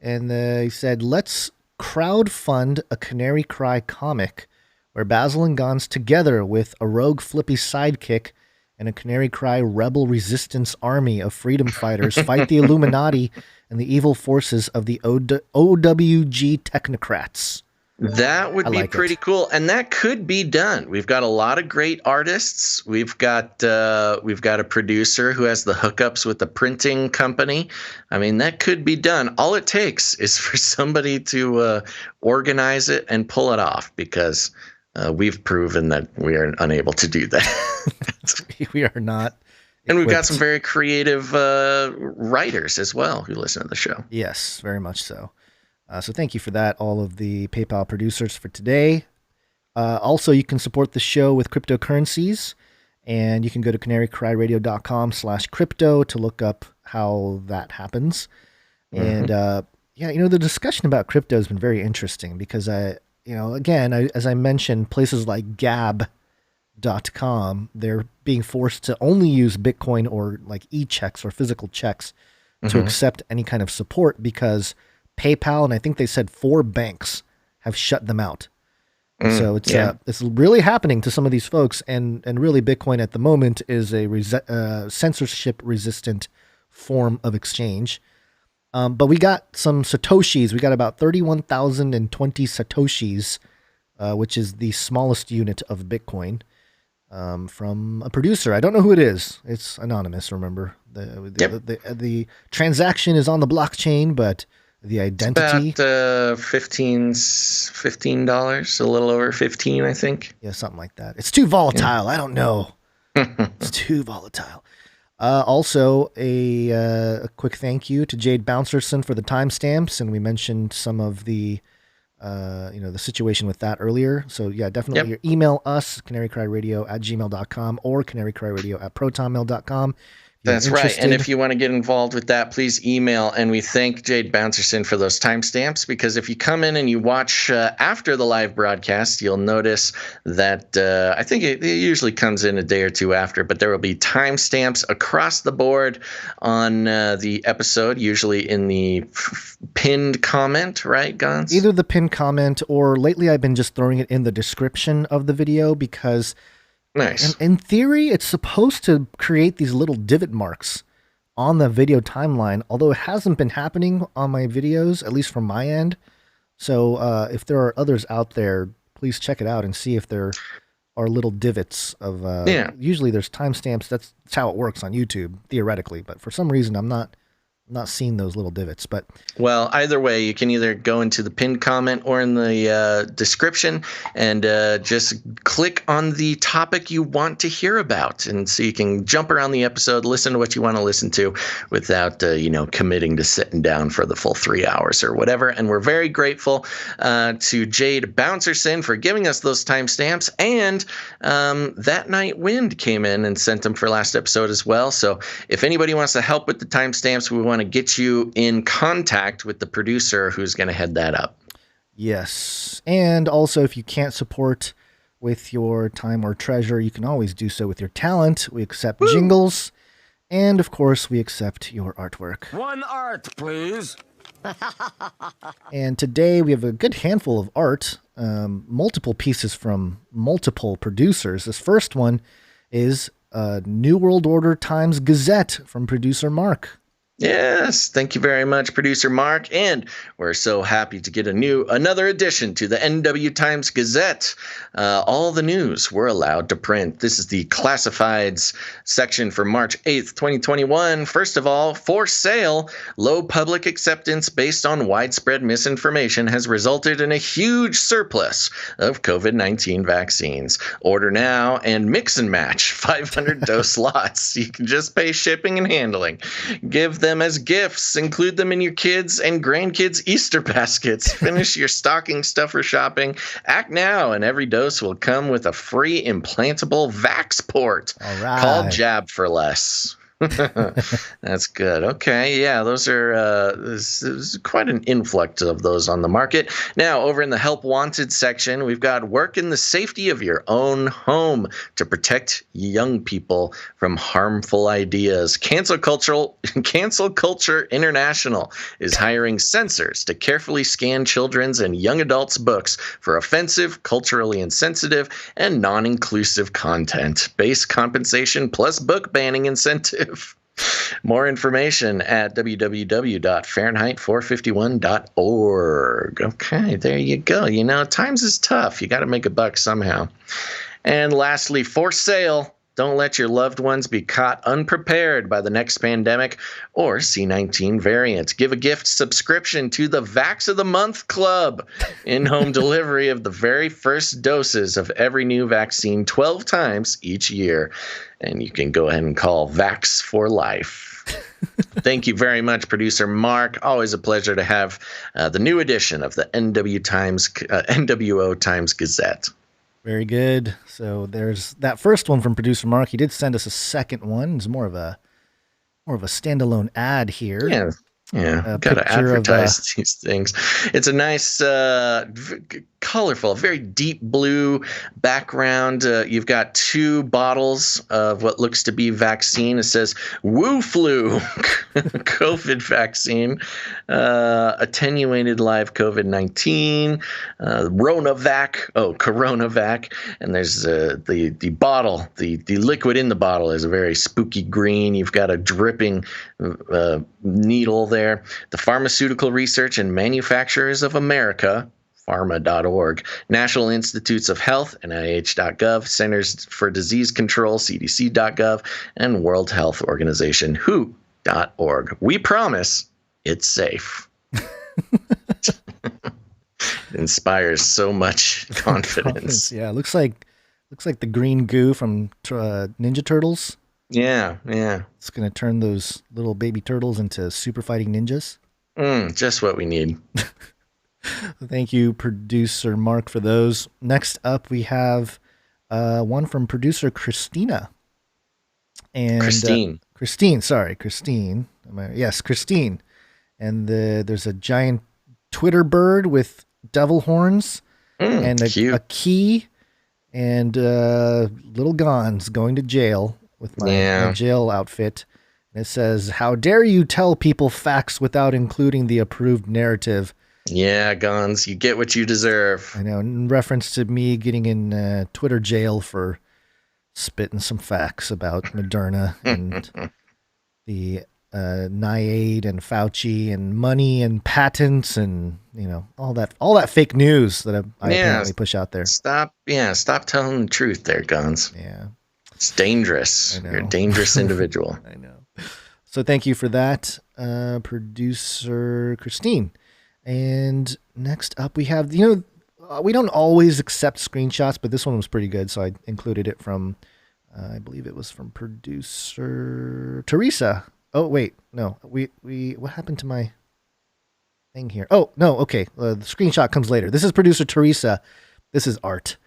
and they said, let's crowdfund a Canary Cry comic where Basil and Gonz, together with a rogue flippy sidekick and a Canary Cry rebel resistance army of freedom fighters, fight the Illuminati and the evil forces of the OWG technocrats. That would be pretty cool, and that could be done. We've got a lot of great artists. We've got a producer who has the hookups with the printing company. I mean, that could be done. All it takes is for somebody to organize it and pull it off, because we've proven that we are unable to do that. We are not. And we've got some very creative writers as well who listen to the show. Yes, very much so. So thank you for that, all of the PayPal producers for today. Also, you can support the show with cryptocurrencies, and you can go to canarycryradio.com/crypto to look up how that happens. And the discussion about crypto has been very interesting because as I mentioned, places like Gab.com, they're being forced to only use Bitcoin or like e-checks or physical checks to accept any kind of support because PayPal, and I think they said 4 banks have shut them out. So it's really happening to some of these folks, and really Bitcoin at the moment is a censorship-resistant form of exchange. But we got some Satoshis. We got about 31,020 Satoshis, which is the smallest unit of Bitcoin, from a producer. I don't know who it is. It's anonymous, remember. The transaction is on the blockchain, but the identity. It's about $15, a little over 15, I think. Yeah, something like that. It's too volatile. I don't know. It's too volatile. Also, a quick thank you to Jade Bouncerson for the timestamps, and we mentioned some of the the situation with that earlier. So yeah, definitely email us, canarycryradio@gmail.com or canarycryradio@protonmail.com. That's right. And if you want to get involved with that, please email. And we thank Jade Bouncerson for those timestamps, because if you come in and you watch after the live broadcast, you'll notice that I think it usually comes in a day or two after, but there will be timestamps across the board on the episode, usually in the pinned comment, right, Gonz? Either the pinned comment, or lately I've been just throwing it in the description of the video, because nice. In theory, it's supposed to create these little divot marks on the video timeline, although it hasn't been happening on my videos, at least from my end. So if there are others out there, please check it out and see if there are little divots of... Usually there's timestamps. That's how it works on YouTube, theoretically. But for some reason, I'm not seeing those little divots. But well, either way, you can either go into the pinned comment or in the description and just click on the topic you want to hear about, and so you can jump around the episode, listen to what you want to listen to without committing to sitting down for the full 3 hours or whatever. And we're very grateful to Jade Bouncerson for giving us those timestamps, and That Night Wind came in and sent them for last episode as well. So if anybody wants to help with the timestamps, we want to get you in contact with the producer who's going to head that up. Yes. And also, if you can't support with your time or treasure, you can always do so with your talent. We accept jingles. And of course, we accept your artwork. One art, please. And today we have a good handful of art, multiple pieces from multiple producers. This first one is New World Order Times-Gazette from producer Mark. Yes, thank you very much, Producer Mark. And we're so happy to get another edition to the NWO Times-Gazette. All the news we're allowed to print. This is the classifieds section for March 8th, 2021. First of all, for sale, low public acceptance based on widespread misinformation has resulted in a huge surplus of COVID-19 vaccines. Order now and mix and match 500 dose lots. You can just pay shipping and handling. Give them as gifts. Include them in your kids' and grandkids' Easter baskets. Finish your stocking stuffer shopping. Act now, and every dose will come with a free implantable Vaxport. All right. Called Jab for Less. That's good. Okay, yeah, those are there's quite an influx of those on the market. Now, over in the Help Wanted section, we've got work in the safety of your own home to protect young people from harmful ideas. Cancel Culture International is hiring censors to carefully scan children's and young adults' books for offensive, culturally insensitive, and non-inclusive content. Base compensation plus book banning incentive. More information at www.Fahrenheit451.org. Okay, there you go. You know, times is tough. You got to make a buck somehow. And lastly, for sale, don't let your loved ones be caught unprepared by the next pandemic or C-19 variant. Give a gift subscription to the Vax of the Month Club. In-home delivery of the very first doses of every new vaccine 12 times each year. And you can go ahead and call Vax for Life. Thank you very much, Producer Mark. Always a pleasure to have the new edition of the NWO Times-Gazette. Very good. So there's that first one from Producer Mark. He did send us a second one. It's more of a standalone ad here. Yeah. Got to advertise these things. It's a nice, colorful, very deep blue background. You've got two bottles of what looks to be vaccine. It says Wu Flu COVID vaccine, attenuated live COVID-19, Coronavac. And there's the bottle, the liquid in the bottle is a very spooky green. You've got a dripping needle there. The Pharmaceutical Research and Manufacturers of America, pharma.org, National Institutes of Health, NIH.gov, Centers for Disease Control, CDC.gov, and World Health Organization, WHO.org. We promise it's safe. Inspires so much confidence. Yeah, looks like the green goo from Ninja Turtles. Yeah. It's going to turn those little baby turtles into super fighting ninjas. Just what we need. Thank you, Producer Mark, for those. Next up, we have one from Producer Christina. And Christine. Christine. Yes, Christine. And there's a giant Twitter bird with devil horns and a key and little Gonz going to jail with my jail outfit. And it says, "How dare you tell people facts without including the approved narrative?" Yeah, Gonz, you get what you deserve. I know, in reference to me getting in Twitter jail for spitting some facts about Moderna and the NIAID and Fauci and money and patents and all that fake news that I apparently push out there. Stop telling the truth there, Gonz. Yeah. It's dangerous. You're a dangerous individual. I know. So thank you for that, Producer Christine. And next up we have, we don't always accept screenshots, but this one was pretty good, so I included it from, I believe it was from Producer Theresa. Oh, wait, no, we what happened to my thing here? Oh, no, okay, the screenshot comes later. This is Producer Theresa. This is art.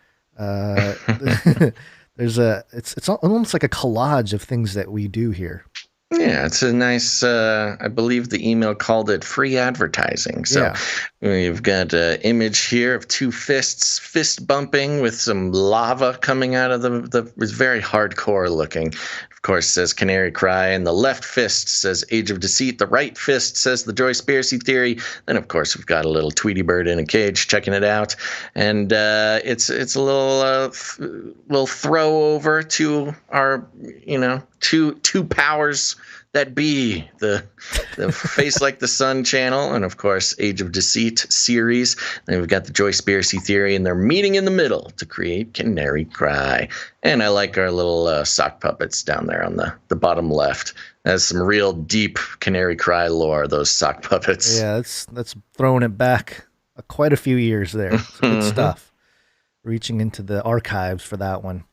It's almost like a collage of things that we do here. Yeah, it's a nice, I believe the email called it free advertising. So we've got an image here of two fists fist bumping with some lava coming out of it's very hardcore looking. Of course, says Canary Cry, and the left fist says Age of Deceit. The right fist says the Joyspiracy Theory. Then, of course, we've got a little Tweety bird in a cage checking it out. And it's a little we'll throw over to our, two powers that be the Face Like the Sun channel, and of course Age of Deceit series. Then we've got the Joyspiracy theory, and they're meeting in the middle to create Canary Cry. And I like our little sock puppets down there on the bottom left. That's some real deep Canary Cry lore, those sock puppets. Yeah, that's throwing it back quite a few years there. It's good stuff. Reaching into the archives for that one.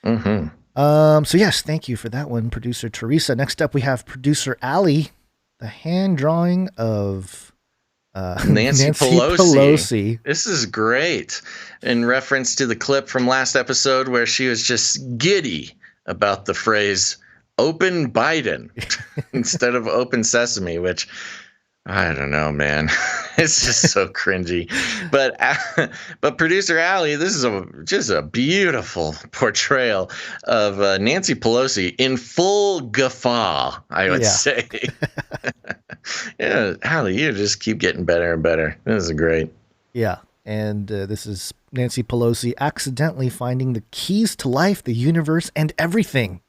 Mm-hmm. So yes, thank you for that one, producer Theresa. Next up, we have producer Ali, the hand drawing of Nansy Pelosi. This is great. In reference to the clip from last episode where she was just giddy about the phrase "Open Biden" instead of "Open Sesame," which I don't know, man. It's just so cringy. But producer Ali, this is just a beautiful portrayal of Nancy Pelosi in full guffaw, I would say. Yeah, Ali, you just keep getting better and better. This is great. Yeah, and this is Nancy Pelosi accidentally finding the keys to life, the universe, and everything.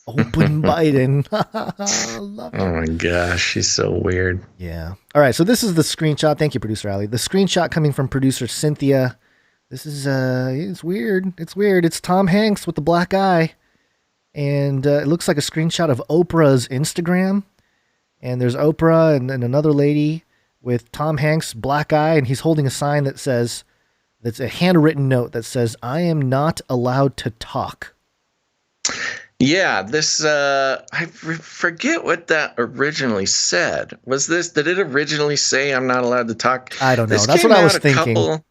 Open Biden. Oh my gosh, she's so weird. Yeah. All right, so this is the screenshot. Thank you, producer Ali. The screenshot coming from producer Cynthia. This is it's weird. It's weird. It's Tom Hanks with the black eye, and it looks like a screenshot of Oprah's Instagram. And there's Oprah and another lady with Tom Hanks' black eye, and he's holding a sign that says, that's a handwritten note that says, "I am not allowed to talk." Yeah, this, I forget what that originally said. Did it originally say I'm not allowed to talk? I don't know. That's what I was thinking.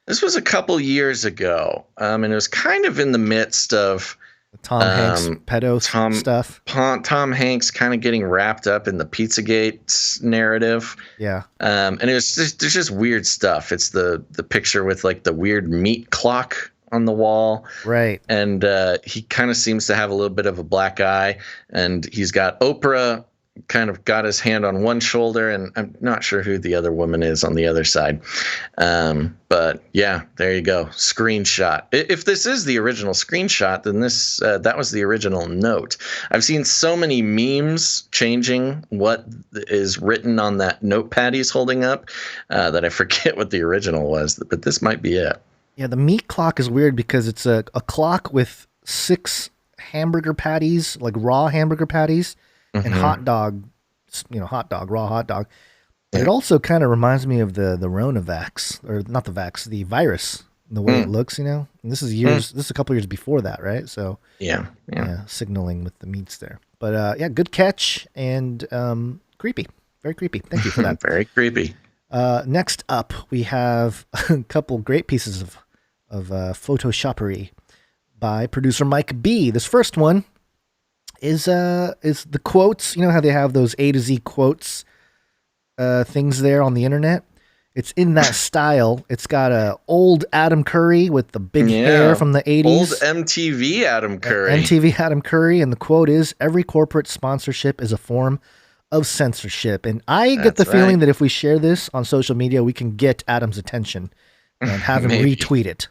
This was a couple years ago, and it was kind of in the midst of Tom Hanks pedo stuff. Tom Hanks kind of getting wrapped up in the Pizzagate narrative. Yeah. And it was there's just weird stuff. It's the picture with like the weird meat clock on the wall. Right. And he kind of seems to have a little bit of a black eye, and he's got Oprah kind of got his hand on one shoulder, and I'm not sure who the other woman is on the other side. But yeah, there you go. Screenshot. If this is the original screenshot, then that was the original note. I've seen so many memes changing what is written on that notepad he's holding up that I forget what the original was, but this might be it. Yeah, the meat clock is weird because it's a clock with 6 hamburger patties, like raw hamburger patties, and hot dog, raw hot dog. Yeah. It also kind of reminds me of the Ronavax, or not the vax, the virus, the way it looks, And this is This is a couple years before that, right? So yeah, signaling with the meats there. But yeah, good catch and creepy, very creepy. Thank you for that. Very creepy. Next up, we have a couple great pieces of photoshoppery by producer Mike B. This first one is the quotes. You know how they have those A to Z quotes things there on the internet? It's in that style. It's got a old Adam Curry with the big hair from the 80s. Old MTV Adam Curry. MTV Adam Curry, and the quote is, "Every corporate sponsorship is a form of censorship." And I get the feeling that if we share this on social media, we can get Adam's attention and have him retweet it.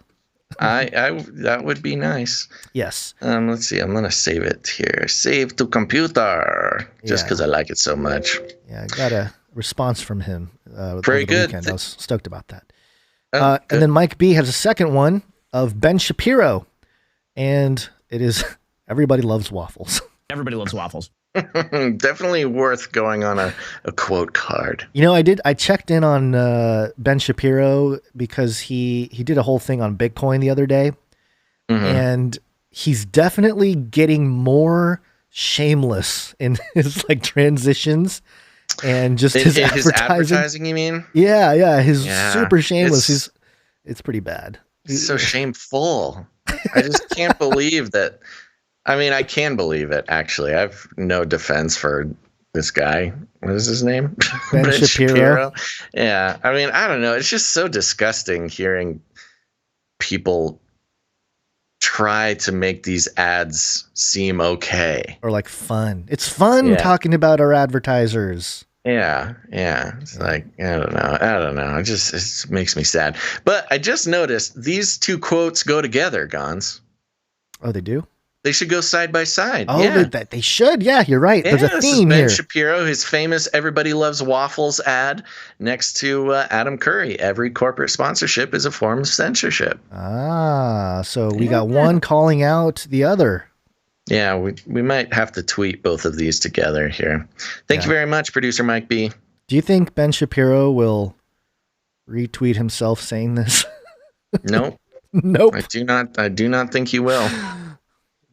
That would be nice. Yes. Let's see. I'm gonna save it here. Save to computer, just because I like it so much. Yeah, I got a response from him. Very good. I was stoked about that. And then Mike B has a second one of Ben Shapiro, and it is "Everybody loves waffles." Everybody loves waffles. Definitely worth going on a quote card. I checked in on Ben Shapiro because he did a whole thing on Bitcoin the other day, and he's definitely getting more shameless in his transitions and just his advertising. You mean? Yeah, super shameless. It's pretty bad. It's so shameful. I just can't believe that. I mean, I can believe it, actually. I have no defense for this guy. What is his name? Ben Shapiro. Yeah. I mean, I don't know. It's just so disgusting hearing people try to make these ads seem okay. Or fun. It's fun talking about our advertisers. Yeah. It's like, I don't know. It just makes me sad. But I just noticed these two quotes go together, Gonz. Oh, they do? They should go side by side. Oh, yeah. they should. Yeah, you're right. Yeah, There's a this is theme Ben here. Shapiro, his famous "Everybody Loves Waffles" ad next to Adam Curry. Every corporate sponsorship is a form of censorship. Ah, so we got one calling out the other. Yeah, we might have to tweet both of these together here. Thank you very much, producer Mike B. Do you think Ben Shapiro will retweet himself saying this? Nope. Nope. I do not think he will.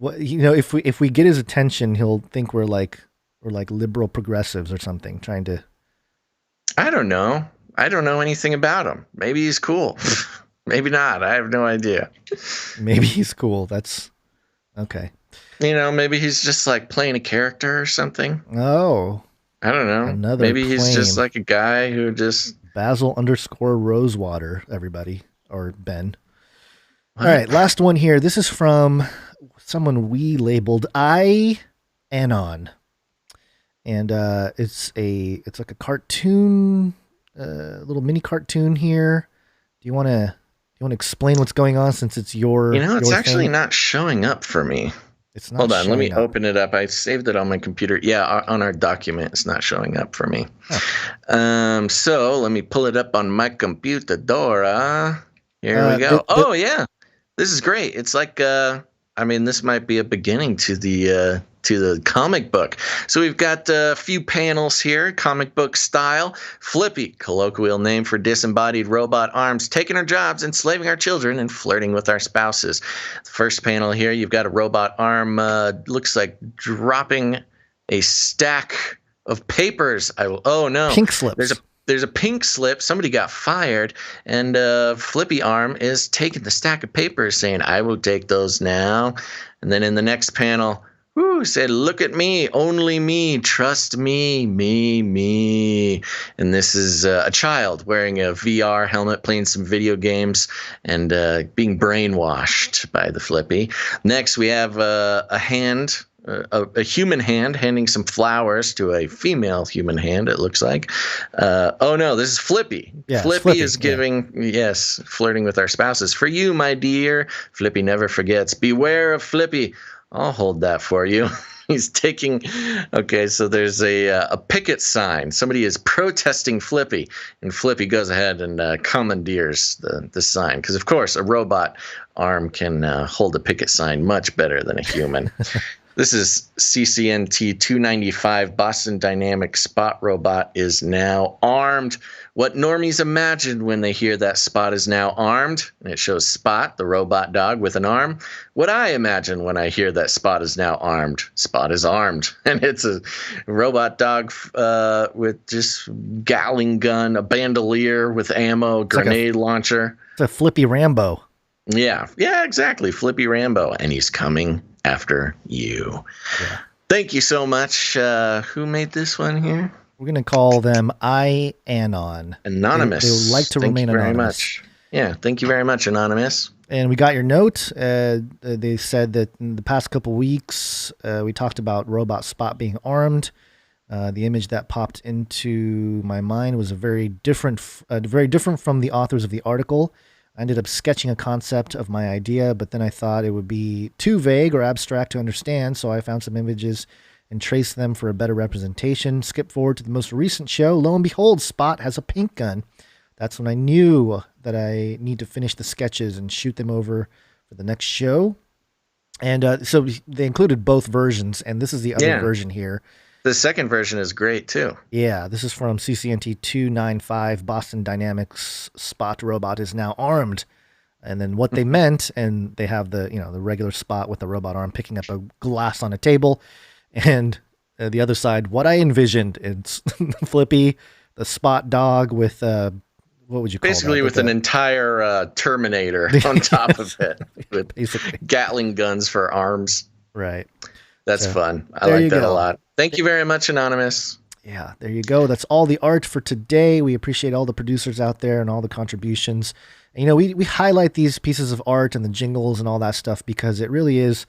Well, if we get his attention, he'll think we're like liberal progressives or something, trying to. I don't know. I don't know anything about him. Maybe he's cool. Maybe not. I have no idea. Maybe he's cool. That's okay. Maybe he's just like playing a character or something. Oh. I don't know. Maybe he's just like a guy who just Basil _ Rosewater, everybody, or Ben. What? All right, last one here. This is from someone we labeled Anon, and it's like a cartoon, little mini cartoon here. Do you want to explain what's going on since it's your? It's your actually thing? not showing up for me. It's not. Hold on, let me up. open it up. I saved it on my computer. Yeah, on our document, it's not showing up for me. Oh. So let me pull it up on my computer, Dora. Here we go. Yeah, this is great. It's like, this might be a beginning to the comic book. So we've got a few panels here, comic book style. Flippy, colloquial name for disembodied robot arms, taking our jobs, enslaving our children, and flirting with our spouses. The first panel here, you've got a robot arm, looks like dropping a stack of papers. Oh no. Pink slips. There's a pink slip. Somebody got fired, and Flippy Arm is taking the stack of papers, saying, "I will take those now." And then in the next panel, said, "Look at me, only me, trust me, me." And this is a child wearing a VR helmet, playing some video games, and being brainwashed by the Flippy. Next, we have a hand. A human hand handing some flowers to a female human hand, it looks like. Oh, no, this is Flippy. Yeah, Flippy is giving, flirting with our spouses. "For you, my dear." Flippy never forgets. "Beware of Flippy." I'll hold that for you. He's taking. Okay, so there's a picket sign. Somebody is protesting Flippy, and Flippy goes ahead and commandeers the sign. Because, of course, a robot arm can hold a picket sign much better than a human. This is CCNT 295. Boston Dynamics Spot robot is now armed. What normies imagine when they hear that Spot is now armed, and it shows Spot, the robot dog, with an arm. What I imagine when I hear that Spot is now armed. Spot is armed, and it's a robot dog with just Gatling gun, a bandolier with ammo, grenade launcher. It's a Flippy Rambo. Yeah, exactly. Flippy Rambo, and he's coming after you. Yeah. Thank you so much. Who made this one here? We're going to call them Anon. Anonymous. They would like to remain anonymous. Very much. Yeah, thank you very much, Anonymous. And we got your note. They said that in the past couple weeks, we talked about Robot Spot being armed. The image that popped into my mind was very different from the authors of the article. I ended up sketching a concept of my idea, but then I thought it would be too vague or abstract to understand, so I found some images and traced them for a better representation. Skip forward to the most recent show. Lo and behold, Spot has a pink gun. That's when I knew that I need to finish the sketches and shoot them over for the next show. And so they included both versions, and this is the other version here. The second version is great, too. Yeah, this is from CCNT 295. Boston Dynamics Spot robot is now armed. And then what they meant, and they have the regular Spot with the robot arm picking up a glass on a table. And the other side, what I envisioned, it's Flippy, the Spot dog with, what would you call Basically that? with an entire Terminator on top of it. With basically Gatling guns for arms. Right. That's fun. I like that a lot. Thank you very much, Anonymous. Yeah, there you go. That's all the art for today. We appreciate all the producers out there and all the contributions. And, we highlight these pieces of art and the jingles and all that stuff because it really is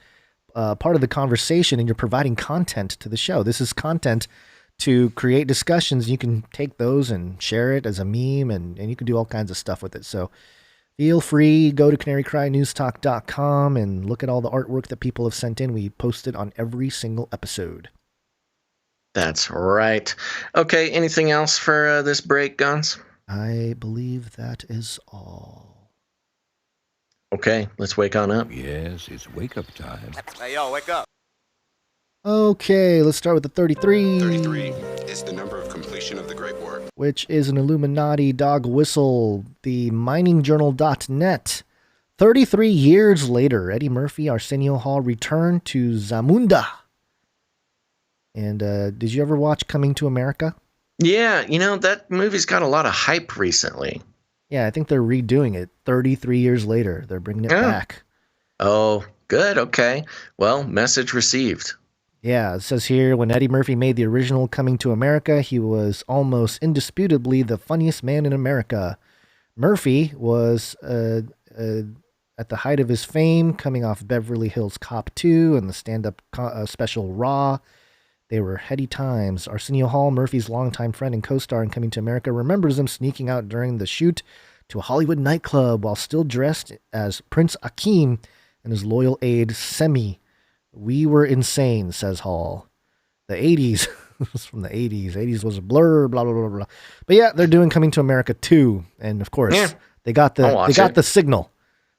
part of the conversation, and you're providing content to the show. This is content to create discussions. You can take those and share it as a meme, and you can do all kinds of stuff with it. So Feel free, go to canarycrynewstalk.com and look at all the artwork that people have sent in. We post it on every single episode. That's right. Okay, anything else for this break, Gonz? I believe that is all. Okay, let's wake on up. Yes, it's wake-up time. Hey, yo, wake up. Okay, let's start with the 33. 33 is the number of completion of the Great War, which is an Illuminati dog whistle. The miningjournal.net. 33 years later, Eddie Murphy, Arsenio Hall returned to Zamunda. And did you ever watch Coming to America? Yeah, that movie's got a lot of hype recently. Yeah, I think they're redoing it 33 years later. They're bringing it back. Oh, good. Okay. Well, message received. Yeah, it says here, when Eddie Murphy made the original Coming to America, he was almost indisputably the funniest man in America. Murphy was at the height of his fame, coming off Beverly Hills Cop 2 and the stand-up special Raw. They were heady times. Arsenio Hall, Murphy's longtime friend and co-star in Coming to America, remembers him sneaking out during the shoot to a Hollywood nightclub while still dressed as Prince Akeem and his loyal aide, Semi. We were insane, says Hall. The 80s. This was from the 80s. 80s was a blur, blah, blah, blah, blah. But yeah, they're doing Coming to America 2. And of course, they got the signal.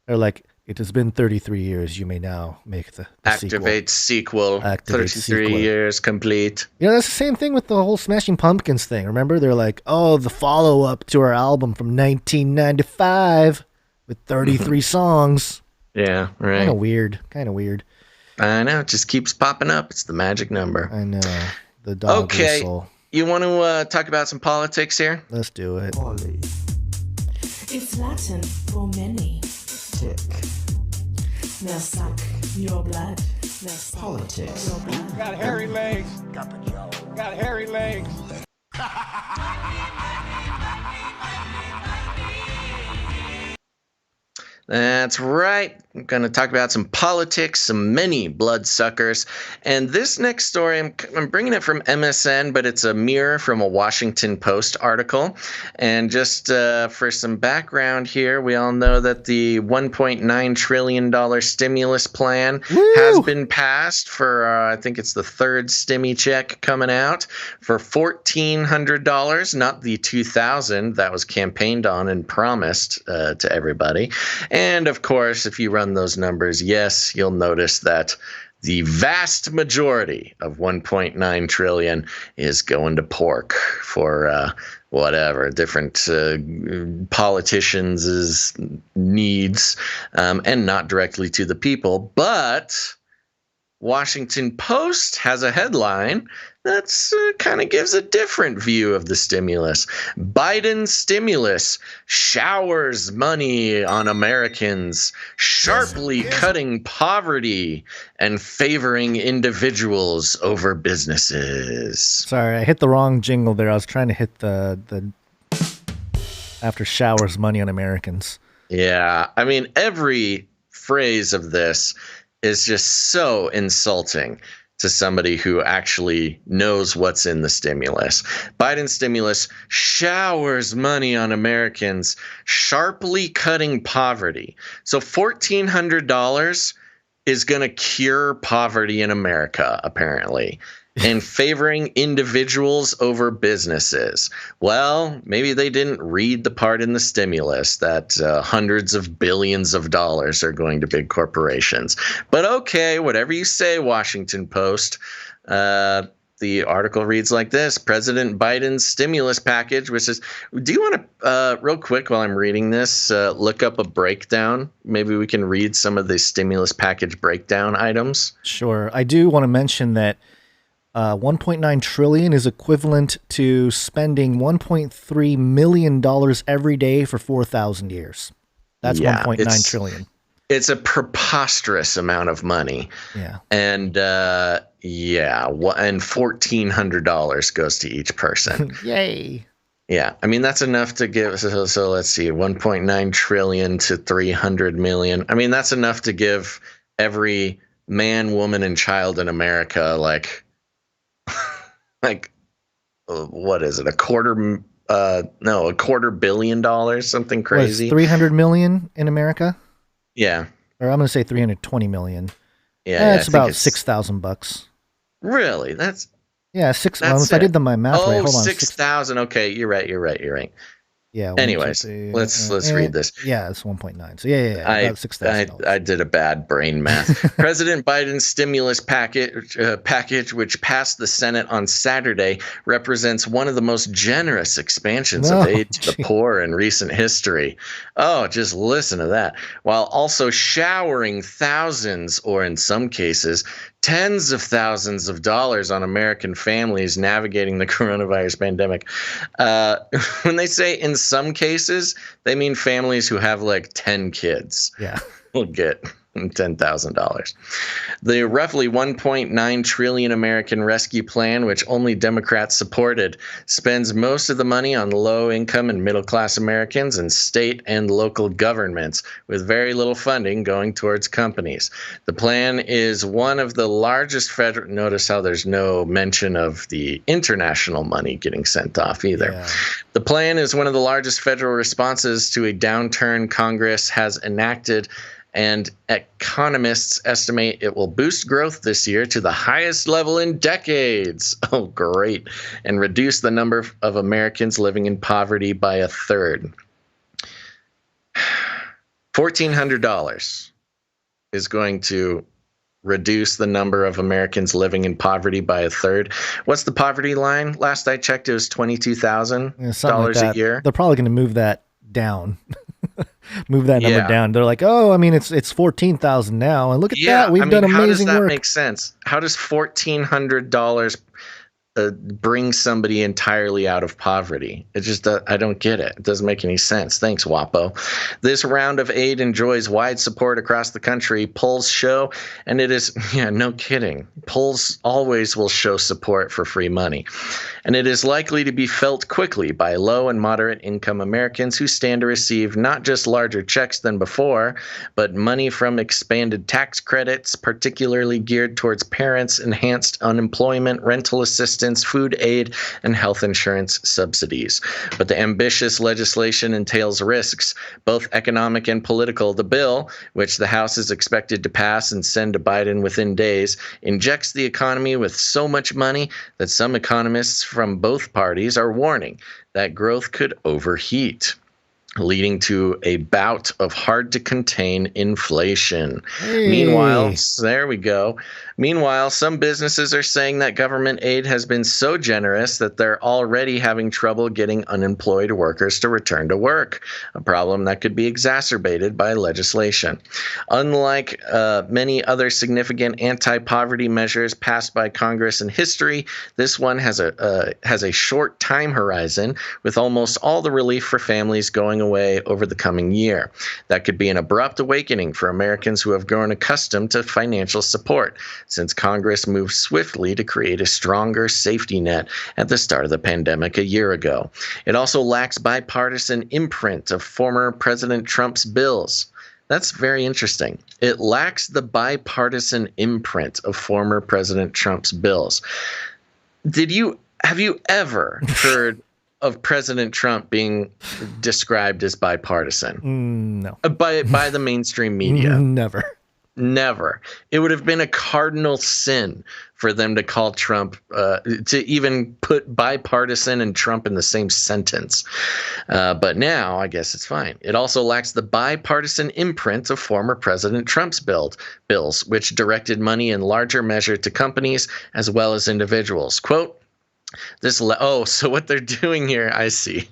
They're like, it has been 33 years. You may now make the Activate sequel. Activate 33 sequel. Years complete. That's the same thing with the whole Smashing Pumpkins thing. Remember? They're like, oh, the follow-up to our album from 1995 with 33 songs. Yeah, right. Kind of weird. I know. It just keeps popping up. It's the magic number. I know. The dog whistle. You want to talk about some politics here? Let's do it. It's Latin for many. Tick. Now suck your blood. Politics. Your blood. Got hairy legs. Got hairy legs. That's right. I'm going to talk about some politics, some mini bloodsuckers. And this next story, I'm bringing it from MSN, but it's a mirror from a Washington Post article. And just for some background here, we all know that the $1.9 trillion stimulus plan has been passed for, I think it's the third stimmy check coming out for $1,400, not the $2,000 that was campaigned on and promised to everybody. And of course, if you run those numbers, yes, you'll notice that the vast majority of 1.9 trillion is going to pork for whatever different politicians' needs, and not directly to the people. But Washington Post has a headline that's kind of gives a different view of the stimulus. Biden's stimulus showers money on Americans, sharply cutting poverty and favoring individuals over businesses. Sorry, I hit the wrong jingle there. I was trying to hit the after showers money on Americans. Yeah, I mean, every phrase of this is just so insulting to somebody who actually knows what's in the stimulus. Biden's stimulus showers money on Americans, sharply cutting poverty. So $1,400 is going to cure poverty in America, apparently, and favoring individuals over businesses. Well, maybe they didn't read the part in the stimulus that hundreds of billions of dollars are going to big corporations. But okay, whatever you say, Washington Post. The article reads like this: President Biden's stimulus package, which is, do you want to, real quick while I'm reading this, look up a breakdown? Maybe we can read some of the stimulus package breakdown items. Sure. I do want to mention that 1.9 trillion is equivalent to spending $1.3 million every day for 4,000 years. That's 1.9 trillion. It's a preposterous amount of money. Yeah. And and $1,400 goes to each person. Yay. Yeah. I mean, that's enough to give. So let's see, 1.9 trillion to 300 million. I mean, that's enough to give every man, woman, and child in America like what is it? $250 $250 million, something crazy. 300 million in America? Yeah. Or I'm going to say 320 million. Yeah. It's about $6,000. Really? That's if I did my math right, hold on. 6,000. Okay, you're right. Yeah. Anyways, let's read this. Yeah, it's 1.9. So yeah, about $6,000. I did a bad brain math. President Biden's stimulus package, which passed the Senate on Saturday, represents one of the most generous expansions of aid to the poor in recent history. Oh, just listen to that. While also showering thousands, or in some cases, tens of thousands of dollars on American families navigating the coronavirus pandemic. When they say in some cases, they mean families who have like 10 kids. Yeah. Will get $10,000. The roughly $1.9 trillion American Rescue Plan, which only Democrats supported, spends most of the money on low-income and middle-class Americans and state and local governments, with very little funding going towards companies. The plan is one of the largest federal. Notice how there's no mention of the international money getting sent off either. Yeah. The plan is one of the largest federal responses to a downturn Congress has enacted, and economists estimate it will boost growth this year to the highest level in decades. Oh, great. And reduce the number of Americans living in poverty by a third. $1,400 is going to reduce the number of Americans living in poverty by a third. What's the poverty line? Last I checked, it was $22,000 a year. They're probably going to move that down. Move that number down. They're like, oh, I mean, it's 14,000 now, and look at that. We've done amazing work. How does that make sense? How does $1,400 bring somebody entirely out of poverty? It just I don't get it. It doesn't make any sense. Thanks, WAPO. This round of aid enjoys wide support across the country. Polls show, and it is no kidding. Polls always will show support for free money. And it is likely to be felt quickly by low and moderate income Americans who stand to receive not just larger checks than before, but money from expanded tax credits, particularly geared towards parents, enhanced unemployment, rental assistance, food aid, and health insurance subsidies. But the ambitious legislation entails risks, both economic and political. The bill, which the House is expected to pass and send to Biden within days, injects the economy with so much money that some economists from both parties are warning that growth could overheat, leading to a bout of hard-to-contain inflation. Hey. Meanwhile, there we go. Meanwhile, some businesses are saying that government aid has been so generous that they're already having trouble getting unemployed workers to return to work, a problem that could be exacerbated by legislation. Unlike many other significant anti-poverty measures passed by Congress in history, this one has a short time horizon, with almost all the relief for families going away over the coming year. That could be an abrupt awakening for Americans who have grown accustomed to financial support, since Congress moved swiftly to create a stronger safety net at the start of the pandemic a year ago. It also lacks bipartisan imprint of former President Trump's bills. That's very interesting. It lacks the bipartisan imprint of former President Trump's bills. Have you ever heard of President Trump being described as bipartisan? No. By the mainstream media? Never. It would have been a cardinal sin for them to call Trump, to even put bipartisan and Trump in the same sentence. But now, I guess it's fine. It also lacks the bipartisan imprint of former President Trump's bills, which directed money in larger measure to companies as well as individuals. Quote, so what they're doing here, I see.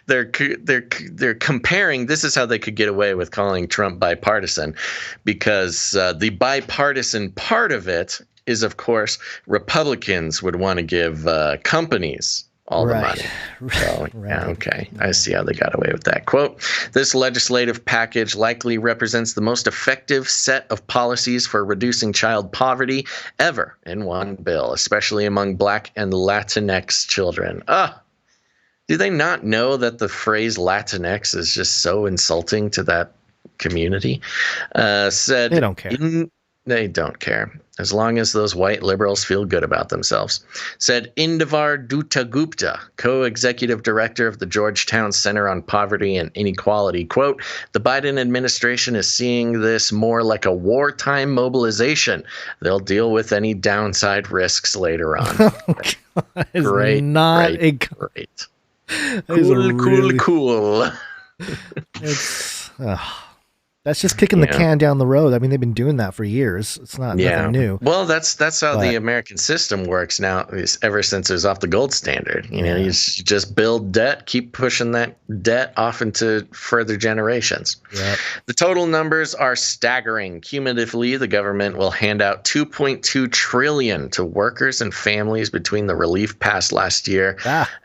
They're comparing. This is how they could get away with calling Trump bipartisan, because the bipartisan part of it is, of course, Republicans would want to give companies all the money. So, okay. I see how they got away with that. Quote, this legislative package likely represents the most effective set of policies for reducing child poverty ever in one bill, especially among Black and Latinx children. Do they not know that the phrase Latinx is just so insulting to that community? They don't care. They don't care. As long as those white liberals feel good about themselves. Said Indavar Duttagupta, co-executive director of the Georgetown Center on Poverty and Inequality. Quote, the Biden administration is seeing this more like a wartime mobilization. They'll deal with any downside risks later on. Great. Cool. It's... That's just kicking the can down the road. I mean, they've been doing that for years. It's not nothing new. Well, that's how the American system works now, ever since it was off the gold standard. You know, you just build debt, keep pushing that debt off into further generations. Yep. The total numbers are staggering. Cumulatively, the government will hand out $2.2 trillion to workers and families between the relief passed last year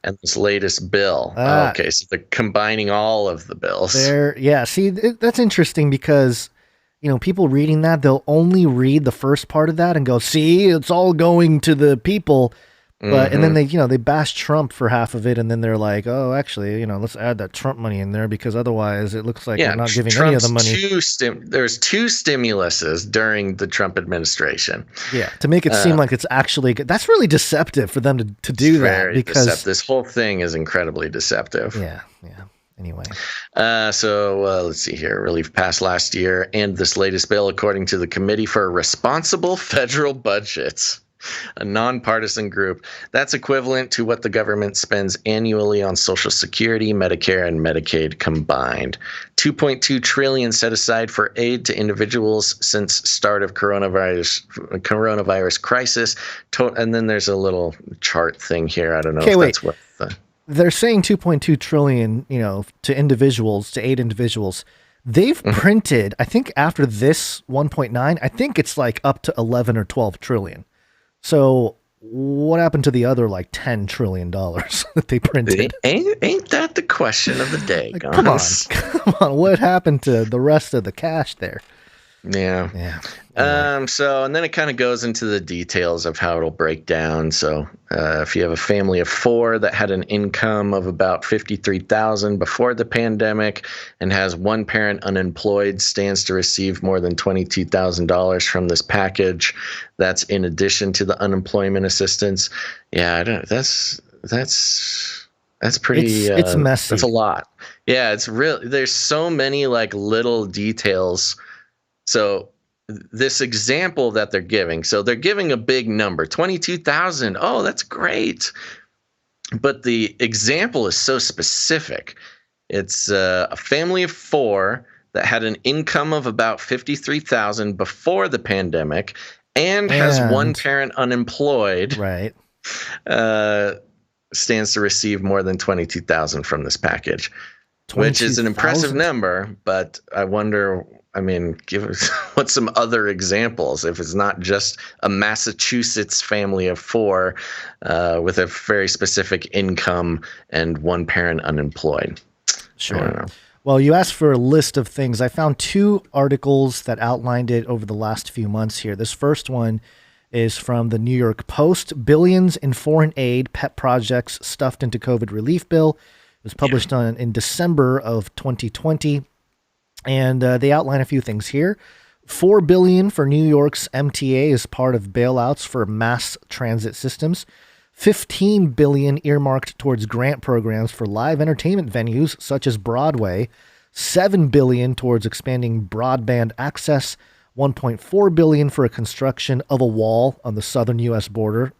and this latest bill. Okay, so they're combining all of the bills. See, that's interesting. Because, you know, people reading that, they'll only read the first part of that and go, see, it's all going to the people. But and then they bash Trump for half of it, and then they're like, oh, actually, let's add that Trump money in there because otherwise it looks like we're not giving any of the money. There's two stimuluses during the Trump administration. Yeah, to make it seem like it's actually good. That's really deceptive for them to do that because this whole thing is incredibly deceptive. Yeah. Anyway. So let's see here. Relief passed last year and this latest bill, according to the Committee for Responsible Federal Budgets, a nonpartisan group. That's equivalent to what the government spends annually on Social Security, Medicare, and Medicaid combined. $2.2 trillion set aside for aid to individuals since start of coronavirus crisis. And then there's a little chart thing here. I don't know if that's what they're saying 2.2 trillion, to individuals, to aid individuals. They've printed, I think after this 1.9, I think it's like up to 11 or 12 trillion. So what happened to the other like $10 trillion that they printed? Ain't that the question of the day, Gonz? Come on. What happened to the rest of the cash there? Yeah. So, and then it kind of goes into the details of how it'll break down. So, if you have a family of four that had an income of about $53,000 before the pandemic and has one parent unemployed, stands to receive more than $22,000 from this package. That's in addition to the unemployment assistance. Yeah, that's pretty. It's messy. That's a lot. Yeah, it's real. There's so many like little details. So this example that they're giving, so they're giving a big number, 22,000. Oh, that's great. But the example is so specific. It's a family of four that had an income of about $53,000 before the pandemic and has one parent unemployed. Right. Stands to receive more than $22,000 from this package, which is an impressive number. But I wonder, give us what's some other examples if it's not just a Massachusetts family of four with a very specific income and one parent unemployed. Sure. Well, you asked for a list of things. I found two articles that outlined it over the last few months here. This first one is from the New York Post. Billions in foreign aid, pet projects stuffed into COVID relief bill. It was published in December of 2020. And they outline a few things here. $4 billion for New York's MTA as part of bailouts for mass transit systems. $15 billion earmarked towards grant programs for live entertainment venues such as Broadway. $7 billion towards expanding broadband access. $1.4 billion for a construction of a wall on the southern U.S. border.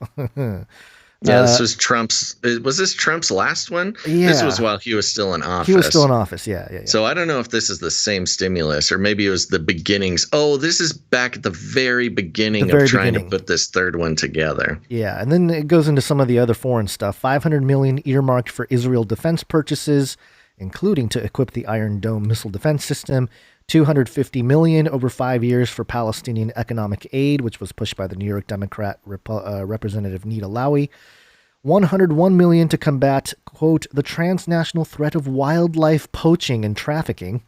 Yeah, this was Trump's. Was this Trump's last one? Yeah. This was while he was still in office. He was still in office, yeah. So I don't know if this is the same stimulus or maybe it was the beginnings. Oh, this is back at the very beginning of trying to put this third one together. Yeah, and then it goes into some of the other foreign stuff. $500 million earmarked for Israel defense purchases, including to equip the Iron Dome missile defense system. $250 million over 5 years for Palestinian economic aid, which was pushed by the New York Democrat Representative Nita Lowey. $101 million to combat, quote, the transnational threat of wildlife poaching and trafficking.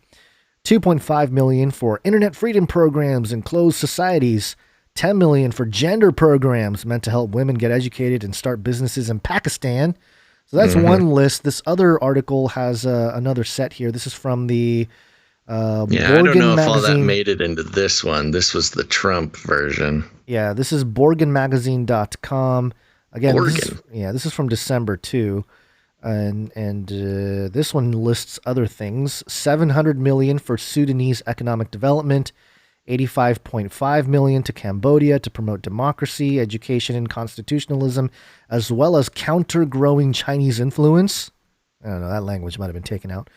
$2.5 million for internet freedom programs in closed societies. $10 million for gender programs meant to help women get educated and start businesses in Pakistan. So that's one list. This other article has another set here. This is from the I don't know if all that made it into this one. This was the Trump version. Yeah, this is BorgenMagazine.com. Again, this is from December too. And this one lists other things. $700 million for Sudanese economic development, $85.5 million to Cambodia to promote democracy, education, and constitutionalism, as well as counter growing Chinese influence. I don't know, that language might have been taken out.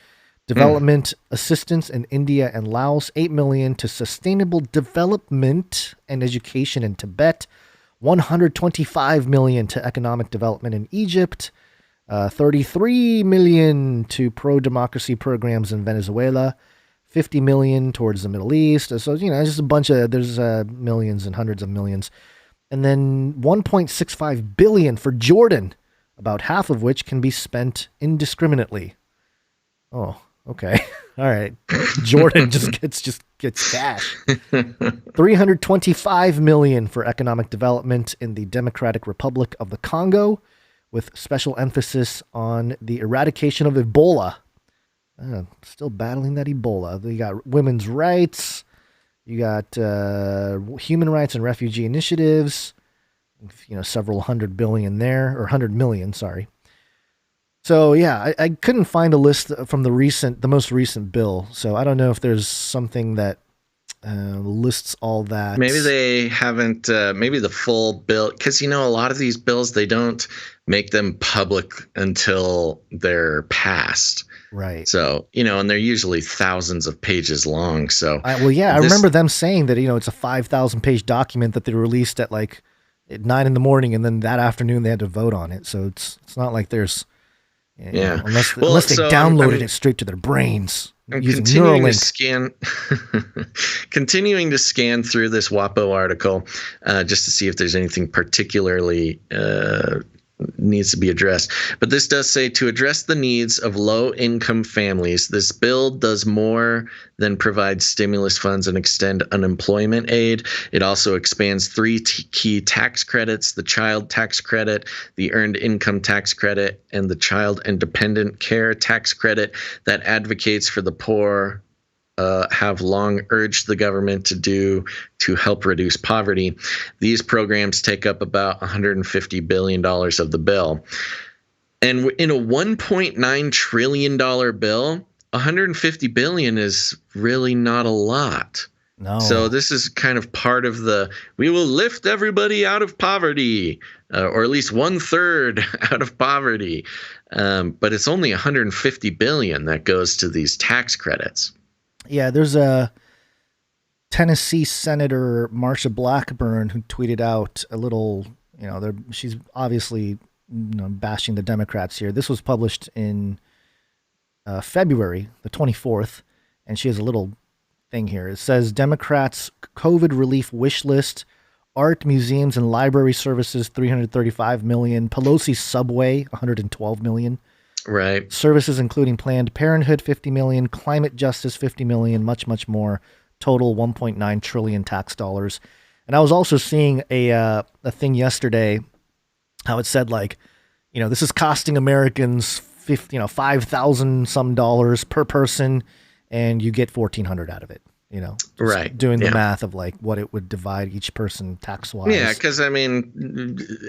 Development assistance in India and Laos, $8 million to sustainable development and education in Tibet, $125 million to economic development in Egypt, $33 million to pro-democracy programs in Venezuela, $50 million towards the Middle East. So, just a bunch of, there's millions and hundreds of millions. And then $1.65 billion for Jordan, about half of which can be spent indiscriminately. Oh, okay. All right. Jordan just gets cash. $325 million for economic development in the Democratic Republic of the Congo, with special emphasis on the eradication of Ebola. Still battling that Ebola. You got women's rights. You got human rights and refugee initiatives. Several $100 billion there, or $100 million, sorry. So yeah, I couldn't find a list from the most recent bill. So I don't know if there's something that lists all that. Maybe they haven't. Maybe the full bill, because a lot of these bills, they don't make them public until they're passed. Right. So and they're usually thousands of pages long. So I remember them saying that it's a 5,000-page document that they released at 9 in the morning, and then that afternoon they had to vote on it. So it's not like there's. Unless they downloaded it straight to their brains using Neuralink. Continuing to scan through this WAPO article just to see if there's anything particularly needs to be addressed. But this does say, to address the needs of low-income families, this bill does more than provide stimulus funds and extend unemployment aid. It also expands three key tax credits: the child tax credit, the earned income tax credit, and the child and dependent care tax credit that advocates for the poor have long urged the government to do to help reduce poverty. These programs take up about $150 billion of the bill. And in a $1.9 trillion bill, $150 billion is really not a lot. No. So this is kind of part of we will lift everybody out of poverty, or at least 1/3 out of poverty. But it's only $150 billion that goes to these tax credits. Yeah, there's a Tennessee Senator Marsha Blackburn who tweeted out a little, she's obviously bashing the Democrats here. This was published in February the 24th, and she has a little thing here. It says, Democrats' COVID relief wish list, art, museums, and library services, $335 million. Pelosi's subway, $112 million. Right. Services including Planned Parenthood, $50 million, climate justice, $50 million, much, much more. Total $1.9 trillion tax dollars. And I was also seeing a thing yesterday, how it said this is costing Americans $5,000 some dollars per person, and you get $1,400 out of it. Right. Doing the math of what it would divide each person tax wise. Yeah, because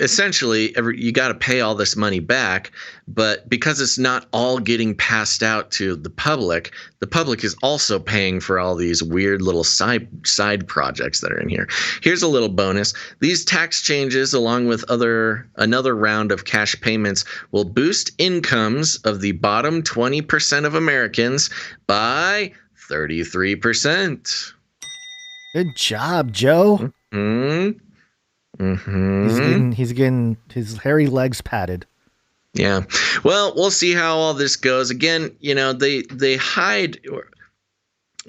essentially you got to pay all this money back, but because it's not all getting passed out to the public is also paying for all these weird little side projects that are in here. Here's a little bonus. These tax changes, along with another round of cash payments, will boost incomes of the bottom 20% of Americans by 33%. Good job, Joe. Mm-hmm. He's getting his hairy legs patted. Yeah. Well, we'll see how all this goes. Again, they hide.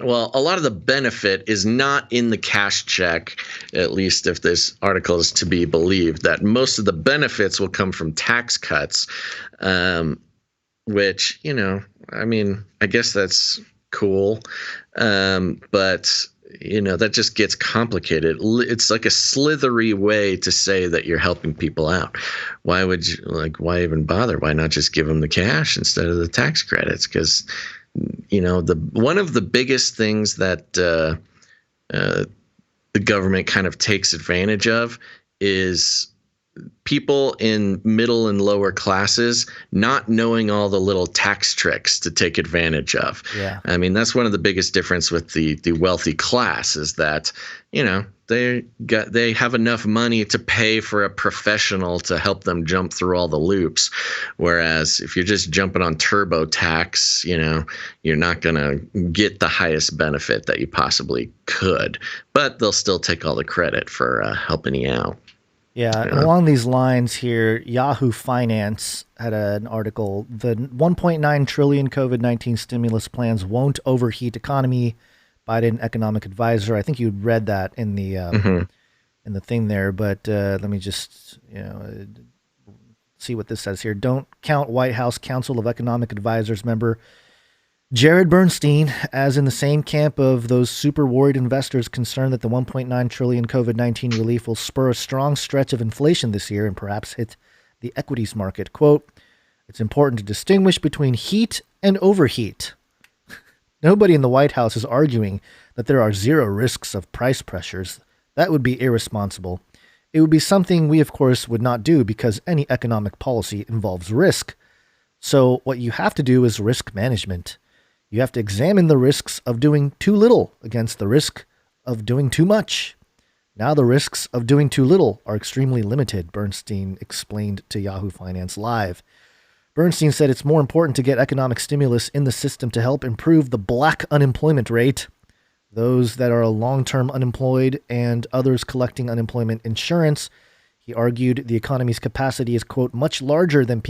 Well, a lot of the benefit is not in the cash check, at least if this article is to be believed, that most of the benefits will come from tax cuts, which, I guess that's cool. But that just gets complicated. It's like a slithery way to say that you're helping people out. Why would you why even bother? Why not just give them the cash instead of the tax credits? Because one of the biggest things that the government kind of takes advantage of is people in middle and lower classes not knowing all the little tax tricks to take advantage of. Yeah. I mean, that's one of the biggest difference with the wealthy class is that, they have enough money to pay for a professional to help them jump through all the loops. Whereas if you're just jumping on TurboTax, you're not going to get the highest benefit that you possibly could, but they'll still take all the credit for helping you out. Yeah, and along these lines here, Yahoo Finance had an article. The 1.9 trillion COVID-19 stimulus plans won't overheat economy. Biden economic advisor. I think you read that in the in the thing there, but let me just see what this says here. Don't count White House Council of Economic Advisors member Jared Bernstein as in the same camp of those super worried investors concerned that the 1.9 trillion COVID-19 relief will spur a strong stretch of inflation this year and perhaps hit the equities market. Quote, it's important to distinguish between heat and overheat. Nobody in the White House is arguing that there are zero risks of price pressures. That would be irresponsible. It would be something we, of course, would not do because any economic policy involves risk. So what you have to do is risk management. You have to examine the risks of doing too little against the risk of doing too much. Now the risks of doing too little are extremely limited, Bernstein explained to Yahoo Finance Live. Bernstein said it's more important to get economic stimulus in the system to help improve the black unemployment rate, those that are long-term unemployed and others collecting unemployment insurance. He argued the economy's capacity is, quote, much larger than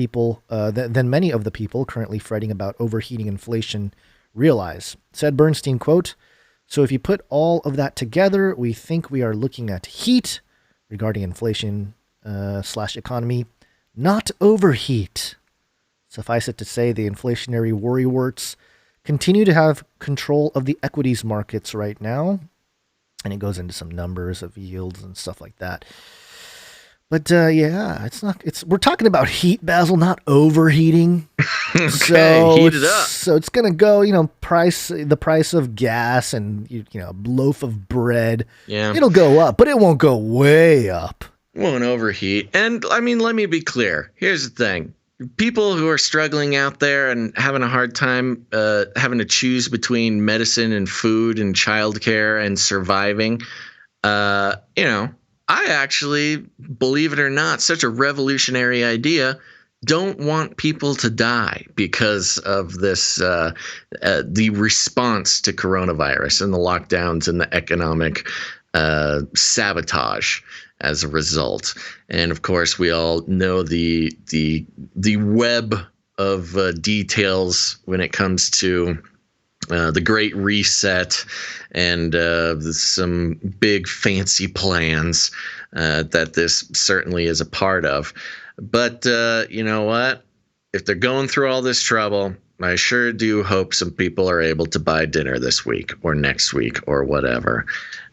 than many of the people currently fretting about overheating inflation realize. Said Bernstein, quote, so if you put all of that together, we think we are looking at heat regarding inflation / economy, not overheat. Suffice it to say, the inflationary worrywarts continue to have control of the equities markets right now. And it goes into some numbers of yields and stuff like that. But we're talking about heat, Basil, not overheating. Okay, so heat it up. So it's going to go, the price of gas and, a loaf of bread. Yeah. It'll go up, but it won't go way up. Won't overheat. And I mean, let me be clear. Here's the thing. People who are struggling out there and having a hard time having to choose between medicine and food and childcare and surviving, I actually, believe it or not, such a revolutionary idea, don't want people to die because of this, the response to coronavirus and the lockdowns and the economic sabotage as a result. And of course, we all know the web of details when it comes to the Great Reset and some big fancy plans that this certainly is a part of. But you know what? If they're going through all this trouble, I sure do hope some people are able to buy dinner this week or next week or whatever,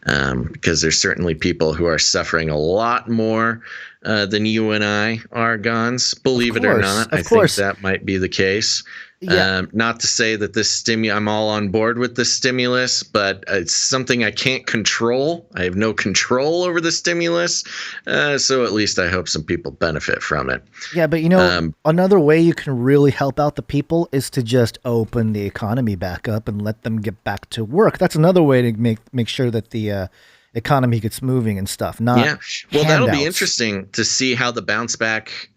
because there's certainly people who are suffering a lot more than you and I are, Gonz. Believe it or not, I think that might be the case. Yeah. Not to say that this I'm all on board with the stimulus, but it's something I can't control. I have no control over the stimulus. So at least I hope some people benefit from it. Yeah, but another way you can really help out the people is to just open the economy back up and let them get back to work. That's another way to make sure that the economy gets moving and stuff. Well, that'll be interesting to see how the bounce back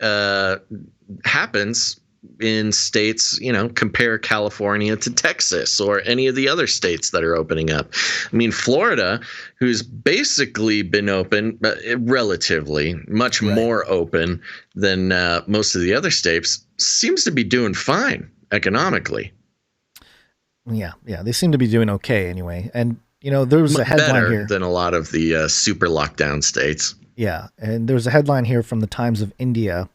happens in states, compare California to Texas or any of the other states that are opening up. I mean, Florida, who's basically been open, relatively much more open than most of the other states, seems to be doing fine economically. Yeah, they seem to be doing okay anyway. And, there's a headline here. Than a lot of the super lockdown states. Yeah, and there's a headline here from the Times of India.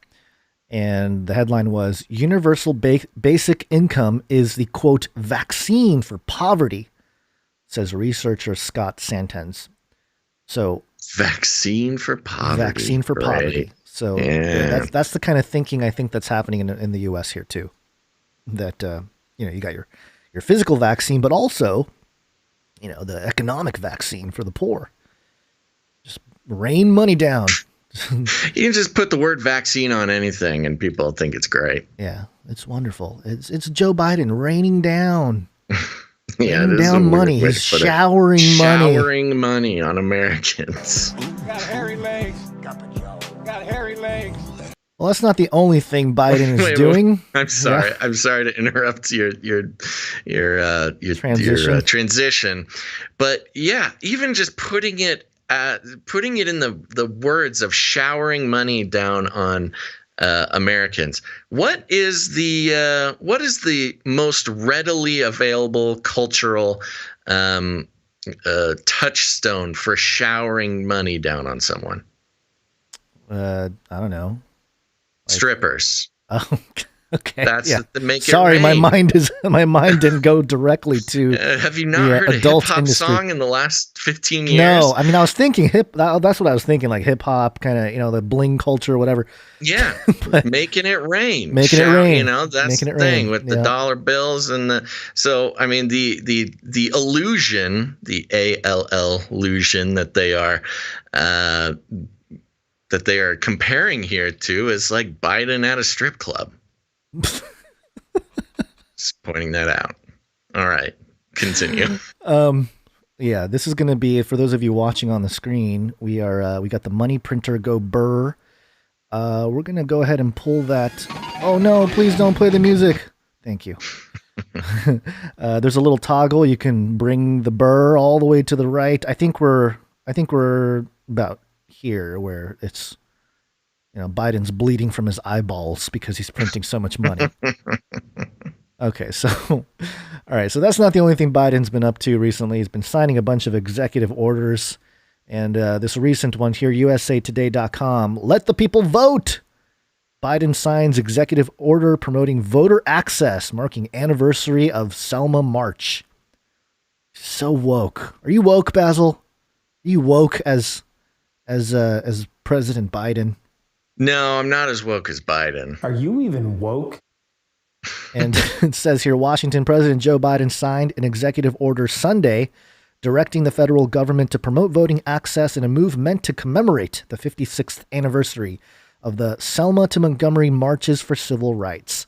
And the headline was, Universal Basic Income is the, quote, vaccine for poverty, says researcher Scott Santens. So vaccine for poverty. Vaccine for poverty. So that's the kind of thinking I think that's happening in the U.S. here, too. That, you got your your physical vaccine, but also, the economic vaccine for the poor. Just rain money down. You can just put the word vaccine on anything and people think it's great. Yeah, it's wonderful. It's Joe Biden raining down. Raining down money. He's showering money on Americans. Got hairy legs. Got hairy legs. Well, that's not the only thing Biden is doing. I'm sorry. Yeah. I'm sorry to interrupt your transition. But yeah, even just putting it in the words of showering money down on Americans. What is the most readily available cultural touchstone for showering money down on someone? I don't know. Strippers. Oh, okay. That's the make Sorry, it rain. my mind didn't go directly to. Have you not heard a hip hop song in the last 15 years? No, I mean I was thinking that's what I was thinking, like hip hop, kind of the bling culture, or whatever. Yeah, making it rain. Making it rain. That's the thing with the dollar bills and the. So I mean the illusion, the ALL illusion that they are comparing here to is like Biden at a strip club. Just pointing that out. All right, continue. Yeah, this is going to be, for those of you watching on the screen, we got the money printer go burr. We're going to go ahead and pull that. Oh no, please don't play the music. Thank you. There's a little toggle. You can bring the burr all the way to the right. I think we're about here where it's, Biden's bleeding from his eyeballs because he's printing so much money. Okay, so, all right. So that's not the only thing Biden's been up to recently. He's been signing a bunch of executive orders. And this recent one here, usatoday.com, let the people vote. Biden signs executive order promoting voter access, marking anniversary of Selma March. So woke. Are you woke, Basil? Are you woke as President Biden? No, I'm not as woke as Biden. Are you even woke? And it says here, Washington President Joe Biden signed an executive order Sunday directing the federal government to promote voting access in a move meant to commemorate the 56th anniversary of the Selma to Montgomery marches for civil rights.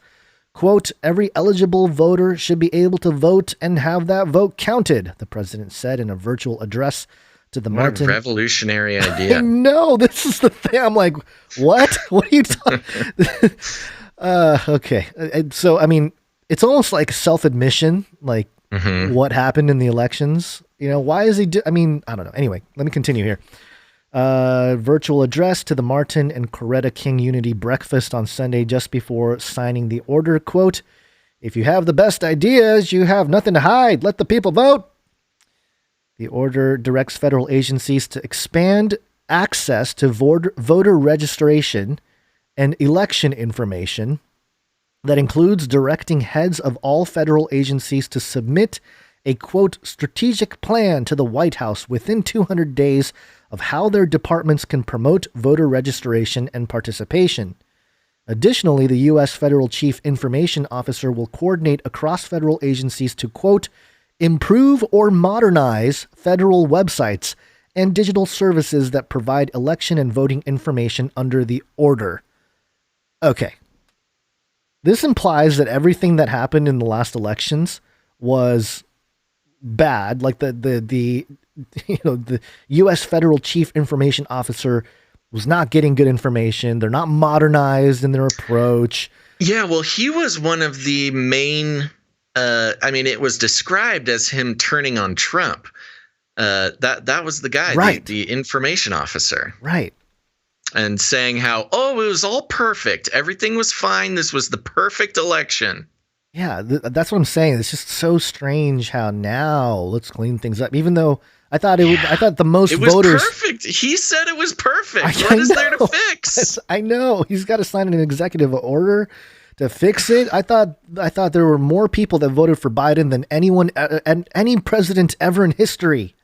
Quote, every eligible voter should be able to vote and have that vote counted, the president said in a virtual address to the Martin. What a revolutionary idea. No, this is the thing. I'm like, what? What are you talking? Okay. So, I mean, it's almost like self-admission, like what happened in the elections. Why is he I don't know. Anyway, let me continue here. Virtual address to the Martin and Coretta King Unity Breakfast on Sunday just before signing the order. Quote, if you have the best ideas, you have nothing to hide. Let the people vote. The order directs federal agencies to expand access to voter registration and election information. That includes directing heads of all federal agencies to submit a, quote, strategic plan to the White House within 200 days of how their departments can promote voter registration and participation. Additionally, the U.S. Federal Chief Information Officer will coordinate across federal agencies to, quote, improve or modernize federal websites and digital services that provide election and voting information under the order. Okay. This implies that everything that happened in the last elections was bad. Like the U.S. Federal Chief Information Officer was not getting good information. They're not modernized in their approach. Yeah, well, he was one of the main. It was described as him turning on Trump. That was the guy, right? The information officer, right? And saying how, it was all perfect. Everything was fine. This was the perfect election. Yeah, that's what I'm saying. It's just so strange how now let's clean things up. Even though I thought the most it was voters. Perfect. He said it was perfect. What is there to fix? I know he's got to sign an executive order to fix it. I thought there were more people that voted for Biden than anyone and any president ever in history.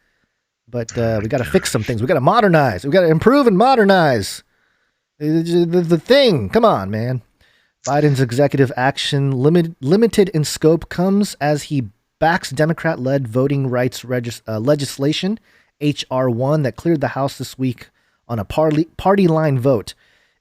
But we got to fix some things. We got to modernize. We got to improve and modernize the thing. Come on, man. Biden's executive action, limited in scope, comes as he backs Democrat-led voting rights legislation, H.R. 1, that cleared the House this week on a party line vote.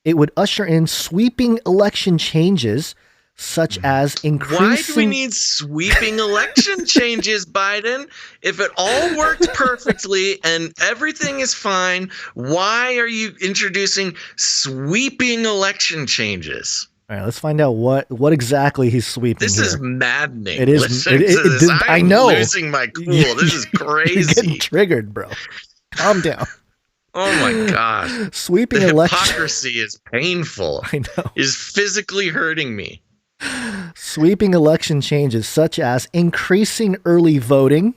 It would usher in sweeping election changes, such as increasing... Why do we need sweeping election changes, Biden? If it all worked perfectly and everything is fine, why are you introducing sweeping election changes? All right, let's find out what exactly he's sweeping. This here. is maddening. It is. I know. I'm losing my cool. This is crazy. You're getting triggered, bro. Calm down. Oh my gosh. Sweeping the election. Hypocrisy is painful. I know. Is physically hurting me. Sweeping election changes such as increasing early voting,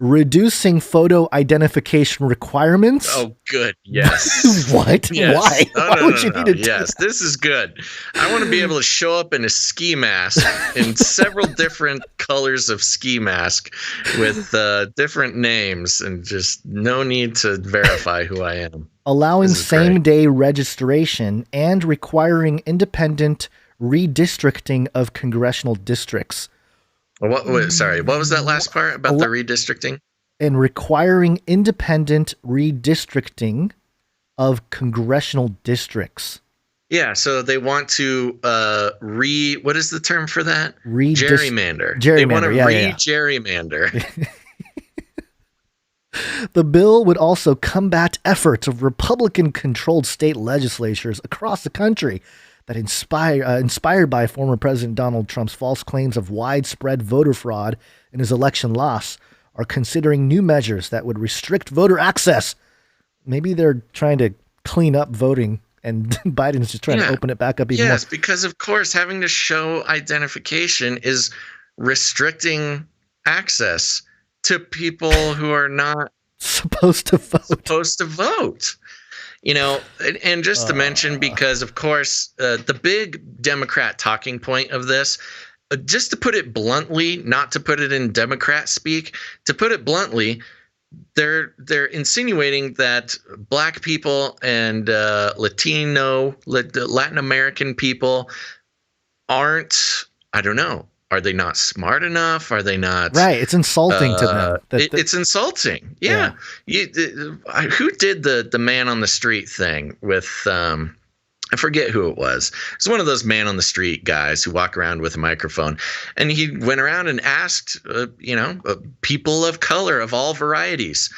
reducing photo identification requirements. Oh, good. Yes. What? Yes. Why? Why would you need to do Yes, that? this is good. I want to be able to show up in a ski mask in several different colors of ski mask with different names and just no need to verify who I am. Allowing same-day registration and requiring independent redistricting of congressional districts. Sorry, what was that last part about the redistricting? And requiring independent redistricting of congressional districts. Yeah, so they want to what is the term for that? Gerrymander. They want to yeah. gerrymander. The bill would also combat efforts of Republican-controlled state legislatures across the country that inspired by former President Donald Trump's false claims of widespread voter fraud in his election loss, are considering new measures that would restrict voter access. Maybe they're trying to clean up voting, and Biden's just trying to open it back up even more. Yes, because of course having to show identification is restricting access to people who are not supposed to vote. You know, and just to mention, because of course, the big Democrat talking point of this, just to put it bluntly, not to put it in Democrat speak, to put it bluntly, they're insinuating that black people and Latin American people aren't, I don't know. Are they not smart enough? Are they not? Right. It's insulting to them. It's insulting. Yeah. Who did the man on the street thing with, I forget who it was. It's one of those man on the street guys who walk around with a microphone. And he went around and asked, people of color of all varieties,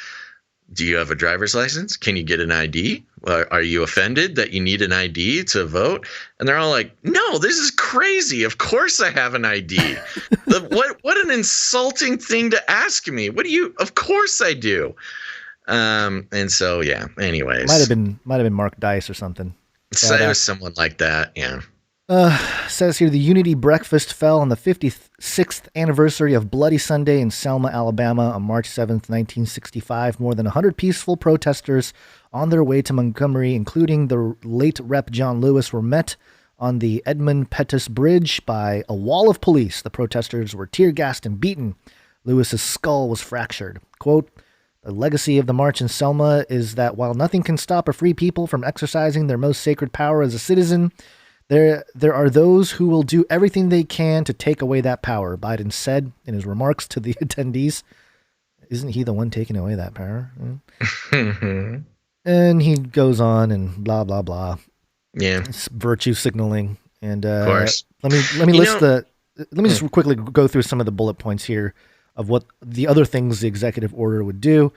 do you have a driver's license? Can you get an ID? Are you offended that you need an ID to vote? And they're all like, no, this is crazy. Of course I have an ID. What an insulting thing to ask me. Of course I do. And so, yeah, anyways. Might have been Mark Dice or something. So it was someone like that, yeah. Says here, the Unity Breakfast fell on the 56th anniversary of Bloody Sunday in Selma, Alabama on March 7th, 1965. More than 100 peaceful protesters on their way to Montgomery, including the late Rep. John Lewis, were met on the Edmund Pettus Bridge by a wall of police. The protesters were tear-gassed and beaten. Lewis's skull was fractured. Quote, the legacy of the march in Selma is that while nothing can stop a free people from exercising their most sacred power as a citizen, there are those who will do everything they can to take away that power, Biden said in his remarks to the attendees. Isn't he the one taking away that power? And he goes on and blah, blah, blah. Yeah. It's virtue signaling. And of course. let me just quickly go through some of the bullet points here of what the other things the executive order would do.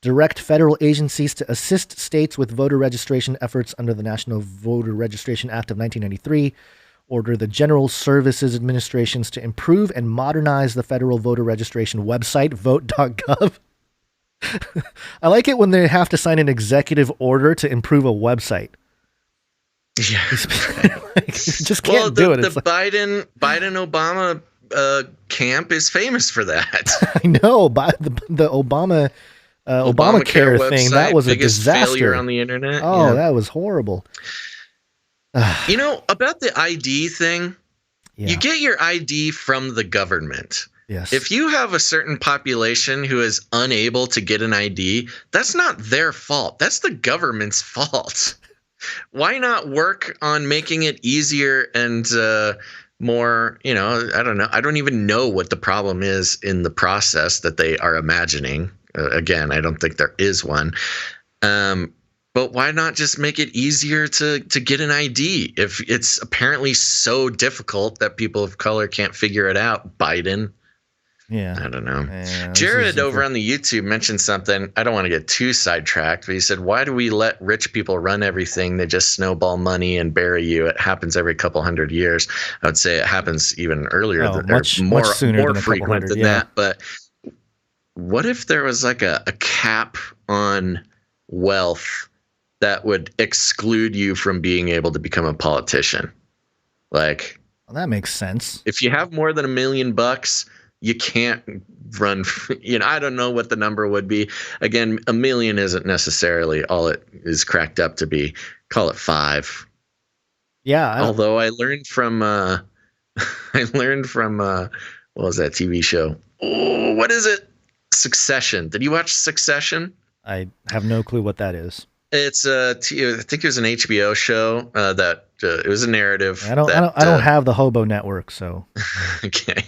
Direct federal agencies to assist states with voter registration efforts under the National Voter Registration Act of 1993. Order the General Services Administrations to improve and modernize the federal voter registration website, vote.gov. I like it when they have to sign an executive order to improve a website. Yeah. Just can't do it. The Biden-Obama camp is famous for that. I know. The Obamacare thing, website, that was a biggest disaster. Failure on the internet. Oh, yeah. That was horrible. About the ID thing, you get your ID from the government. Yes. If you have a certain population who is unable to get an ID, that's not their fault. That's the government's fault. Why not work on making it easier and more, I don't know. I don't even know what the problem is in the process that they are imagining. Again, I don't think there is one. But why not just make it easier to get an ID if it's apparently so difficult that people of color can't figure it out, Biden? Yeah. I don't know. Yeah, Jared over on the YouTube mentioned something. I don't want to get too sidetracked, but he said, why do we let rich people run everything? They just snowball money and bury you. It happens every couple hundred years. I would say it happens even earlier, much sooner more than frequent than that. But what if there was like a cap on wealth that would exclude you from being able to become a politician? Like, well, that makes sense. If you have more than $1 million, you can't run. I don't know what the number would be. Again, $1 million isn't necessarily all it is cracked up to be. Call it 5. Yeah. Although I learned from what was that TV show? Oh, what is it? Succession. Did you watch Succession? I have no clue what that is. It's I think it was an HBO show that it was a narrative. I don't have the Hobo Network, so okay,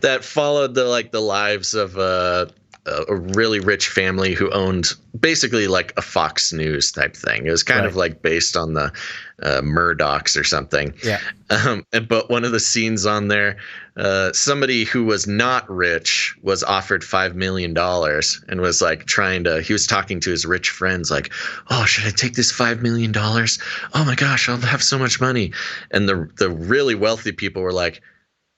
that followed the lives of a really rich family who owned basically like a Fox News type thing. It was kind of like based on the Murdochs or something. Yeah. But one of the scenes on there, somebody who was not rich was offered $5 million and was like he was talking to his rich friends like, oh, should I take this $5 million? Oh my gosh, I'll have so much money. And the really wealthy people were like,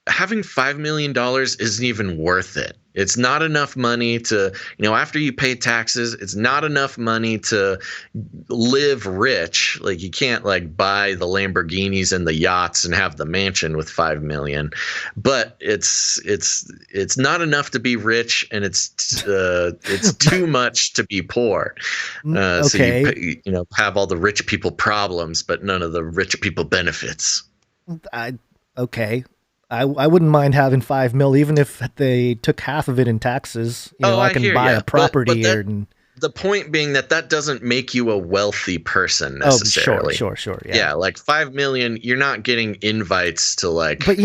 having $5 million isn't even worth it. It's not enough money to, after you pay taxes, it's not enough money to live rich. Like you can't like buy the Lamborghinis and the yachts and have the mansion with $5 million, but it's not enough to be rich, and it's too much to be poor. Okay. So you have all the rich people problems, but none of the rich people benefits. Okay. I wouldn't mind having $5 million, even if they took half of it in taxes. I can buy a property the point being that doesn't make you a wealthy person necessarily. Sure. Yeah, like $5 million, you're not getting invites to like. But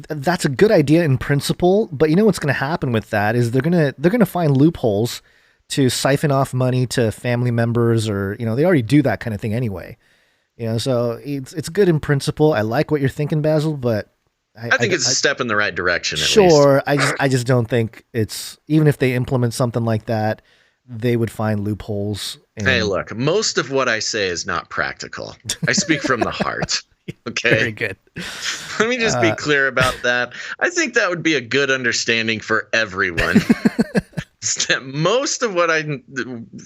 that's a good idea in principle. But what's going to happen with that is they're gonna find loopholes to siphon off money to family members, or they already do that kind of thing anyway. So it's good in principle. I like what you're thinking, Basil, but I think it's a step in the right direction. Sure. I just don't think it's, even if they implement something like that, they would find loopholes. Hey, look, most of what I say is not practical. I speak from the heart. Okay. Very good. Let me just be clear about that. I think that would be a good understanding for everyone. Most of what I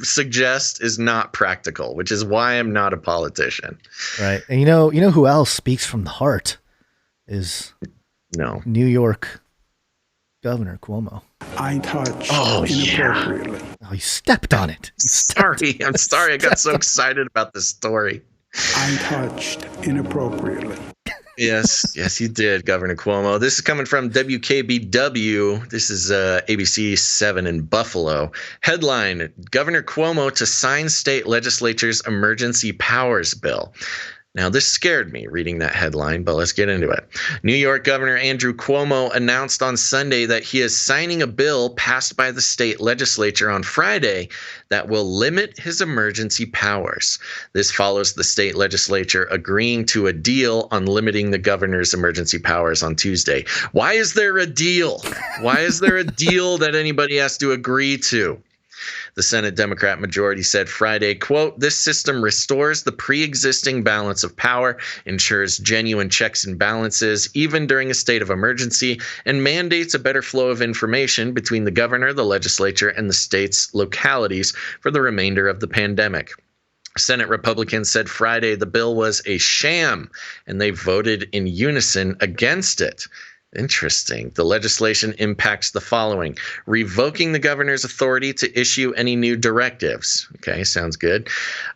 suggest is not practical, which is why I'm not a politician. Right. And you know who else speaks from the heart is New York Governor Cuomo. I touched inappropriately. Yeah. Oh, you stepped on it. I'm sorry. I got so excited about this story. I touched inappropriately. Yes, you did, Governor Cuomo. This is coming from WKBW. This is ABC 7 in Buffalo. Headline, Governor Cuomo to sign state legislature's emergency powers bill. Now, this scared me reading that headline, but let's get into it. New York Governor Andrew Cuomo announced on Sunday that he is signing a bill passed by the state legislature on Friday that will limit his emergency powers. This follows the state legislature agreeing to a deal on limiting the governor's emergency powers on Tuesday. Why is there a deal? Why is there a deal that anybody has to agree to? The Senate Democrat majority said Friday, quote, this system restores the pre-existing balance of power, ensures genuine checks and balances, even during a state of emergency, and mandates a better flow of information between the governor, the legislature, and the state's localities for the remainder of the pandemic. Senate Republicans said Friday the bill was a sham, and they voted in unison against it. Interesting. The legislation impacts the following: revoking the governor's authority to issue any new directives. Okay, sounds good.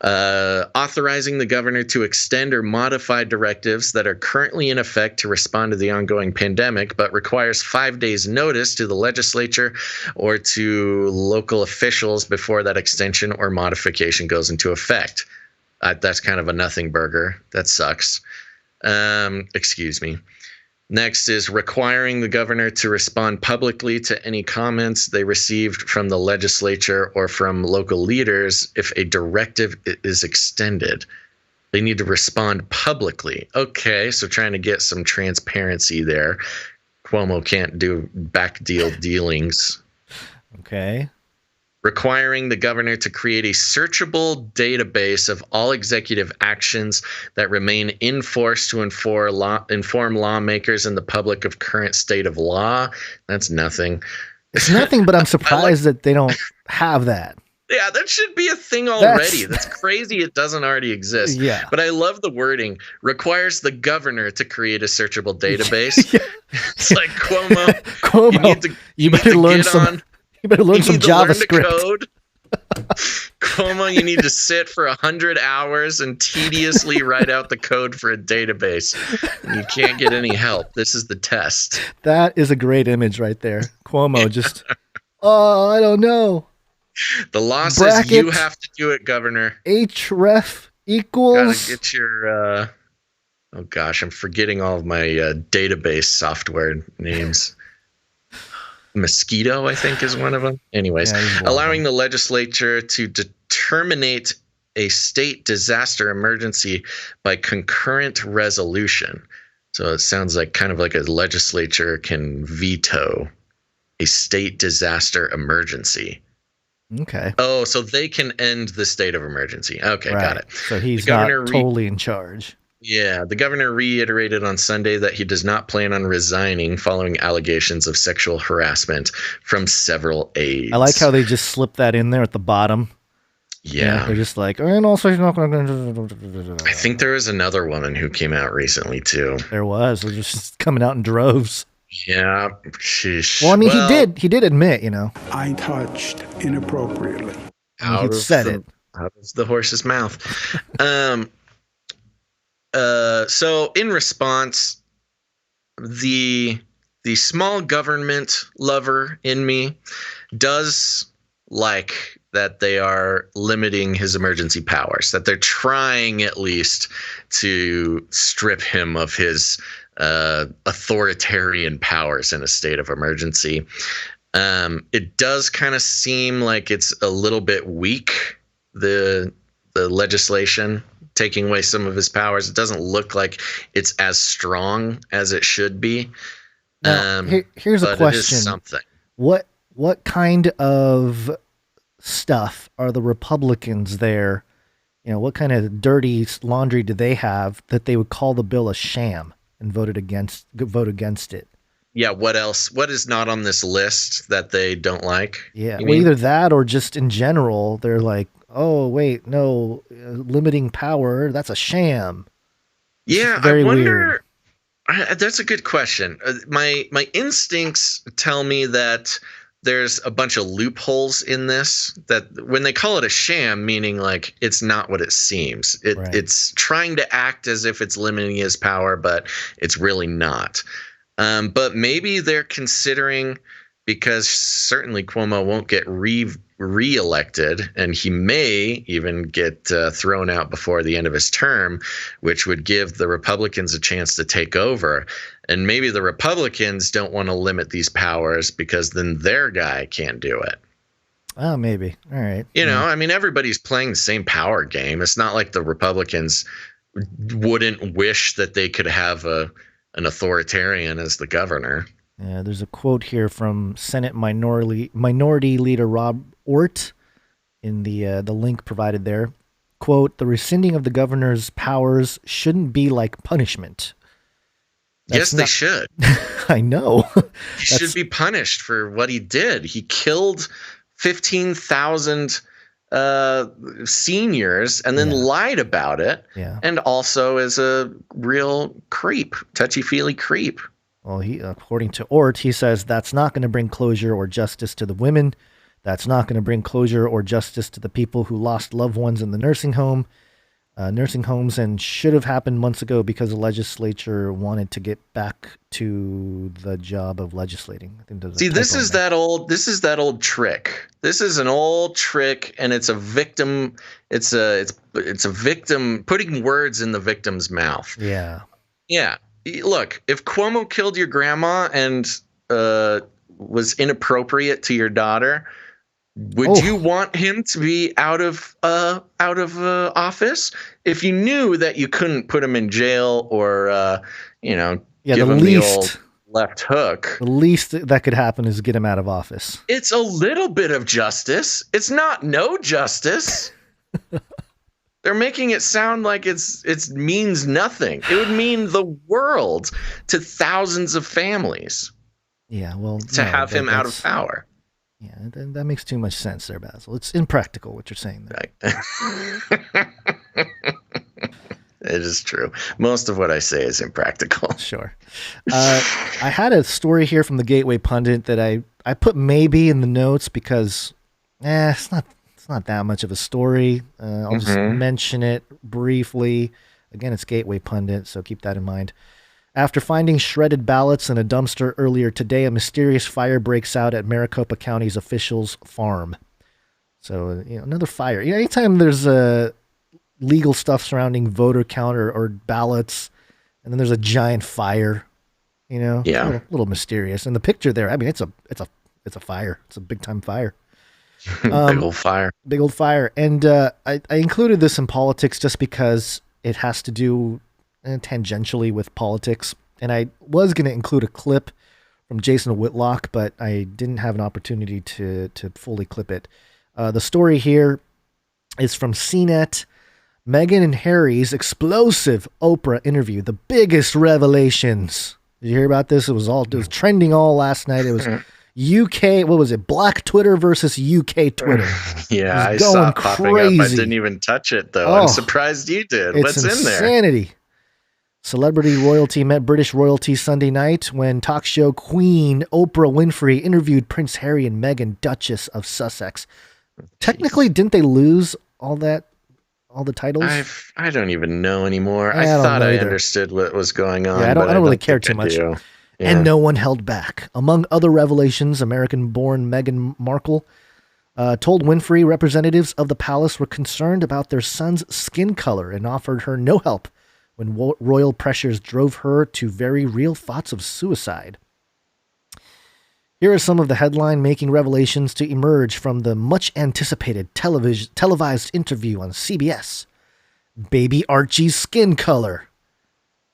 Authorizing the governor to extend or modify directives that are currently in effect to respond to the ongoing pandemic, but requires 5 days notice to the legislature or to local officials before that extension or modification goes into effect. That's kind of a nothing burger. That sucks. Excuse me. Next is requiring the governor to respond publicly to any comments they received from the legislature or from local leaders if a directive is extended. They need to respond publicly. Okay, so trying to get some transparency there. Cuomo can't do back dealings. Okay. Requiring the governor to create a searchable database of all executive actions that remain in force to inform lawmakers and the public of current state of law. That's nothing. It's nothing, but I'm surprised that they don't have that. Yeah, that should be a thing already. That's crazy it doesn't already exist. Yeah. But I love the wording. Requires the governor to create a searchable database. Yeah. It's like, Cuomo, you better learn some JavaScript. Code. Cuomo, you need to sit for 100 hours and tediously write out the code for a database. And you can't get any help. This is the test. That is a great image right there. Cuomo just, I don't know. The law says you have to do it, Governor. href equals. Gotta get your, oh gosh, I'm forgetting all of my database software names. Mosquito, I think, is one of them. Anyways, allowing the legislature to terminate a state disaster emergency by concurrent resolution. So it sounds like kind of like a legislature can veto a state disaster emergency. Okay. Oh, so they can end the state of emergency. Okay, right. Got it. So he's not totally in charge. Yeah, the governor reiterated on Sunday that he does not plan on resigning following allegations of sexual harassment from several aides. I like how they just slip that in there at the bottom. Yeah. They're just like, and also he's not going to. I think there was another woman who came out recently, too. There was. They're just coming out in droves. Yeah. Sheesh. Well, I mean, he did admit, I touched inappropriately. He said it. Out of the horse's mouth. So in response, the small government lover in me does like that they are limiting his emergency powers, that they're trying at least to strip him of his authoritarian powers in a state of emergency. It does kind of seem like it's a little bit weak, the legislation taking away some of his powers. It doesn't look like it's as strong as it should be. Now, here's a question. It is something. What kind of stuff are the Republicans there? What kind of dirty laundry do they have that they would call the bill a sham and vote against it? Yeah, what else? What is not on this list that they don't like? Yeah, well, either that or just in general, they're like, oh, wait, no, limiting power, that's a sham. Yeah, I wonder. That's a good question. My instincts tell me that there's a bunch of loopholes in this, that when they call it a sham, meaning like it's not what it seems. It's trying to act as if it's limiting his power, but it's really not. But maybe they're considering, because certainly Cuomo won't get re-elected, and he may even get thrown out before the end of his term, which would give the Republicans a chance to take over. And maybe the Republicans don't want to limit these powers because then their guy can't do it. Oh, maybe. All right. I mean, everybody's playing the same power game. It's not like the Republicans wouldn't wish that they could have an authoritarian as the governor. Yeah, there's a quote here from Senate Minority Leader Rob Ort in the link provided there. Quote, "The rescinding of the governor's powers shouldn't be like punishment." They should. I know. He should be punished for what he did. He killed 15,000 seniors and then lied about it. Yeah. And also is a real creep, touchy-feely creep. Well, according to Ort, he says that's not going to bring closure or justice to the women. That's not going to bring closure or justice to the people who lost loved ones in the nursing home. nursing homes, and should have happened months ago because the legislature wanted to get back to the job of legislating. I think there's a See, this typo is in there. that old trick. This is an old trick, and it's a victim. It's a victim putting words in the victim's mouth. Yeah. Yeah. Look, if Cuomo killed your grandma and was inappropriate to your daughter, would you want him to be out of office? If you knew that you couldn't put him in jail or give him the old left hook, the least that could happen is get him out of office. it's a little bit of justice. It's not no justice. They're making it sound like it means nothing. It would mean the world to thousands of families. Yeah, well, to have him out of power. Yeah, that makes too much sense there, Basil. It's impractical what you're saying there. Right. It is true. Most of what I say is impractical. Sure. I had a story here from the Gateway Pundit that I put maybe in the notes because it's not that much of a story. I'll just mention it briefly. Again, it's Gateway Pundit, so keep that in mind. After finding shredded ballots in a dumpster earlier today, a mysterious fire breaks out at Maricopa County's officials' farm. So, another fire. Anytime there's legal stuff surrounding voter count or ballots, and then there's a giant fire, Yeah. a little mysterious. And the picture there, I mean, it's a fire. It's a big time fire. Big old fire. Big old fire. And I included this in politics just because it has to do tangentially with politics. And I was going to include a clip from Jason Whitlock, but I didn't have an opportunity to fully clip it. The story here is from CNET. Meghan and Harry's explosive Oprah interview, the biggest revelations. Did you hear about this? It was trending all last night. It was UK, what was it? Black Twitter versus UK Twitter. Yeah, I saw it popping up. I didn't even touch it, though. I'm surprised you did. What's in there? Insanity. Celebrity royalty met British royalty Sunday night when talk show queen Oprah Winfrey interviewed Prince Harry and Meghan, Duchess of Sussex. Technically, didn't they lose all the titles? I don't even know anymore. I thought I understood what was going on. Yeah, I don't really care too much. Yeah. And no one held back. Among other revelations, American-born Meghan Markle told Winfrey representatives of the palace were concerned about their son's skin color and offered her no help when royal pressures drove her to very real thoughts of suicide. Here are some of the headline-making revelations to emerge from the much-anticipated televised interview on CBS. Baby Archie's skin color.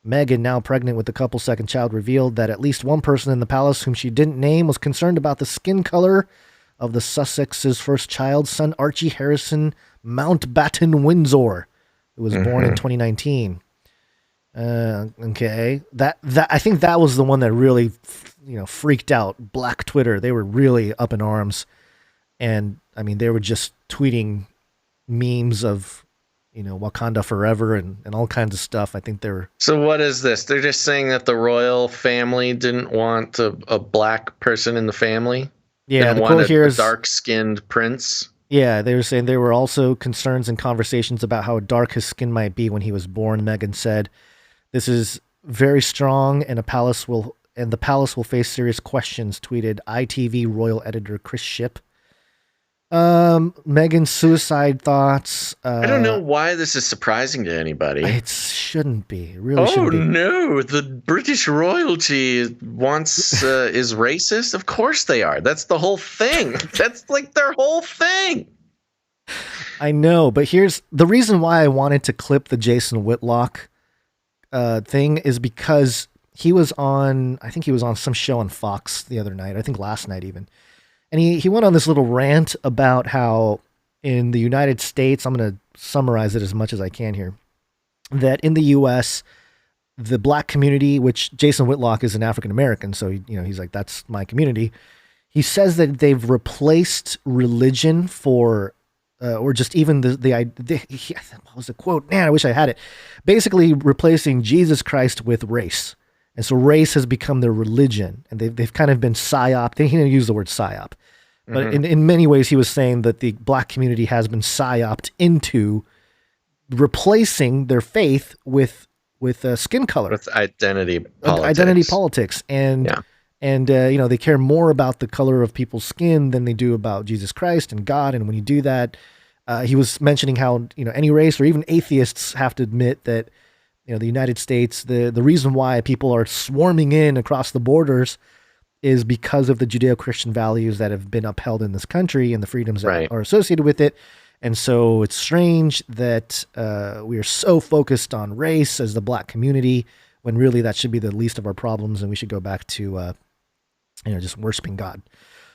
Meghan, now pregnant with the couple's second child, revealed that at least one person in the palace whom she didn't name was concerned about the skin color of the Sussex's first child, son Archie Harrison Mountbatten Windsor, who was born in 2019. Okay, that I think that was the one that really, freaked out Black Twitter. They were really up in arms, and I mean, they were just tweeting memes of, Wakanda forever and all kinds of stuff. I think they were. So what is this? They're just saying that the royal family didn't want a black person in the family. Yeah, the quote here is dark-skinned prince. Yeah, they were saying there were also concerns and conversations about how dark his skin might be when he was born. Meghan said, "This is very strong, and the palace will face serious questions," tweeted ITV royal editor Chris Shipp. Meghan's suicide thoughts. I don't know why this is surprising to anybody. It shouldn't be. It really shouldn't be. Oh no, the British royalty wants is racist? Of course they are. That's the whole thing. That's like their whole thing. I know, but here's the reason why I wanted to clip the Jason Whitlock thing is because he was on some show on Fox the other night, I think last night even. And he went on this little rant about how in the United States, I'm going to summarize it as much as I can here, that in the U.S., the black community, which Jason Whitlock is an African-American, so he's like, that's my community. He says that they've replaced religion for, or just even what was the quote? Man, I wish I had it. Basically replacing Jesus Christ with race. And so race has become their religion, and they've kind of been psyoped. He didn't use the word psyop, but in many ways he was saying that the black community has been psyoped into replacing their faith with skin color, with identity politics. Identity politics, and they care more about the color of people's skin than they do about Jesus Christ and God. And when you do that, he was mentioning how any race or even atheists have to admit that the United States, the reason why people are swarming in across the borders is because of the Judeo-Christian values that have been upheld in this country and the freedoms that are associated with it. And so it's strange that we are so focused on race as the black community when really that should be the least of our problems, and we should go back to just worshiping God.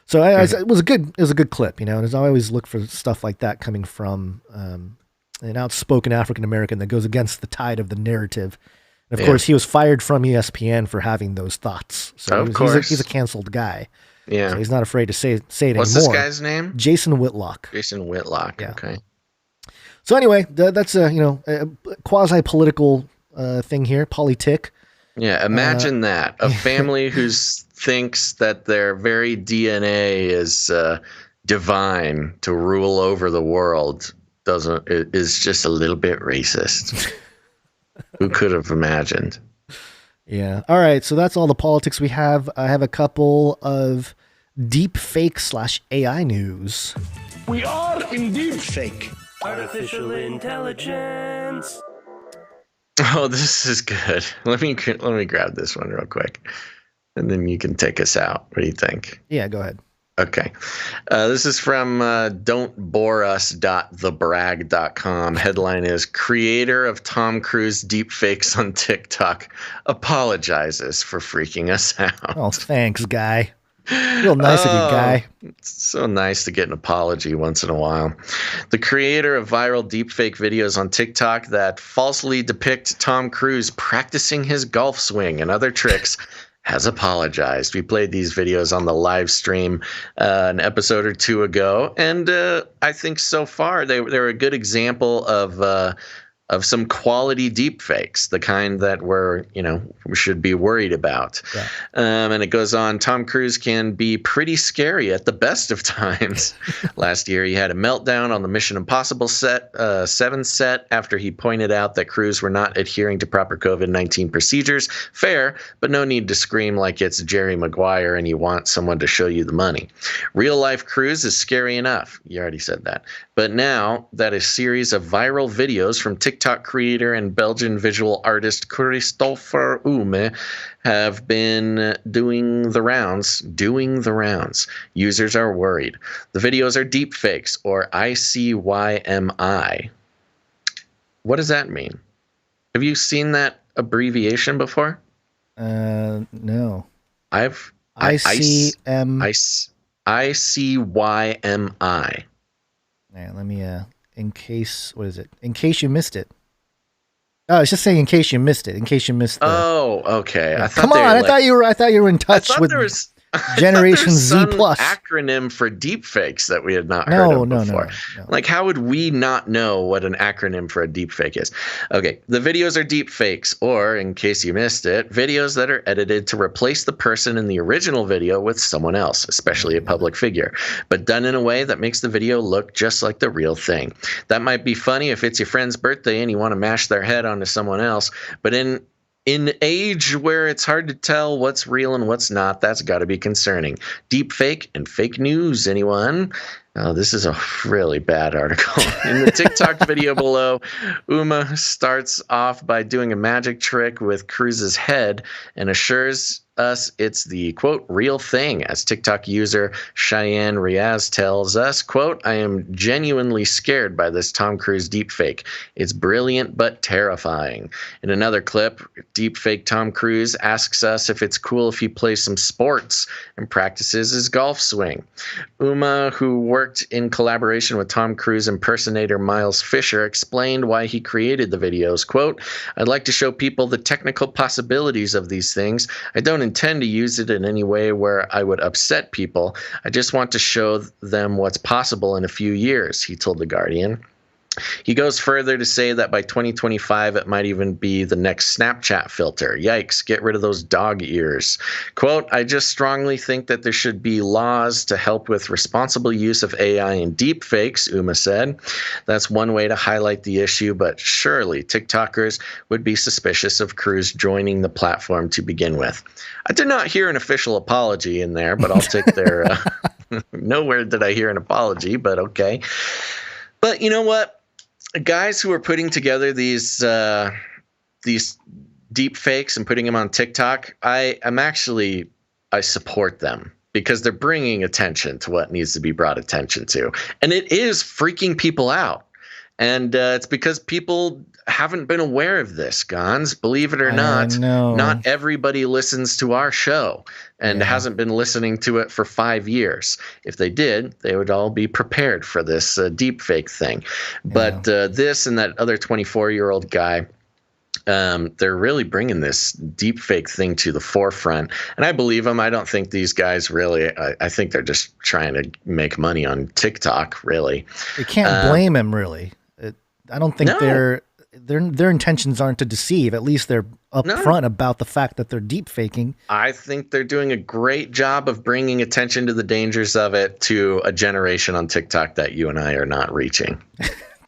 So it was a good clip, and as I always look for stuff like that coming from an outspoken African American that goes against the tide of the narrative. And of course, he was fired from ESPN for having those thoughts. So he's a canceled guy. Yeah, so he's not afraid to say it anymore. What's this guy's name? Jason Whitlock. Jason Whitlock. Yeah. Okay. So anyway, that's a quasi political thing here, politic. Yeah, imagine that a family who thinks that their very DNA is divine to rule over the world is just a little bit racist. Who could have imagined? Yeah. All right. So that's all the politics we have. I have a couple of deep fake / AI news. We are in deep fake. Artificial intelligence. Oh, this is good. Let me grab this one real quick, and then you can take us out. What do you think? Yeah, go ahead. Okay. This is from don'tboreus.thebrag.com. Headline is, creator of Tom Cruise deepfakes on TikTok apologizes for freaking us out. Oh, thanks, guy. Real nice of you, guy. It's so nice to get an apology once in a while. The creator of viral deepfake videos on TikTok that falsely depict Tom Cruise practicing his golf swing and other tricks has apologized. We played these videos on the live stream an episode or two ago, and I think so far they're a good example of some quality deepfakes, the kind that we should be worried about. Yeah. And it goes on, Tom Cruise can be pretty scary at the best of times. Last year, he had a meltdown on the Mission Impossible 7 set after he pointed out that crews were not adhering to proper COVID-19 procedures. Fair, but no need to scream like it's Jerry Maguire and you want someone to show you the money. Real life Cruise is scary enough. You already said that. But now that a series of viral videos from TikTok creator and Belgian visual artist Christopher Ume have been doing the rounds. Users are worried. The videos are deepfakes, or ICYMI. What does that mean? Have you seen that abbreviation before? No. ICYMI. Man, let me in case you missed it. Oh, it's just saying in case you missed it. In case you missed the, oh, okay. Yeah. Come on, I thought you were in touch with Generation Z plus acronym for deepfakes that we had not heard of before. No. Like, how would we not know what an acronym for a deepfake is? Okay, the videos are deepfakes, or in case you missed it, videos that are edited to replace the person in the original video with someone else, especially a public figure, but done in a way that makes the video look just like the real thing. That might be funny if it's your friend's birthday and you want to mash their head onto someone else, but in age where it's hard to tell what's real and what's not, that's got to be concerning. Deepfake and fake news, anyone? Oh, this is a really bad article. In the TikTok video below, Uma starts off by doing a magic trick with Cruise's head and assures us it's the, quote, real thing. As TikTok user Cheyenne Riaz tells us, quote, I am genuinely scared by this Tom Cruise deepfake. It's brilliant but terrifying. In another clip, deepfake Tom Cruise asks us if it's cool if he plays some sports and practices his golf swing. Uma, who worked in collaboration with Tom Cruise impersonator Miles Fisher, explained why he created the videos. Quote, I'd like to show people the technical possibilities of these things. I don't intend to use it in any way where I would upset people. I just want to show them what's possible in a few years, he told The Guardian. He goes further to say that by 2025, it might even be the next Snapchat filter. Yikes, get rid of those dog ears. Quote, I just strongly think that there should be laws to help with responsible use of AI and deepfakes, Uma said. That's one way to highlight the issue, but surely TikTokers would be suspicious of Cruz joining the platform to begin with. I did not hear an official apology in there, but I'll take their... nowhere did I hear an apology, but okay. But you know what? Guys who are putting together these deep fakes and putting them on TikTok, I support them because they're bringing attention to what needs to be brought attention to. And it is freaking people out. And it's because people haven't been aware of this, Gonz. Believe it or not, not everybody listens to our show and hasn't been listening to it for 5 years. If they did, they would all be prepared for this deep fake thing. But this and that other 24-year-old guy, they're really bringing this deep fake thing to the forefront. And I believe them. I don't think these guys really, I think they're just trying to make money on TikTok, really. You can't blame him, really. I don't think their intentions aren't to deceive. At least they're upfront about the fact that they're deep faking. I think they're doing a great job of bringing attention to the dangers of it to a generation on TikTok that you and I are not reaching.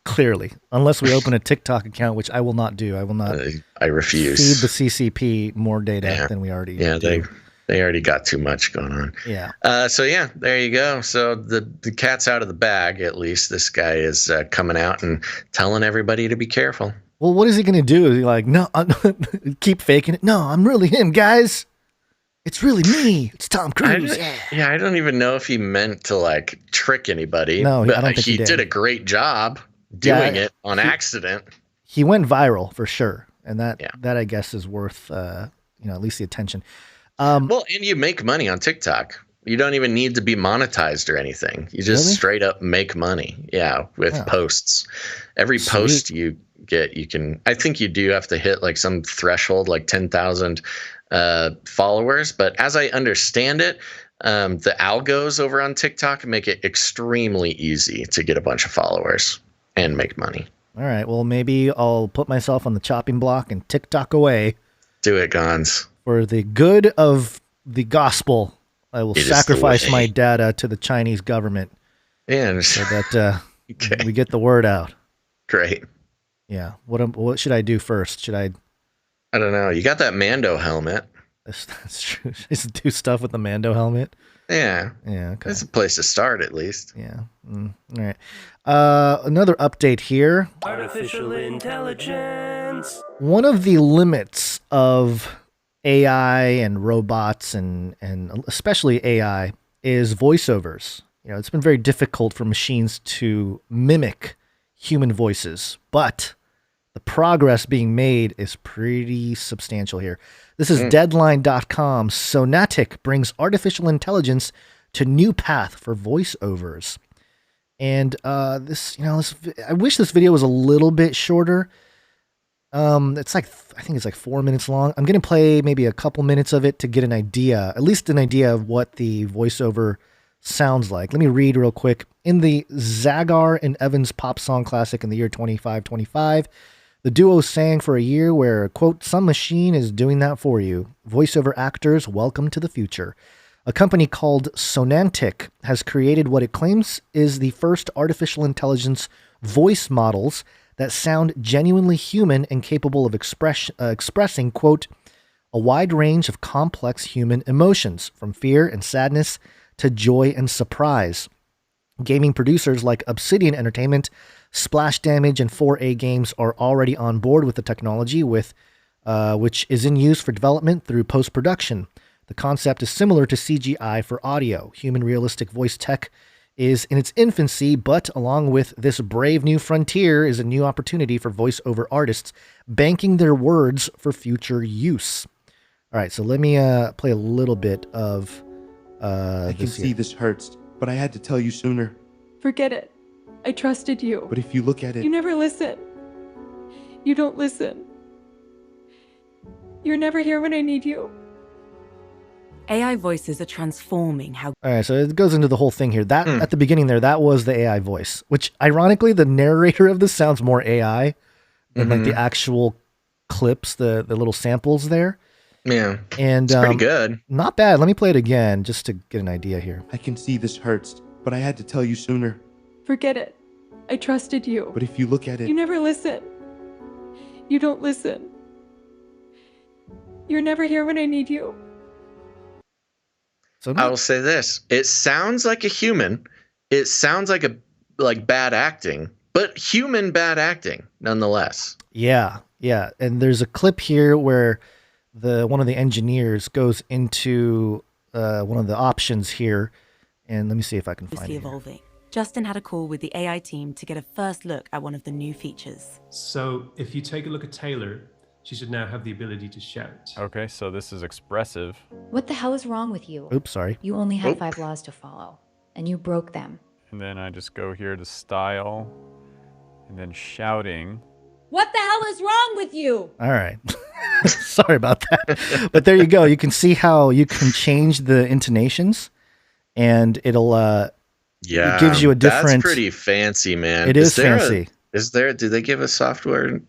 Clearly, unless we open a TikTok account, which I will not do. I will not. I refuse. Feed the CCP more data than we already do. They already got too much going on. Yeah. So yeah, there you go. So the cat's out of the bag. At least this guy is coming out and telling everybody to be careful. Well, what is he going to do? Is he like, no, keep faking it? No, I'm really him, guys. It's really me. It's Tom Cruise. I don't even know if he meant to like trick anybody. No, but I don't think he did a great job doing it on accident. He went viral for sure, and that I guess is worth at least the attention. Well, and you make money on TikTok. You don't even need to be monetized or anything. You just straight up make money. Yeah, with posts. Every post you get, I think you do have to hit like some threshold, like 10,000 followers. But as I understand it, the algos over on TikTok make it extremely easy to get a bunch of followers and make money. All right. Well, maybe I'll put myself on the chopping block and TikTok away. Do it, Gonz. For the good of the gospel, I will sacrifice my data to the Chinese government. Yeah, so that we get the word out. Great. Yeah. What should I do first? I don't know. You got that Mando helmet. That's true. Just do stuff with the Mando helmet. Yeah. Yeah. Okay. That's a place to start, at least. Yeah. All right. Another update here. Artificial intelligence. One of the limits of AI and robots and especially AI is voiceovers. It's been very difficult for machines to mimic human voices, but the progress being made is pretty substantial here. This is Deadline.com. Sonatic brings artificial intelligence to new path for voiceovers. And I wish this video was a little bit shorter. It's like, I think it's like 4 minutes long. I'm going to play maybe a couple minutes of it to get at least an idea of what the voiceover sounds like. Let me read real quick. In the Zagar and Evans pop song classic in the year 2525, the duo sang for a year where, quote, some machine is doing that for you. Voiceover actors, welcome to the future. A company called Sonantic has created what it claims is the first artificial intelligence voice models that sound genuinely human and capable of expressing, quote, a wide range of complex human emotions, from fear and sadness to joy and surprise. Gaming producers like Obsidian Entertainment, Splash Damage, and 4A Games are already on board with the technology, which is in use for development through post-production. The concept is similar to CGI for audio. Human realistic voice tech is in its infancy, but along with this brave new frontier is a new opportunity for voiceover artists banking their words for future use. All right, so let me play a little bit of I can see this hurts, but I had to tell you sooner. Forget it. I trusted you. But if you look at it... You never listen. You don't listen. You're never here when I need you. AI voices are transforming how... All right, so it goes into the whole thing here. That at the beginning there, that was the AI voice, which ironically, the narrator of this sounds more AI than like the actual clips, the little samples there. Yeah, and it's pretty good. Not bad. Let me play it again just to get an idea here. I can see this hurts, but I had to tell you sooner. Forget it. I trusted you. But if you look at it... You never listen. You don't listen. You're never here when I need you. So I will say this. It sounds like a human. It sounds like bad acting, but human bad acting nonetheless. Yeah. And there's a clip here where one of the engineers goes into one of the options here, and let me see if I can find it. Evolving. Justin had a call with the AI team to get a first look at one of the new features. So if you take a look at Taylor, she should now have the ability to shout. Okay, so this is expressive. What the hell is wrong with you? Oops, sorry. You only had 5 laws to follow, and you broke them. And then I just go here to style, and then shouting. What the hell is wrong with you? All right. Sorry about that. But there you go. You can see how you can change the intonations, and it'll it gives you a different... That's pretty fancy, man. It is fancy. Do they give a software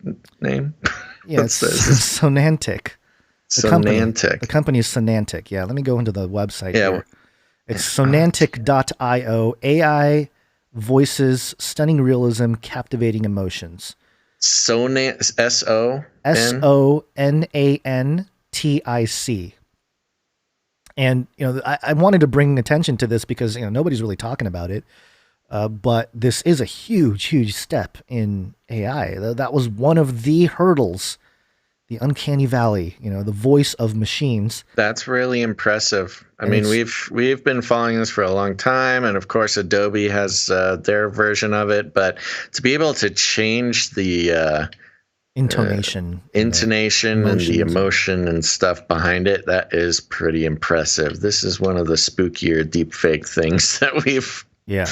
name? Yeah, it's Sonantic. Sonantic. The company is Sonantic. Yeah, let me go into the website here. It's sonantic.io. AI voices, stunning realism, captivating emotions. S-O-N-A-N-T-I-C. And, I wanted to bring attention to this because, nobody's really talking about it. But this is a huge, huge step in AI. That was one of the hurdles, the uncanny valley, the voice of machines. That's really impressive. I mean, we've been following this for a long time, and of course, Adobe has their version of it. But to be able to change the intonation and the emotion and stuff behind it, that is pretty impressive. This is one of the spookier deepfake things that we've. Yeah.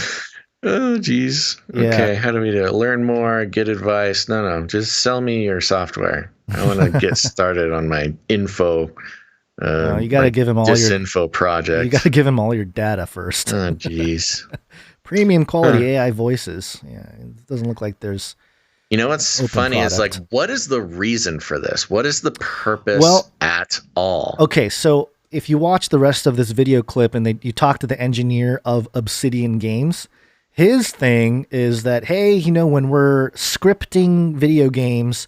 Oh, geez. Yeah. Okay, how do we do it? Learn more, get advice. No, just sell me your software. I want to get started on my info. You got to give him all disinfo project. You got to give him all your data first. Oh, geez. Premium quality AI voices. Yeah, it doesn't look like there's. You know what's funny is what is the reason for this? What is the purpose at all? Okay, so if you watch the rest of this video clip and you talk to the engineer of Obsidian Games, his thing is that, hey, when we're scripting video games,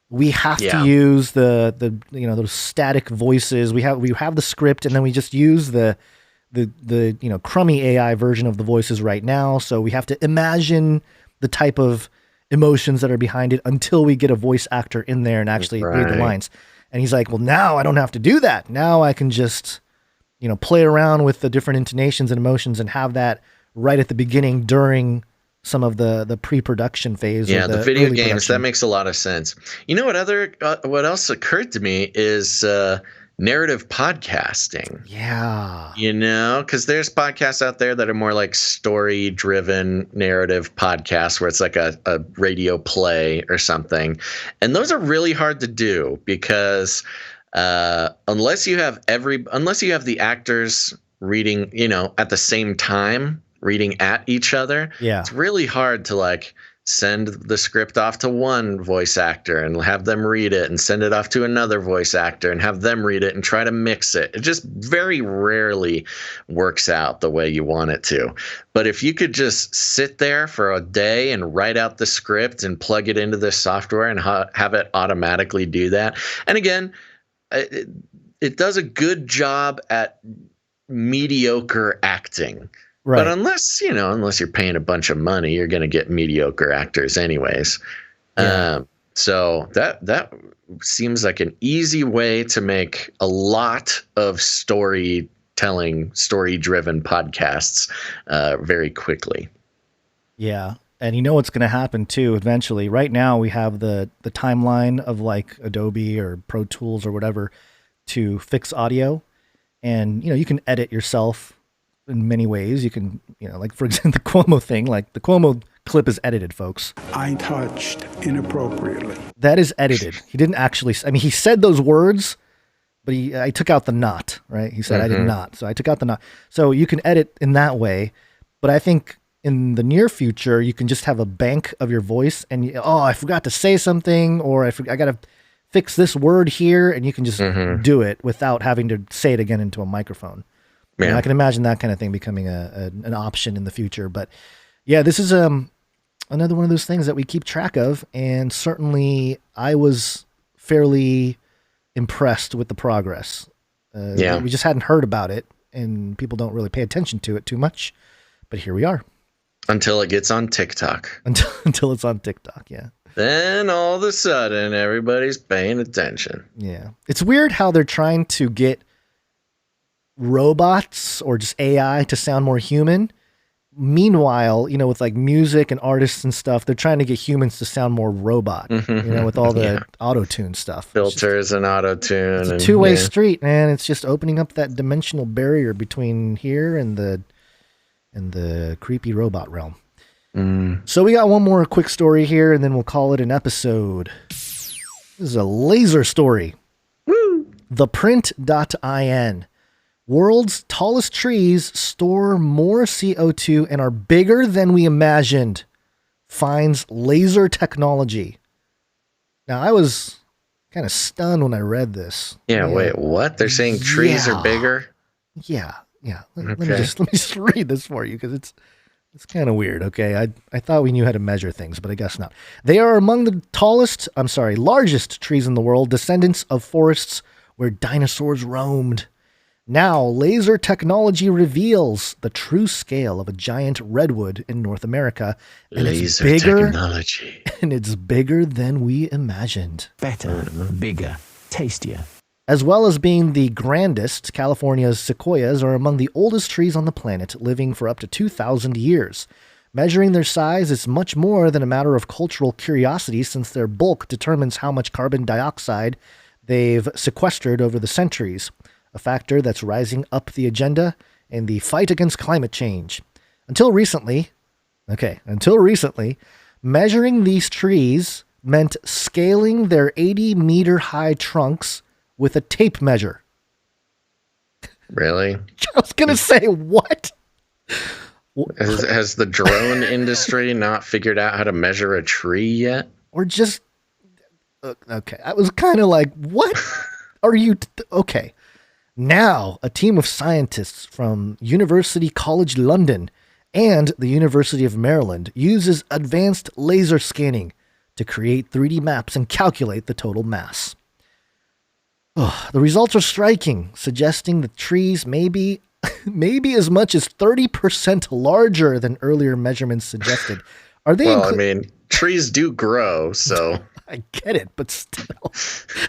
we have to use the those static voices. We have the script, and then we just use the crummy AI version of the voices right now. So we have to imagine the type of emotions that are behind it until we get a voice actor in there and actually read the lines. And he's like, well, now I don't have to do that. Now I can just play around with the different intonations and emotions and have that right at the beginning during some of the pre-production phase. Yeah, the video games, production. That makes a lot of sense. You know what else occurred to me is narrative podcasting. Yeah. Because there's podcasts out there that are more like story-driven narrative podcasts where it's like a radio play or something. And those are really hard to do because unless you have the actors reading, at the same time, reading at each other. Yeah. It's really hard to send the script off to one voice actor and have them read it and send it off to another voice actor and have them read it and try to mix it. It just very rarely works out the way you want it to. But if you could just sit there for a day and write out the script and plug it into this software and have it automatically do that. And again, it does a good job at mediocre acting. Right. But unless you're paying a bunch of money, you're going to get mediocre actors anyways. Yeah. So that seems like an easy way to make a lot of storytelling, story-driven podcasts very quickly. Yeah. And what's going to happen too eventually. Right now we have the timeline of Adobe or Pro Tools or whatever to fix audio. And, you can edit yourself in many ways. You can, for example, the Cuomo thing, the Cuomo clip is edited, folks. I touched inappropriately. That is edited. He didn't actually, he said those words, but I took out the not, right? He said I did not. So I took out the not. So you can edit in that way. But I think in the near future, you can just have a bank of your voice and, I forgot to say something, or I got to fix this word here. And you can just do it without having to say it again into a microphone. Yeah. And I can imagine that kind of thing becoming an option in the future. But yeah, this is another one of those things that we keep track of. And certainly I was fairly impressed with the progress. We just hadn't heard about it, and people don't really pay attention to it too much. But here we are. Until it gets on TikTok. Until it's on TikTok, yeah. Then all of a sudden, everybody's paying attention. Yeah. It's weird how they're trying to get robots or just AI to sound more human. Meanwhile, with like music and artists and stuff, they're trying to get humans to sound more robot, with all the auto-tune stuff. Filters and auto-tune. It's a two-way street, man. It's just opening up that dimensional barrier between here and the creepy robot realm. So we got one more quick story here, and then we'll call it an episode. This is a laser story. Woo! ThePrint.in. World's tallest trees store more CO2 and are bigger than we imagined. Finds laser technology. Now, I was kind of stunned when I read this. Yeah, wait, what? They're saying trees are bigger? Yeah. Let me just read this for you, because it's kind of weird. Okay, I thought we knew how to measure things, but I guess not. They are among the largest trees in the world, descendants of forests where dinosaurs roamed. Now, laser technology reveals the true scale of a giant redwood in North America. And it's bigger than we imagined. Better, bigger, tastier. As well as being the grandest, California's sequoias are among the oldest trees on the planet, living for up to 2,000 years. Measuring their size is much more than a matter of cultural curiosity, since their bulk determines how much carbon dioxide they've sequestered over the centuries, a factor that's rising up the agenda in the fight against climate change. Until recently, measuring these trees meant scaling their 80-meter-high trunks with a tape measure. Really? I was going to say, what? Has the drone industry not figured out how to measure a tree yet? Or just... Okay, I was kind of like, what are you... Okay. Now, a team of scientists from University College London and the University of Maryland uses advanced laser scanning to create 3D maps and calculate the total mass. The results are striking, suggesting the trees may be as much as 30% larger than earlier measurements suggested. Are they? Trees do grow, so I get it, but still,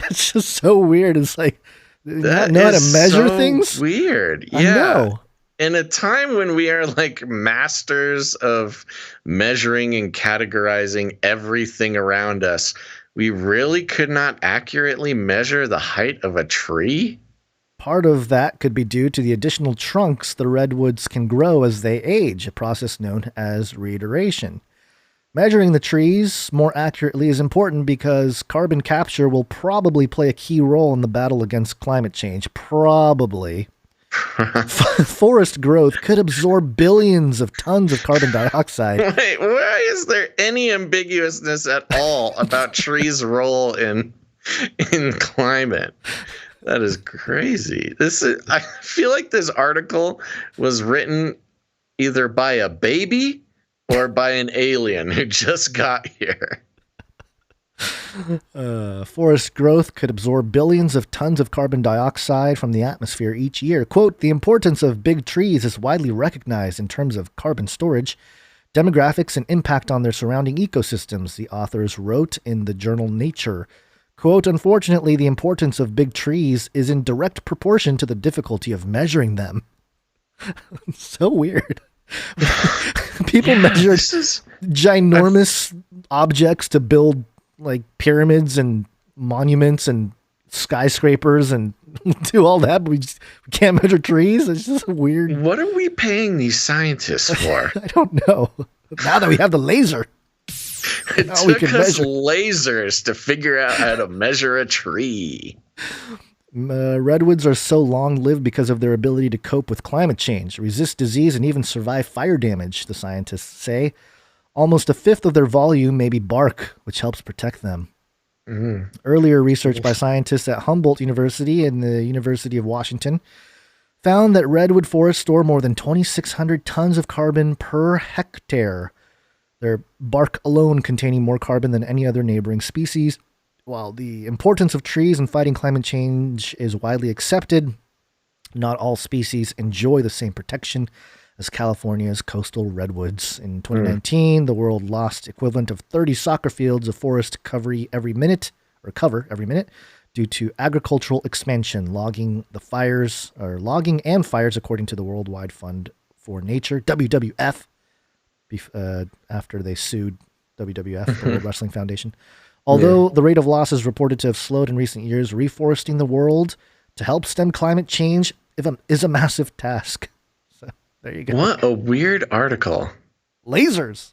it's just so weird. It's like, not know how to measure things. Weird, yeah. I know. In a time when we are like masters of measuring and categorizing everything around us, we really could not accurately measure the height of a tree? Part of that could be due to the additional trunks the redwoods can grow as they age, a process known as reiteration. Measuring the trees more accurately is important because carbon capture will probably play a key role in the battle against climate change. Probably. Forest growth could absorb billions of tons of carbon dioxide. Wait, why is there any ambiguousness at all about trees' role in climate? That is crazy. I feel like this article was written either by a baby or by an alien who just got here. Forest growth could absorb billions of tons of carbon dioxide from the atmosphere each year. Quote, the importance of big trees is widely recognized in terms of carbon storage, demographics, and impact on their surrounding ecosystems, the authors wrote in the journal Nature. Quote, unfortunately, the importance of big trees is in direct proportion to the difficulty of measuring them. So weird. People measure ginormous objects to build like pyramids and monuments and skyscrapers and do all that, but we can't measure trees. It's just weird. What are we paying these scientists for? I don't know. Now that we have the laser, it took us lasers to figure out how to measure a tree. Redwoods are so long-lived because of their ability to cope with climate change, resist disease, and even survive fire damage, the scientists say. Almost a fifth of their volume may be bark, which helps protect them. Earlier research by scientists at Humboldt University and the University of Washington found that redwood forests store more than 2,600 tons of carbon per hectare, their bark alone containing more carbon than any other neighboring species. While the importance of trees in fighting climate change is widely accepted, not all species enjoy the same protection as California's coastal redwoods. In 2019, the world lost equivalent of 30 soccer fields of forest cover every minute due to agricultural expansion, logging and fires, according to the Worldwide Fund for Nature, WWF, after they sued WWF, the World Wrestling Foundation. Although the rate of loss is reported to have slowed in recent years, reforesting the world to help stem climate change is a massive task. So there you go. What a weird article. Lasers.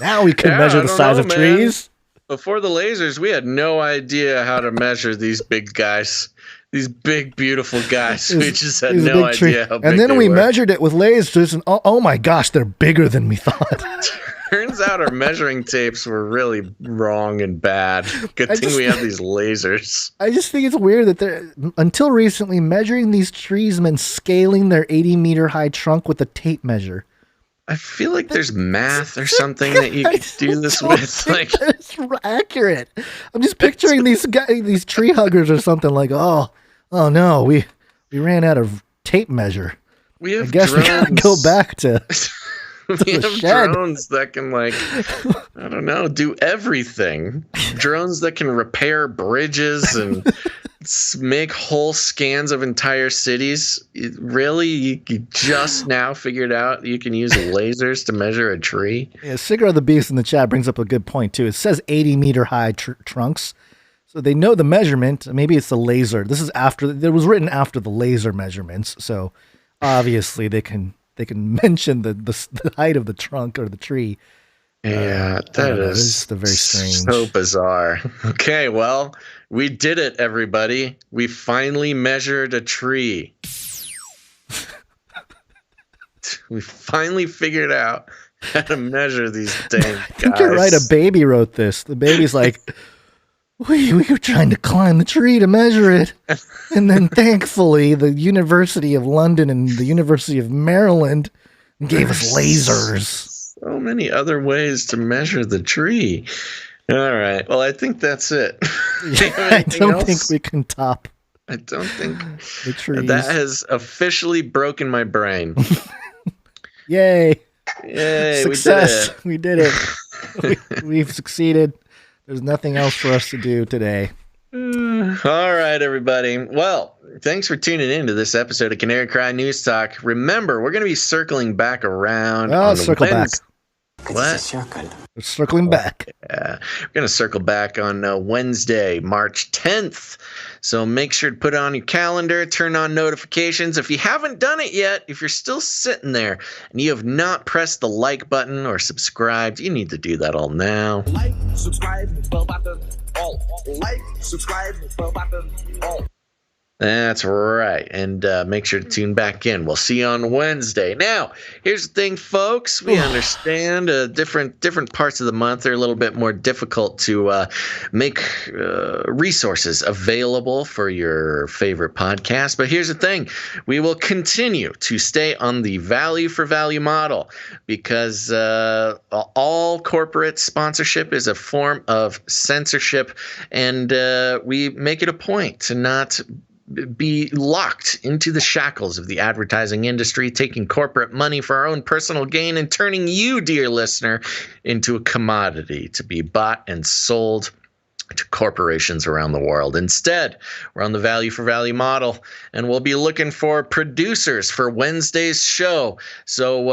Now we can measure the size of trees. Before the lasers, we had no idea how to measure these big guys. These big, beautiful guys. We just had no idea how big and then they we were. measured it with lasers, and oh my gosh, they're bigger than we thought. Turns out our measuring tapes were really wrong and bad. Good thing we have these lasers. I just think it's weird that they're, until recently, measuring these trees meant scaling their 80-meter high trunk with a tape measure. I feel like there's math or something that you could do this with. Like, it's accurate. I'm just picturing these tree huggers or something like, oh no, we ran out of tape measure. We have I guess drones. we gotta go back to we have drones that can, like, I don't know, do everything. Drones that can repair bridges and make whole scans of entire cities. Really? You just now figured out you can use lasers to measure a tree? Yeah, Cigar the Beast in the chat brings up a good point, too. It says 80-meter high trunks. So they know the measurement. Maybe it's the laser. This is after, it was written after the laser measurements. So obviously they can mention the height of the trunk or the tree. Yeah, that is very strange. So bizarre. Okay, well, we did it, everybody. We finally measured a tree. We finally figured out how to measure these dang guys. I think you're right. A baby wrote this. The baby's like, we were trying to climb the tree to measure it. And then thankfully the University of London and the University of Maryland gave us lasers. So many other ways to measure the tree. All right. Well, I think that's it. I don't think we can top. I don't think the trees. That has officially broken my brain. Yay. Yay. Success. We did it. We've succeeded. There's nothing else for us to do today. All right, everybody. Well, thanks for tuning in to this episode of Canary Cry News Talk. Remember, we're going to be circling back around. Circle back. What? We're circling back. Yeah, we're going to circle back on Wednesday, March 10th. So make sure to put it on your calendar, turn on notifications. If you haven't done it yet, if you're still sitting there and you have not pressed the like button or subscribed, you need to do that all now. Like, subscribe, bell button, all. Like, subscribe, bell button, all. That's right. And make sure to tune back in. We'll see you on Wednesday. Now, here's the thing, folks. We understand different parts of the month are a little bit more difficult to make resources available for your favorite podcast. But here's the thing. We will continue to stay on the value for value model because all corporate sponsorship is a form of censorship. And we make it a point to not be locked into the shackles of the advertising industry, taking corporate money for our own personal gain and turning you, dear listener, into a commodity to be bought and sold to corporations around the world. Instead, we're on the value for value model, and we'll be looking for producers for Wednesday's show. So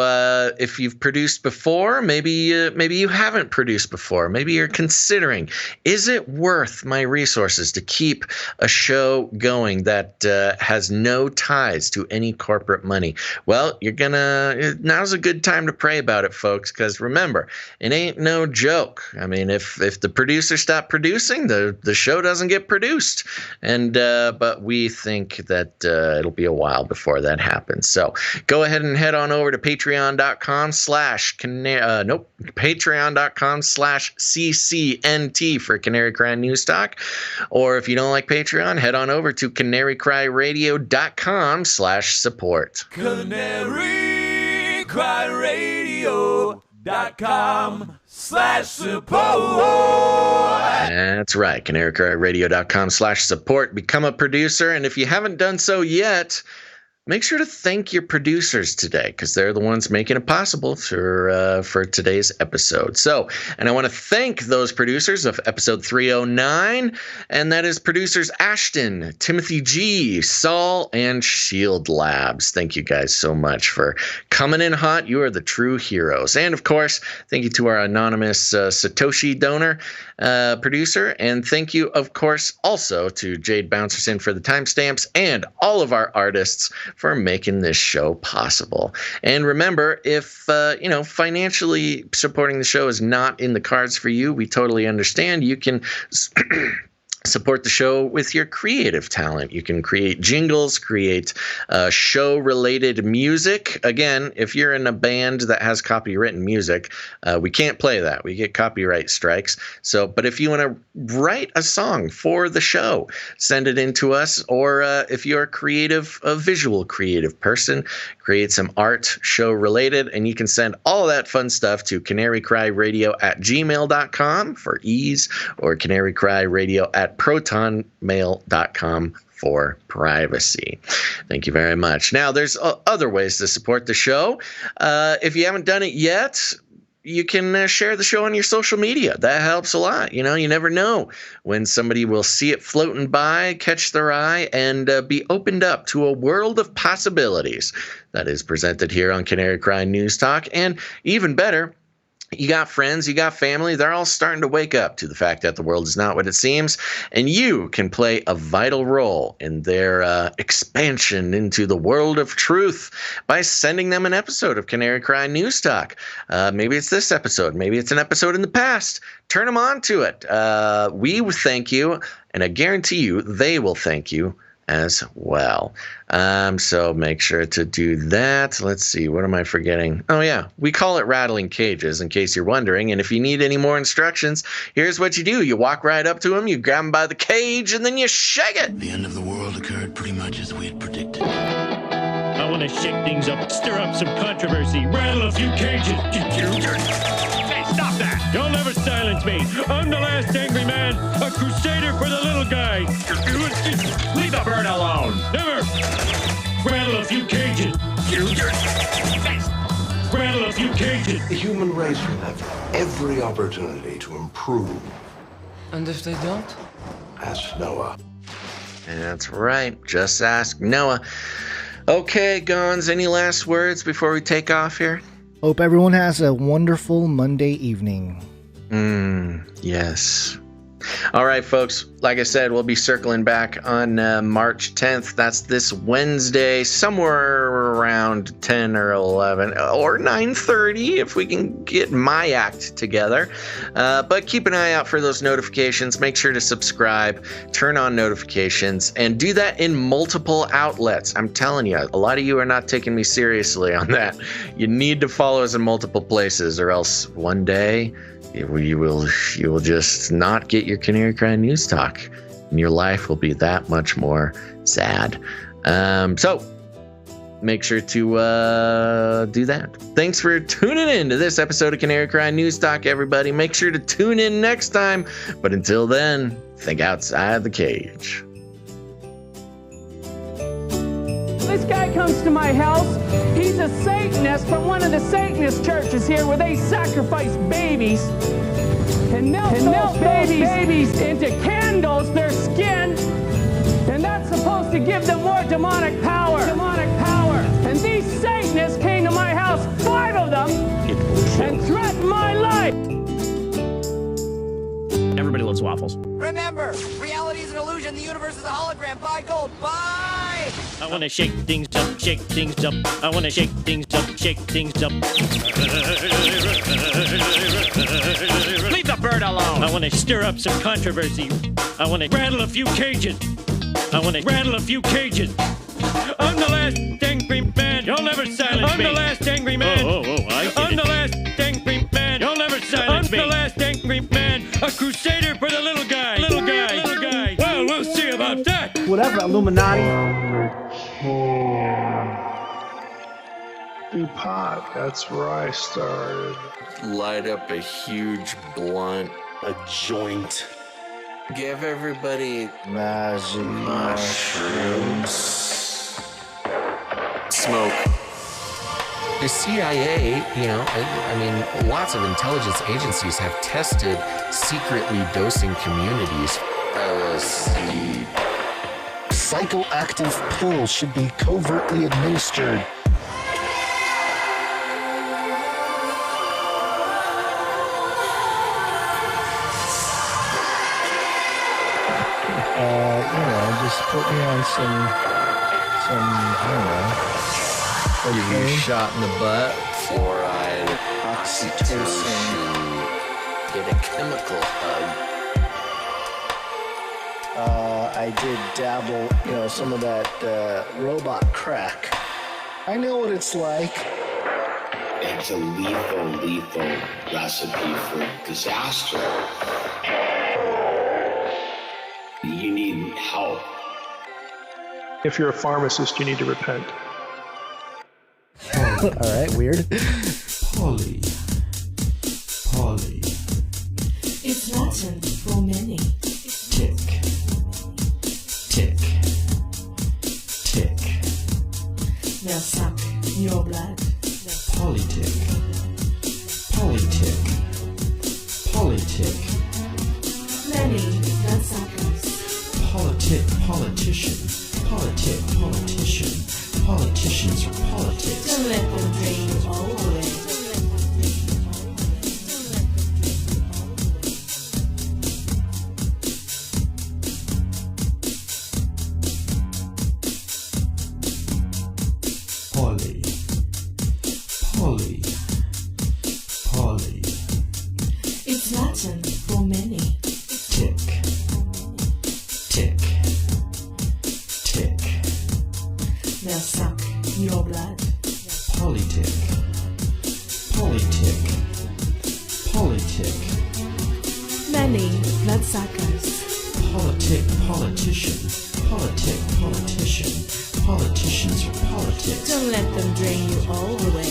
if you've produced before, maybe you haven't produced before, maybe you're considering, is it worth my resources to keep a show going that has no ties to any corporate money? Well, now's a good time to pray about it, folks, because remember, it ain't no joke. I mean, if the producer stopped producing, producing, the show doesn't get produced. And but we think that it'll be a while before that happens. So go ahead and head on over to patreon.com/CCNT for Canary Cry News Talk. Or if you don't like Patreon, head on over to canarycryradio.com/support. canarycryradio.com/support. That's right, canarycryradio.com/support. Become a producer, and if you haven't done so yet, make sure to thank your producers today, because they're the ones making it possible for today's episode. So, and I want to thank those producers of episode 309, and that is producers Ashton, Timothy G, Saul, and Shield Labs. Thank you guys so much for coming in hot. You are the true heroes. And of course, thank you to our anonymous Satoshi donor producer, and thank you, of course, also to Jade Bouncerson for the timestamps and all of our artists for making this show possible. And remember, if financially supporting the show is not in the cards for you, we totally understand. You can support the show with your creative talent. You can create jingles, create show-related music. Again, if you're in a band that has copywritten music, we can't play that. We get copyright strikes. So, but if you want to write a song for the show, send it in to us. Or if you're a visual creative person, create some art show-related, and you can send all of that fun stuff to canarycryradio@gmail.com for ease, or canarycryradio@protonmail.com for privacy. Thank you very much. Now, there's other ways to support the show. If you haven't done it yet, you can share the show on your social media. That helps a lot. You never know when somebody will see it floating by, catch their eye, and be opened up to a world of possibilities that is presented here on Canary Cry News Talk. And even better, you got friends, you got family, they're all starting to wake up to the fact that the world is not what it seems, and you can play a vital role in their expansion into the world of truth by sending them an episode of Canary Cry News Talk. Maybe it's this episode, maybe it's an episode in the past. Turn them on to it. We thank you, and I guarantee you they will thank you as well. So make sure to do that. Let's see, what am I forgetting? Oh yeah, we call it rattling cages, in case you're wondering. And if you need any more instructions, here's what you do. You walk right up to them, you grab them by the cage, and then you shake it. The end of the world occurred pretty much as we had predicted. I want to shake things up, stir up some controversy, rattle a few cages. Hey, stop that! You'll never silence me. I'm the last angry man, a crusader for the little guy. Leave the bird alone. Never. Rattle a few cages. Rattle a few cages. The human race will have every opportunity to improve. And if they don't? Ask Noah. That's right. Just ask Noah. Okay, Gonz, any last words before we take off here? Hope everyone has a wonderful Monday evening. Yes. All right, folks. Like I said, we'll be circling back on March 10th. That's this Wednesday, somewhere around 10 or 11 or 9:30 if we can get my act together. But keep an eye out for those notifications. Make sure to subscribe, turn on notifications, and do that in multiple outlets. I'm telling you, a lot of you are not taking me seriously on that. You need to follow us in multiple places, or else one day you will just not get your Canary Cry News Talk, and your life will be that much more sad. So make sure to do that. Thanks for tuning in to this episode of Canary Cry News Talk, everybody. Make sure to tune in next time. But until then, think outside the cage. This guy comes to my house. He's a Satanist from one of the Satanist churches here where they sacrifice babies and melt those babies into candles, their skin, and that's supposed to give them more demonic power. And these Satanists came to my house, 5 of them, and threatened my life. Everybody loves waffles. Remember, reality is an illusion. The universe is a hologram. Buy gold. Buy! I want to shake things up, shake things up. I want to shake things up, shake things up. Leave the bird alone. I want to stir up some controversy. I want to rattle a few cages. I'm the last angry man. You'll never silence me. I'm the last angry man. I'm the last angry man. You'll never silence me. I'm the last angry man. A crusader for the little guy. Well, we'll see about that. Whatever, Illuminati. Do pot. That's where I started. Light up a huge blunt. A joint. Give everybody magic mushrooms. Smoke. The CIA, I mean, lots of intelligence agencies have tested secretly dosing communities. LSD. Psychoactive pills should be covertly administered. Just put me on some, I don't know. You shot in the butt. Fluoride, oxytocin, get a chemical hug. I did dabble, some of that robot crack. I know what it's like. It's a lethal recipe for disaster. You need help. If you're a pharmacist, you need to repent. All right, weird. Poly. It's Latin for many. Tick. They'll suck your blood. Politic. Many bloodsuckers. Politician. Politicians are politics. Don't let them drain you all away. Poly. It's Latin for many. Tick. They'll suck your blood. Politic. Many bloodsuckers. Politician. Politicians are politics. Don't let them drain you all the way.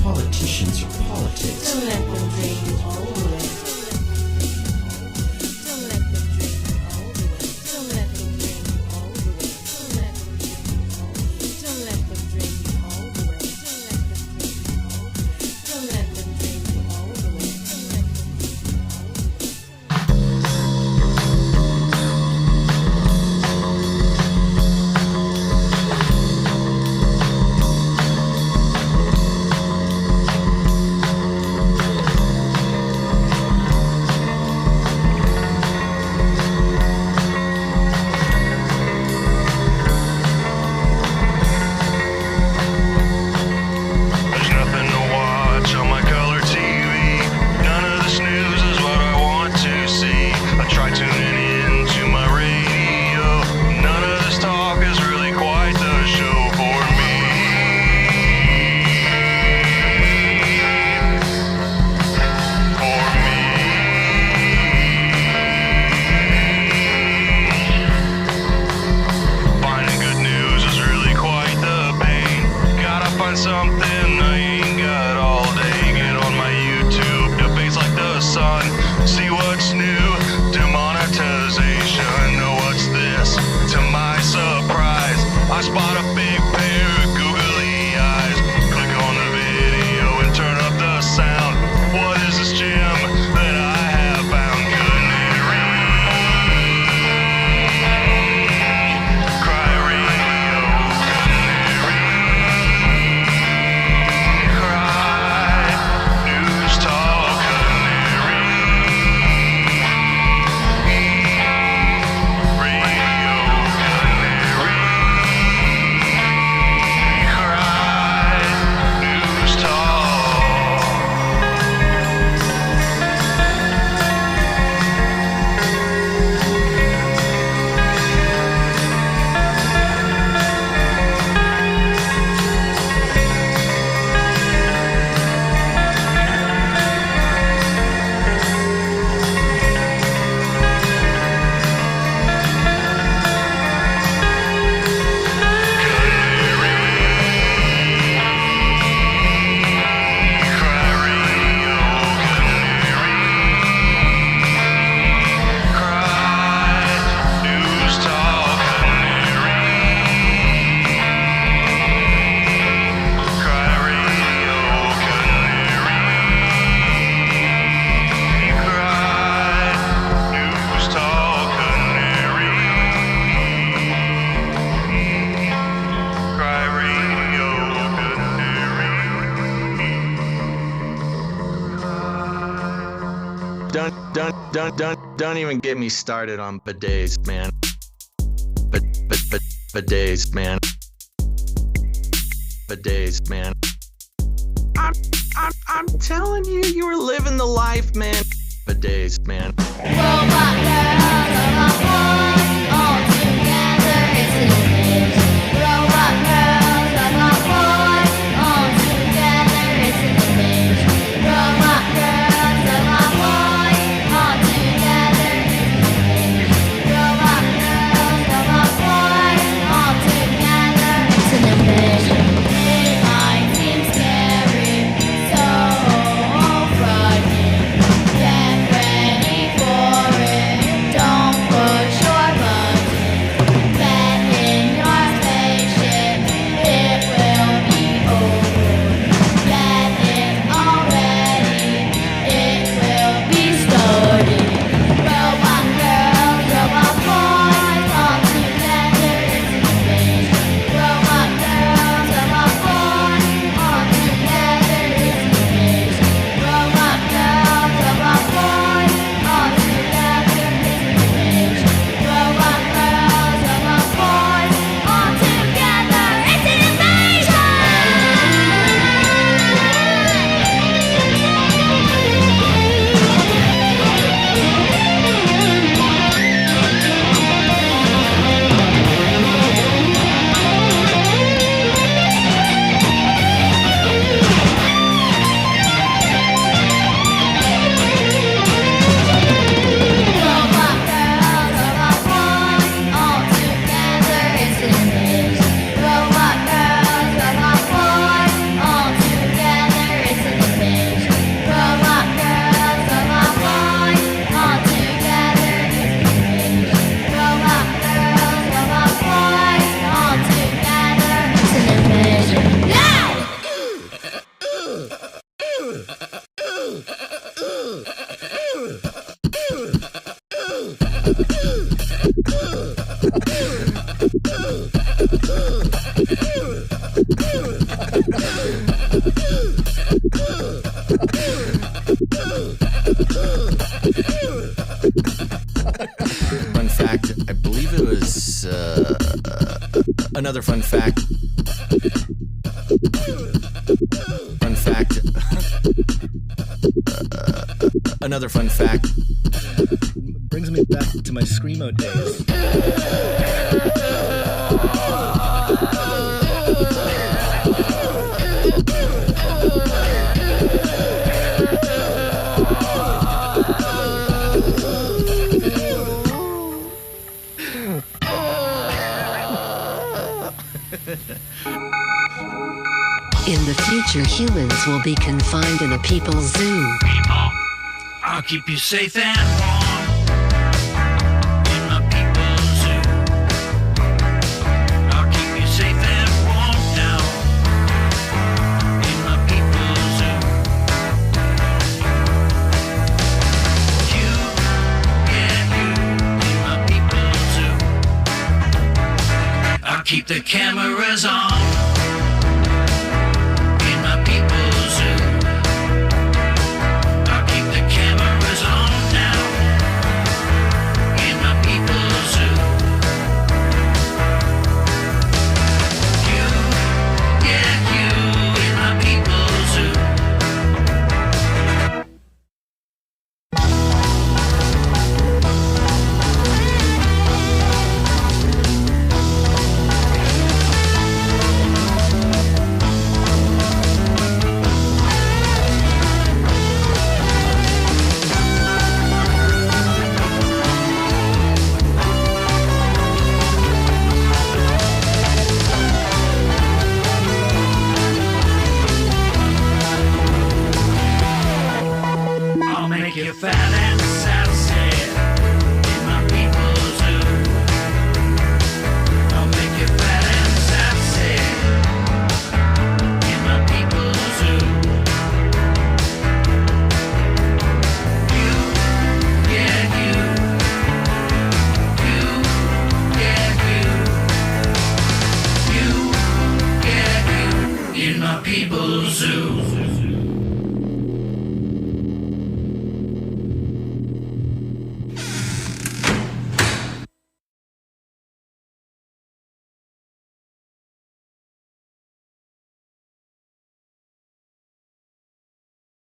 Politicians are politics. Don't let them drain you all the way. Don't even get me started on bidets, man. Bidets, man. Bidets, man. I'm telling you, you were living the life, man. Bidets, man. Robot girls, robot boys, all together it's an image. Robot girls, robot boys, all together it's an image. Robot girls, robot boys, all together it's an image. Robot girls, robot boys, all together it's an image. It might seem scary, so frightening. Get ready for it. Don't push your buttons. Get in your spaceship. It will be over. Get in already. It will be starting. Robot girls, robot boys, all together it's an image. Robot girls, robot boys, all together it's an image. Robot girls, robot boys, all together it's an image. Robot girls, robot boys, all together it's an Robot girls, robot boys, all together it's an image. Robot girls, robot boys, all together it's an image. Robot girls, robot boys, all together it's an image. Robot girls, robot boys, all together it's an image. Now! Fun fact, I believe it was another fun fact. Fun fact. Another fun fact. Brings me back to my Screamo days. In the future, humans will be confined in a people's zoo. I'll keep you safe and warm in my people's zoo. I'll keep you safe and warm now in my people's zoo. You, yeah, you in my people's zoo. I'll keep the cameras on.